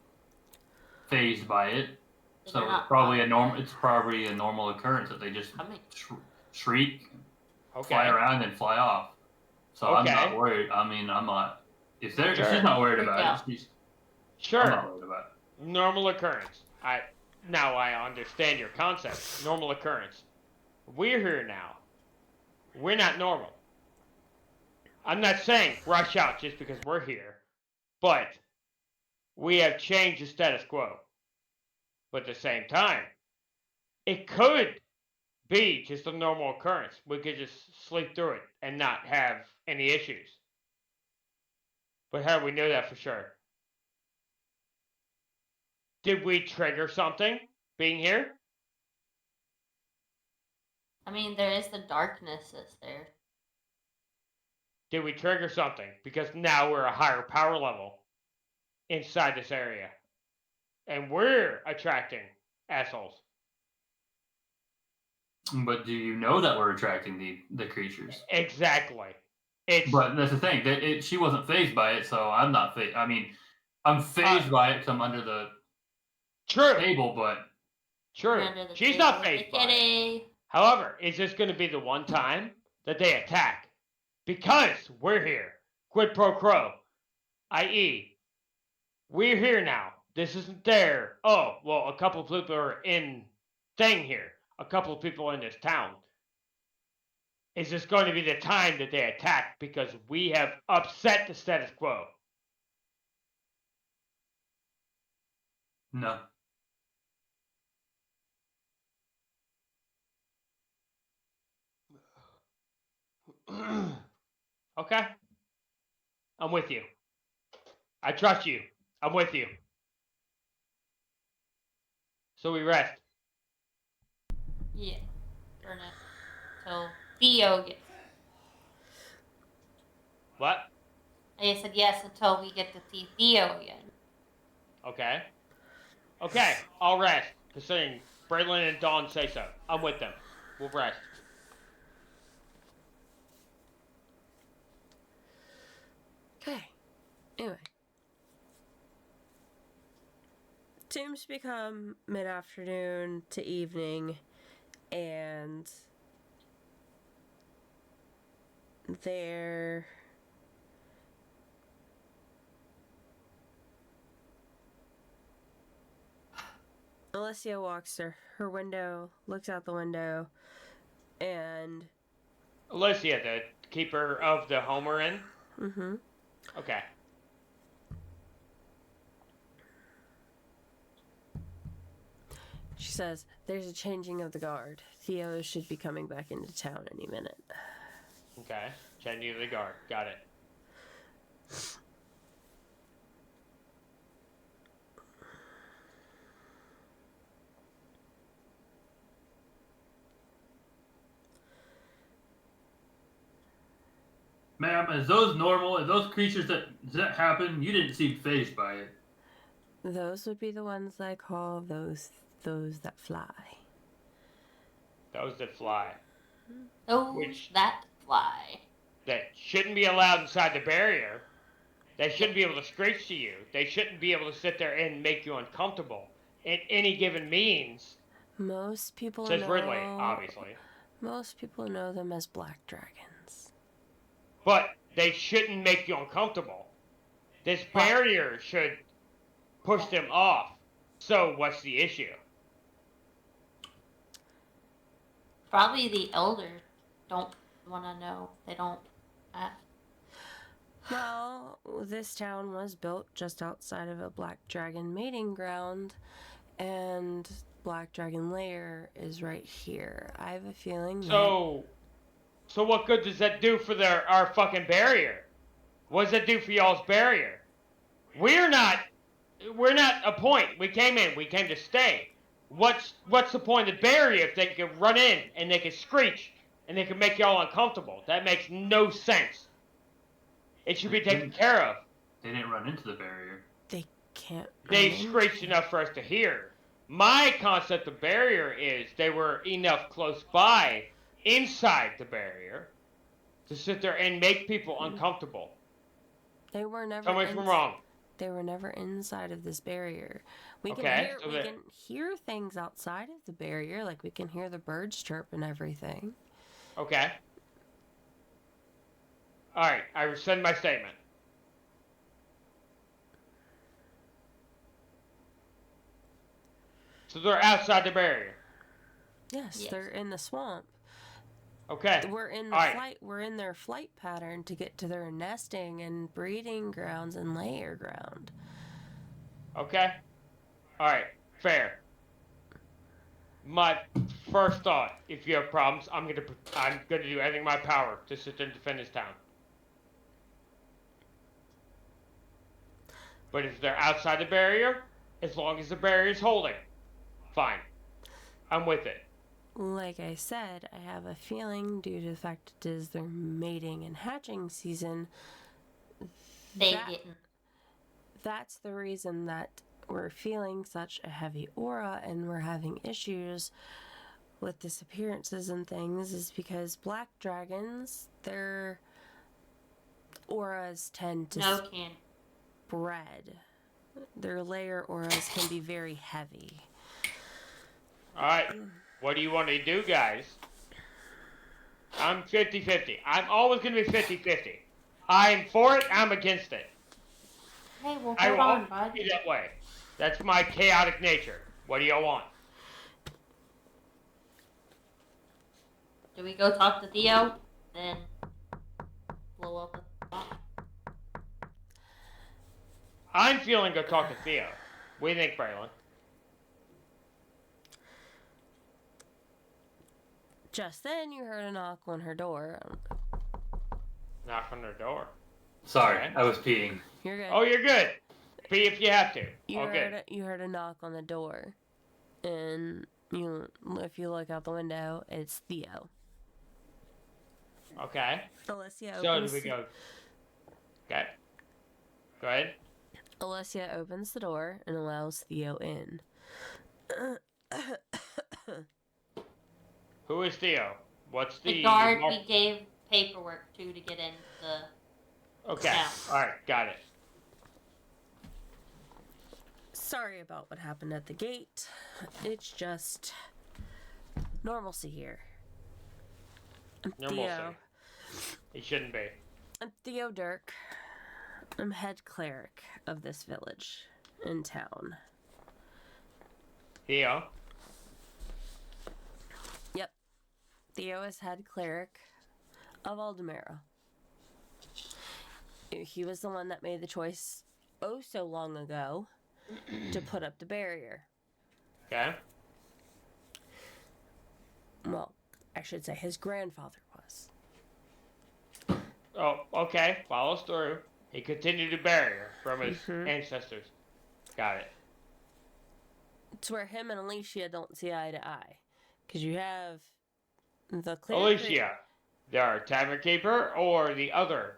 phased by it, so They're it's not probably a normal occurrence that they just coming. shriek, Okay. fly around, and fly off. So I'm not Okay. worried. I mean, I'm not. If Sure. she's not worried Freak about out. it, I'm Sure. not worried about it. Normal occurrence. Now I understand your concept. Normal occurrence. We're here now. We're not normal. I'm not saying rush out just because we're here, but we have changed the status quo. But at the same time, it could be just a normal occurrence. We could just sleep through it and not have any issues. But how do we know that for sure? Did we trigger something being here? I mean, there is the darkness that's there. Did we trigger something? Because now we're a higher power level inside this area. And we're attracting assholes. But do you know that we're attracting the creatures? Exactly. It's But that's the thing. She wasn't phased by it, so I'm not phased. I mean, I'm phased by it because I'm under the true. table, but True. Under the She's table not with the phased by it. kitty. However, is this going to be the one time that they attack? Because we're here. Quid pro quo. I.e., we're here now. This isn't there. Oh, well, a couple of people are in thing here. A couple of people in this town. Is this going to be the time that they attack because we have upset the status quo? no. Okay. I'm with you. I trust you. I'm with you. So we rest. Yeah. Burn it. Till Theo gets. What? I said yes until we get to see Theo again. Okay. Okay, I'll rest. Considering Braylon and Dawn say so. I'm with them. We'll rest. Okay. Anyway. Seems to become mid-afternoon to evening, and they're Alicia walks to her window, looks out the window, and Alicia, the keeper of the home we're in? mm-hmm. Okay. She says, "There's a changing of the guard. Theo should be coming back into town any minute." Okay. Changing of the guard. Got it. Ma'am, is those normal? Are those creatures that happen? You didn't seem phased by it. Those would be the ones I call those that fly. Those that fly. Oh, Which- that fly. that shouldn't be allowed inside the barrier. They shouldn't be able to screech to you. They shouldn't be able to sit there and make you uncomfortable in any given means. Most people Says know. Ridley, obviously. Most people know them as black dragons. But they shouldn't make you uncomfortable. This What? barrier should push them off. So what's the issue? Probably the elders don't want to know. They don't. Well, this town was built just outside of a black dragon mating ground, and Black Dragon Lair is right here. I have a feeling So what good does that do for our fucking barrier? What does that do for y'all's barrier? We're not a point. We came to stay. What's the point of the barrier if they can run in and they can screech and they can make y'all uncomfortable? That makes no sense. It should be taken care of. They didn't run into the barrier. they can't. They run into screeched enough for us to hear. My concept of barrier is they were enough close by inside the barrier to sit there and make people uncomfortable. They were never. Tell me if I'm wrong. They were never inside of this barrier. We Okay, can hear. so we that- can hear things outside of the barrier, like we can hear the birds chirp and everything. Okay. Alright, I rescind my statement. So they're outside the barrier. Yes, Yes. they're in the swamp. Okay. We're in the Alright. flight. We're in their flight pattern to get to their nesting and breeding grounds and lair ground. Okay. Alright, fair. My first thought, if you have problems, I'm gonna do everything in my power to sit there and defend this town. But if they're outside the barrier, as long as the barrier is holding, fine. I'm with it. Like I said, I have a feeling due to the fact it is their mating and hatching season. They that- didn't. That's the reason that we're feeling such a heavy aura and we're having issues with disappearances and things, is because black dragons, their auras tend to No can. spread. Their layer auras can be very heavy. Alright, what do you want to do, guys? I'm 50-50. I'm always going to be 50-50. I'm for it, I'm against it. Hey, well, I hold will on, always bud. be that way. That's my chaotic nature. What do y'all want? Do we go talk to Theo? Then blow up the spot. I'm feeling go talk to Theo. What do you think, Braylon? Just then, you heard a knock on her door. Knock on their door. Sorry, Okay. I was peeing. You're good. Oh, you're good. Be if you have to. You All heard good. you heard a knock on the door, and if you look out the window, it's Theo. Okay. Alicia So do opens. we go? Okay. Go ahead. Alicia opens the door and allows Theo in. Who is Theo? What's The guard mar- we gave paperwork to get in the. Okay. Yeah. All right. Got it. Sorry about what happened at the gate. It's just normalcy here. I'm Normalcy. Theo. He shouldn't be. I'm Theo Dirk. I'm head cleric of this village in town. Theo. Yep. Theo is head cleric of Aldemero. He was the one that made the choice oh so long ago to put up the barrier. Okay. Well, I should say his grandfather was. Oh, okay. Follows through. He continued to barrier from his Mhm. ancestors. Got it. It's where him and Alicia don't see eye to eye. Because you have the cleric. Alicia, the tavern keeper, or the other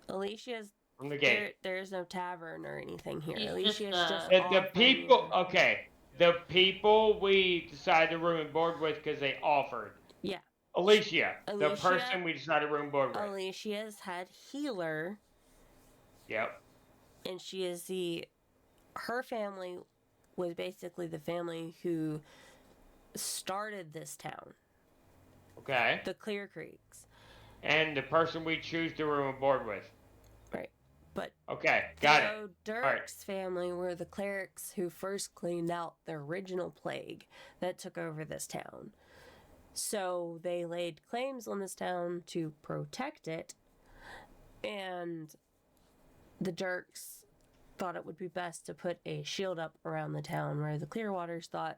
Alicia's. from the gate. There's no tavern or anything here. He's Alicia's just, just. The offering people. you- Okay. The people we decided to room and board with because they offered. Yeah. Alicia, the Alicia- person we decided room and board with. Alicia's head healer, Yep. and she is her family was basically the family who started this town, Okay. the Clear Creeks. And the person we choose to room and board with. Right. But Okay, got it. Theo Dirk's family were the clerics who first cleaned out the original plague that took over this town. So they laid claims on this town to protect it, and the Dirks thought it would be best to put a shield up around the town, where the Clearwaters thought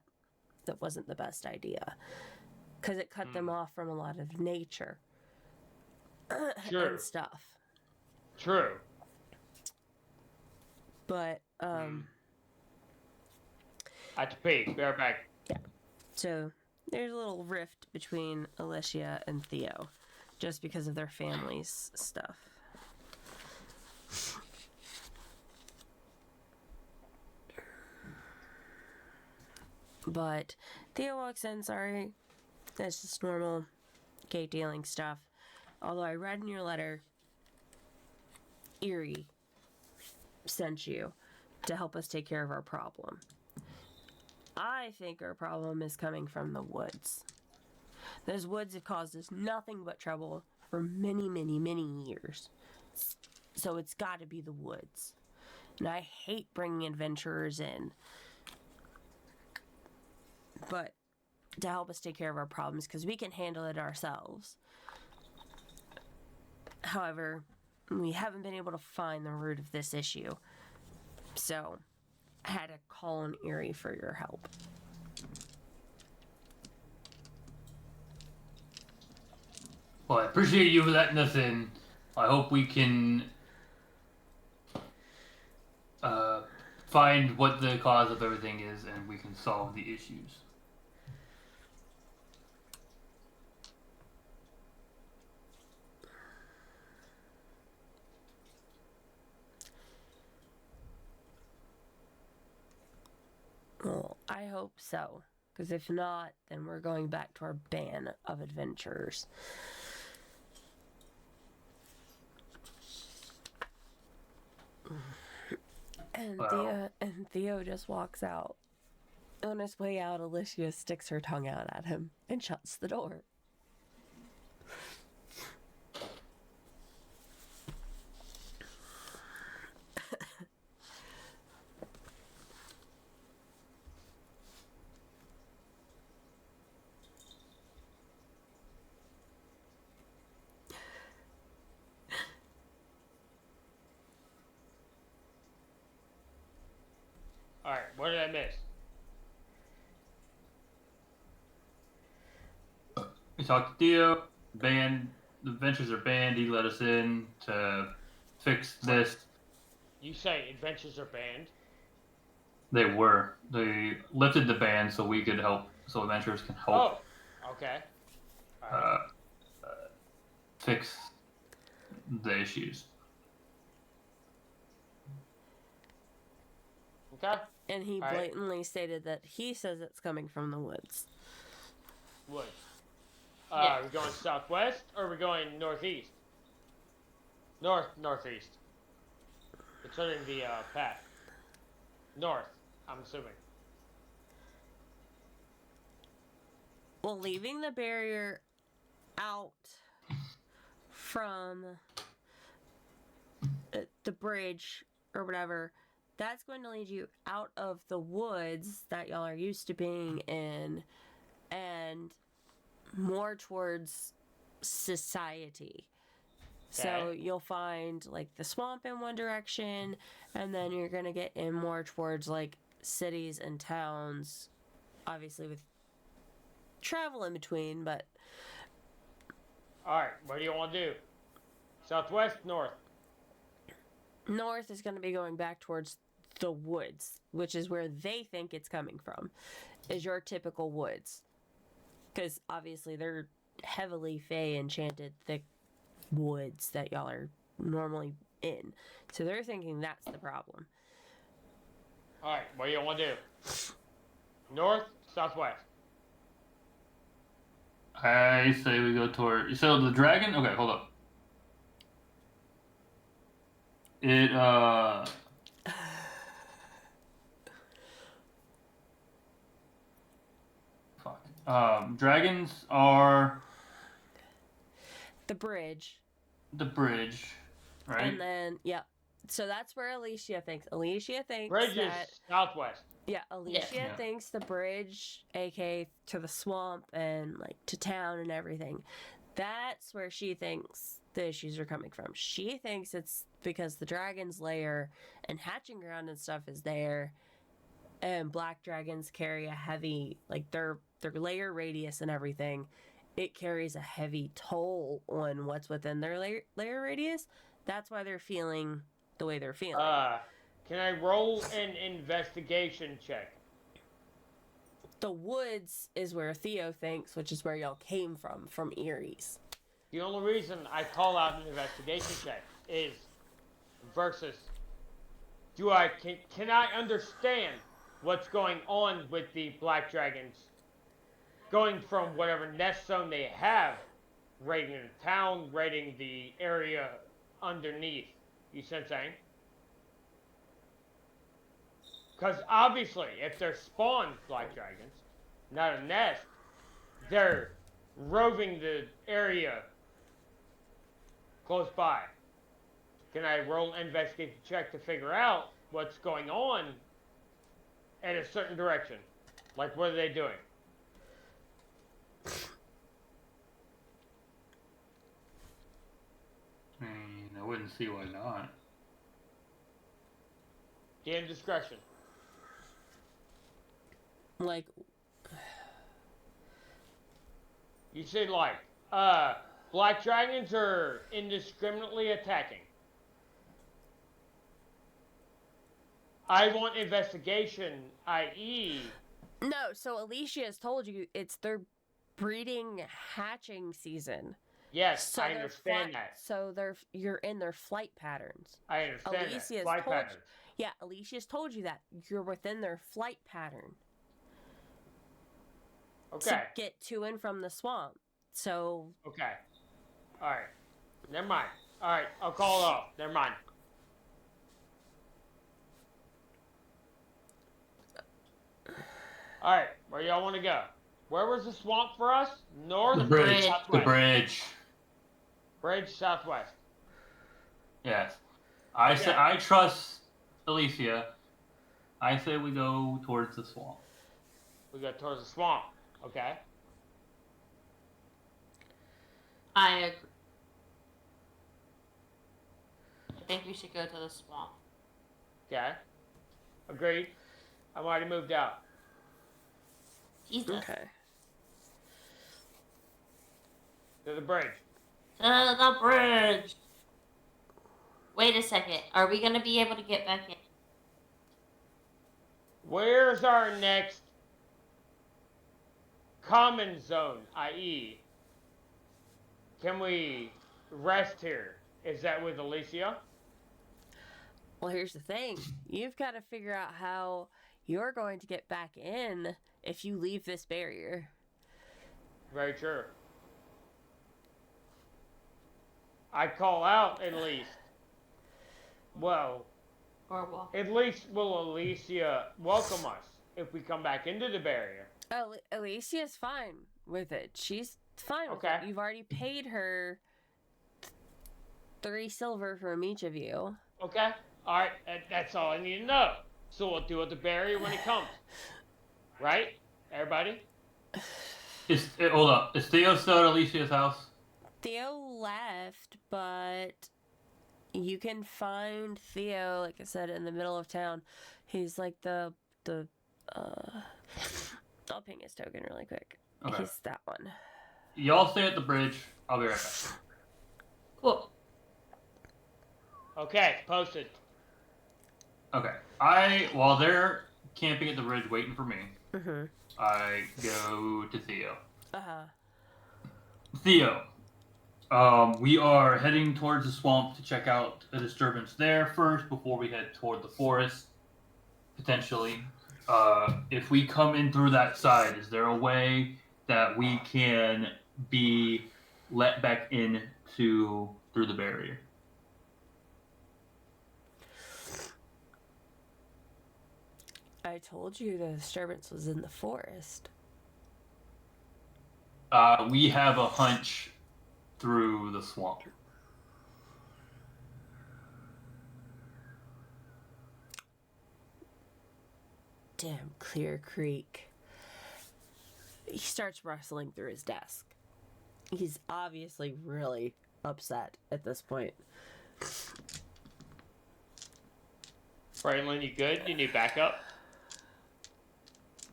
that wasn't the best idea because it cut them off from a lot of nature Sure. and stuff. True. But I have to pee. Be right back. so there's a little rift between Alicia and Theo just because of their family's stuff. But Theo walks in, sorry. That's just normal gate dealing stuff. Although I read in your letter, Erie sent you to help us take care of our problem. I think our problem is coming from the woods. Those woods have caused us nothing but trouble for many, many, many years. So it's got to be the woods. And I hate bringing adventurers in. But to help us take care of our problems, because we can handle it ourselves. However, we haven't been able to find the root of this issue. So I had to call on Erie for your help. Well, I appreciate you letting us in. I hope we can find what the cause of everything is, and we can solve the issues. Well, I hope so. Because if not, then we're going back to our ban of adventurers. And Wow. Theo just walks out. On his way out, Alicia sticks her tongue out at him and shuts the door. Alright, what did I miss? We talked to Theo. The adventures are banned. He let us in to fix this. You say adventures are banned? They were. They lifted the ban so we could help. So adventurers can help Oh, okay. Alright. fix the issues. Okay. And he Alright. blatantly stated that he says it's coming from the woods. Woods. Yeah. Are we going southwest or are we going northeast? Northeast. Considering the path. North, I'm assuming. Well, leaving the barrier out from the bridge or whatever, that's going to lead you out of the woods that y'all are used to being in and more towards society. So Okay. you'll find like the swamp in one direction, and then you're going to get in more towards like cities and towns, obviously with travel in between, but Alright, what do you want to do? Southwest, north. north is going to be going back towards the woods, which is where they think it's coming from, is your typical woods. Because obviously they're heavily fey enchanted, thick woods that y'all are normally in. So they're thinking that's the problem. Alright, what do you want to do? North, southwest. I say we go toward. So the dragon. Okay, hold up. It Fuck. Dragons are The bridge. the bridge, right? And then, yeah. So that's where Alicia thinks. Alicia thinks Bridge is that. southwest. Yeah, Alicia Yeah. thinks the bridge, aka to the swamp and like to town and everything, that's where she thinks the issues are coming from. She thinks it's because the dragon's lair and hatching ground and stuff is there, and black dragons carry a heavy, like their layer radius and everything. It carries a heavy toll on what's within their layer radius. That's why they're feeling the way they're feeling. Can I roll an investigation check? The woods is where Theo thinks, which is where y'all came from Erie's. The only reason I call out an investigation check is versus can I understand what's going on with the black dragons going from whatever nest zone they have, raiding the town, raiding the area underneath. You see what I'm saying? Because obviously, if they're spawned black dragons, not a nest, they're roving the area close by. Can I roll an investigation check to figure out what's going on in a certain direction? Like, what are they doing? I mean, I wouldn't see why not. Gain discretion. Like, You say like, black dragons are indiscriminately attacking. I want investigation, i.e. no, so Alicia has told you it's their breeding hatching season. Yes, So I they're understand that. So you're in their flight patterns. I understand Alicia's that. Flight told patterns. Yeah, Alicia's told you that. You're within their flight pattern Okay. to get to and from the swamp. So, Okay. Alright. Never mind. Alright, I'll call it off. Never mind. Alright, where y'all want to go? Where was the swamp for us? North, The bridge. southwest. The bridge. Bridge, southwest. Yes. I Okay. say I trust Alicia. I say we go towards the swamp. We go towards the swamp. Okay. I agree. I think we should go to the swamp. Okay. Agreed. I'm already moved out. Jesus. okay. To the bridge. To the bridge. Wait a second. Are we gonna be able to get back in? Where's our next common zone, i.e., can we rest here? Is that with Alicia? Well, here's the thing. You've got to figure out how you're going to get back in if you leave this barrier. Very true. I call out at least. Well, Or walk? at least will Alicia welcome us if we come back into the barrier. Oh, Alicia's fine with it. She's fine with Okay. it. You've already paid her 3 silver from each of you. Okay? Alright, that's all I need to know. So we'll deal with the barrier when it comes. Right? Everybody? Hold up. Is Theo still at Alicia's house? Theo left, but you can find Theo, like I said, in the middle of town. He's like I'll ping his token really quick. Okay. He's that one. Y'all stay at the bridge. I'll be right back. Cool. Okay, posted. Okay. While they're camping at the bridge waiting for me, Mm-hmm. I go to Theo. Uh-huh. Theo, we are heading towards the swamp to check out a disturbance there first before we head toward the forest, potentially. If we come in through that side, is there a way that we can be let back in through the barrier. I told you the disturbance was in the forest. We have a hunch through the swamp. Damn Clear Creek. He starts rustling through his desk. He's obviously really upset at this point. Braylon, you good? You need backup?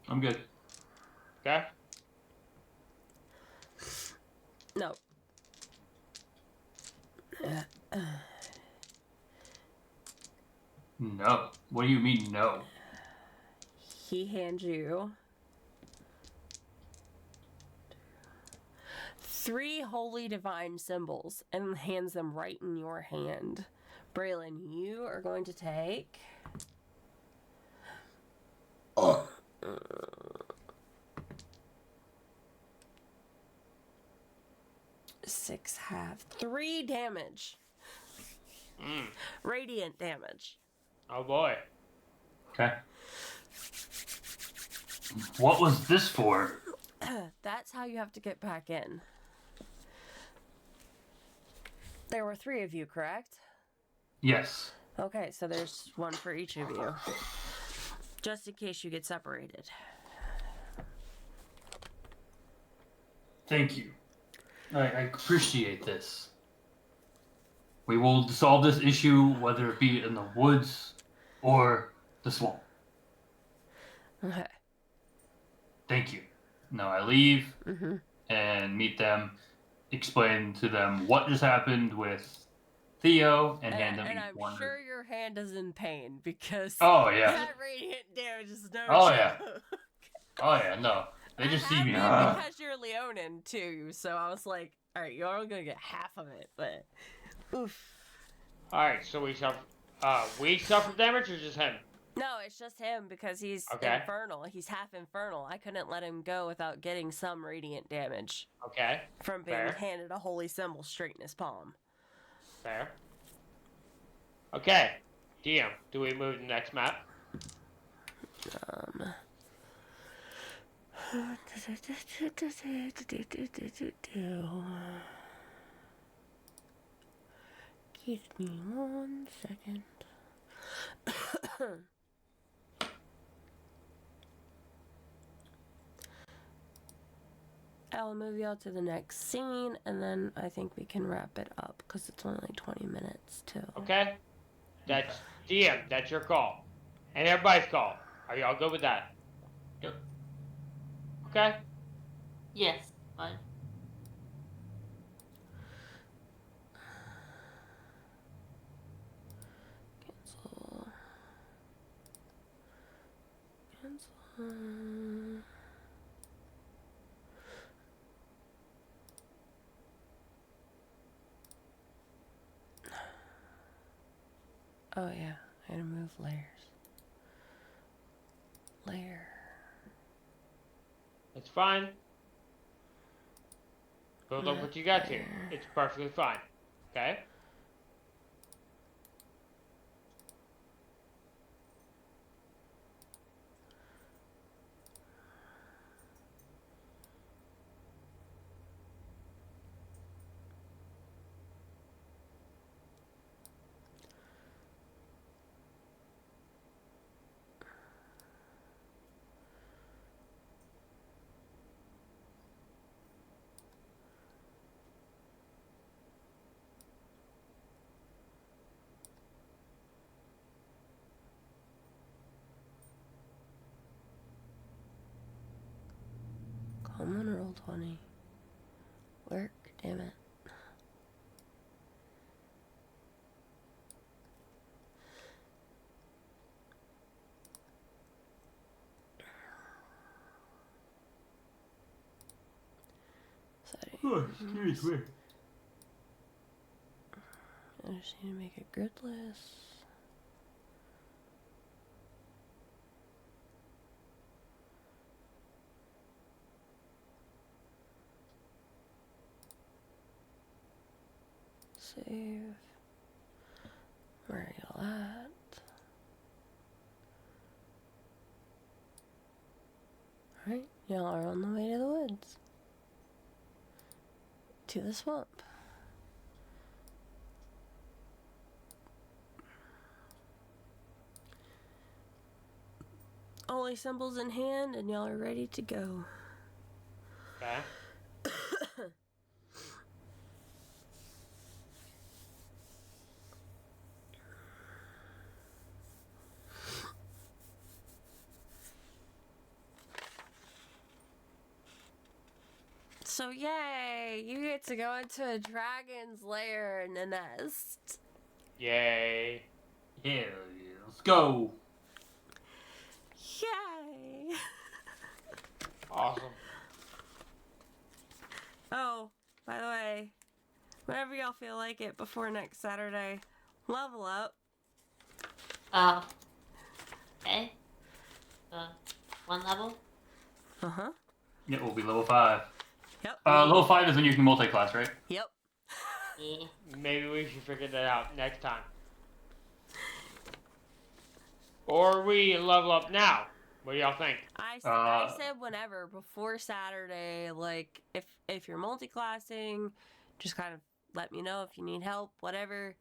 I'm good. Okay. No. No. What do you mean, no? He hands you 3 holy divine symbols and hands them right in your hand. Braylon, you are going to take 6 half 3 damage. Radiant damage. Oh boy. Okay. What was this for? That's how you have to get back in. There were 3 of you, correct? Yes. Okay, so there's 1 for each of you. Just in case you get separated. Thank you. I appreciate this. We will solve this issue, whether it be in the woods or the swamp. Okay. Thank you. Now I leave and meet them, explain to them what just happened with Theo, and hand them And each I'm one. sure your hand is in pain because Oh yeah. that radiant damage is no Oh, joke. yeah. Oh yeah. No, they just see me. Because you're Leonin too, so I was like, all right, you're only gonna get half of it, but oof. All right. So we suffer damage, or just him? No, it's just him because he's Okay. infernal. He's half infernal. I couldn't let him go without getting some radiant damage Okay. from being Fair. handed a holy symbol straight in his palm. Fair. Okay. DM, do we move to the next map? Give me 1 second. I'll move you all to the next scene, and then I think we can wrap it up because it's only like 20 minutes too. Okay. That's DM. That's your call, and everybody's call. Are y'all good with that? Yep. Okay. Yes, fine. Cancel. Cancel. Oh yeah, I gotta move layers. Layer. It's fine. Build up what you got to. It's perfectly fine. Okay. Common roll 20. Work, damn it. Oh, excuse me. I just need to make a grid list. Save. Where are y'all at? Alright, y'all are on the way to the woods. To the swamp. Only symbols in hand, and y'all are ready to go. Okay. So yay! You get to go into a dragon's lair in a nest. Yay. Hell yeah, let's go. Yay! Awesome. Oh, by the way, whenever y'all feel like it before next Saturday, level up. Oh. Okay. 1 level? Uh-huh. Yeah, we'll be level 5. Yep. Level 5 is when you can multi-class, right? Yep. Yeah. Maybe we should figure that out next time. Or we level up now. What do y'all think? I said whenever before Saturday, like if you're multi-classing, just kind of let me know if you need help, whatever.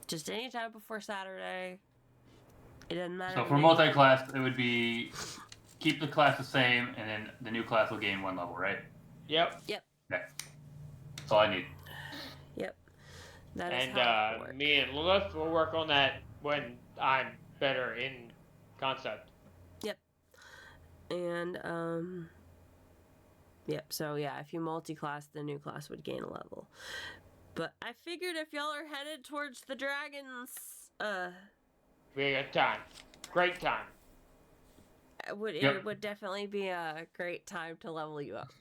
Just anytime before Saturday. It doesn't matter. So to for me. multi-class, it would be keep the class the same, and then the new class will gain 1 level, right? Yep. Okay. That's all I need. Yep. That is And how it works. me and Lilith will work on that when I'm better in concept. And yep, so yeah, if you multi-class, the new class would gain a level. But I figured if y'all are headed towards the dragons, Be a good time. Great time. it would definitely be a great time to level you up.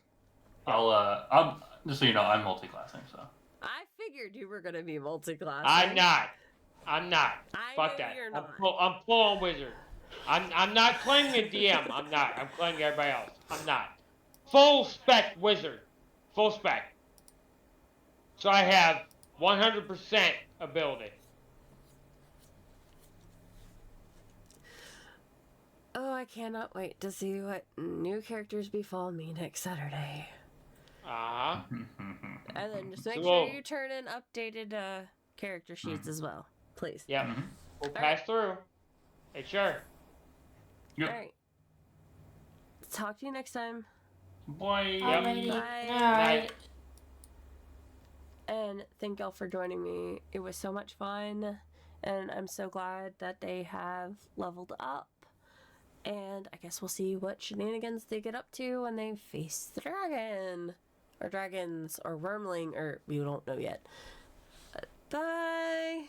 I'll just so you know, I'm multi-classing, so. I figured you were gonna be multi-classing. I'm not. I'm not. I Fuck know that. you're I'm not. I'm full on wizard. I'm not claiming a DM. I'm not. I'm claiming everybody else. I'm not. Full spec wizard. Full spec. So I have 100% ability. Oh, I cannot wait to see what new characters befall me next Saturday. Uh-huh. And then just make So sure we'll- you turn in updated character sheets as well, please. Yep. Mhm. We'll All pass through. Hey, sure. Yep. All right. Talk to you next time. Bye. Alrighty. Bye. Alright. And thank y'all for joining me. It was so much fun, and I'm so glad that they have leveled up. And I guess we'll see what shenanigans they get up to when they face the dragon. Or dragons, or wormling, or we don't know yet. Bye!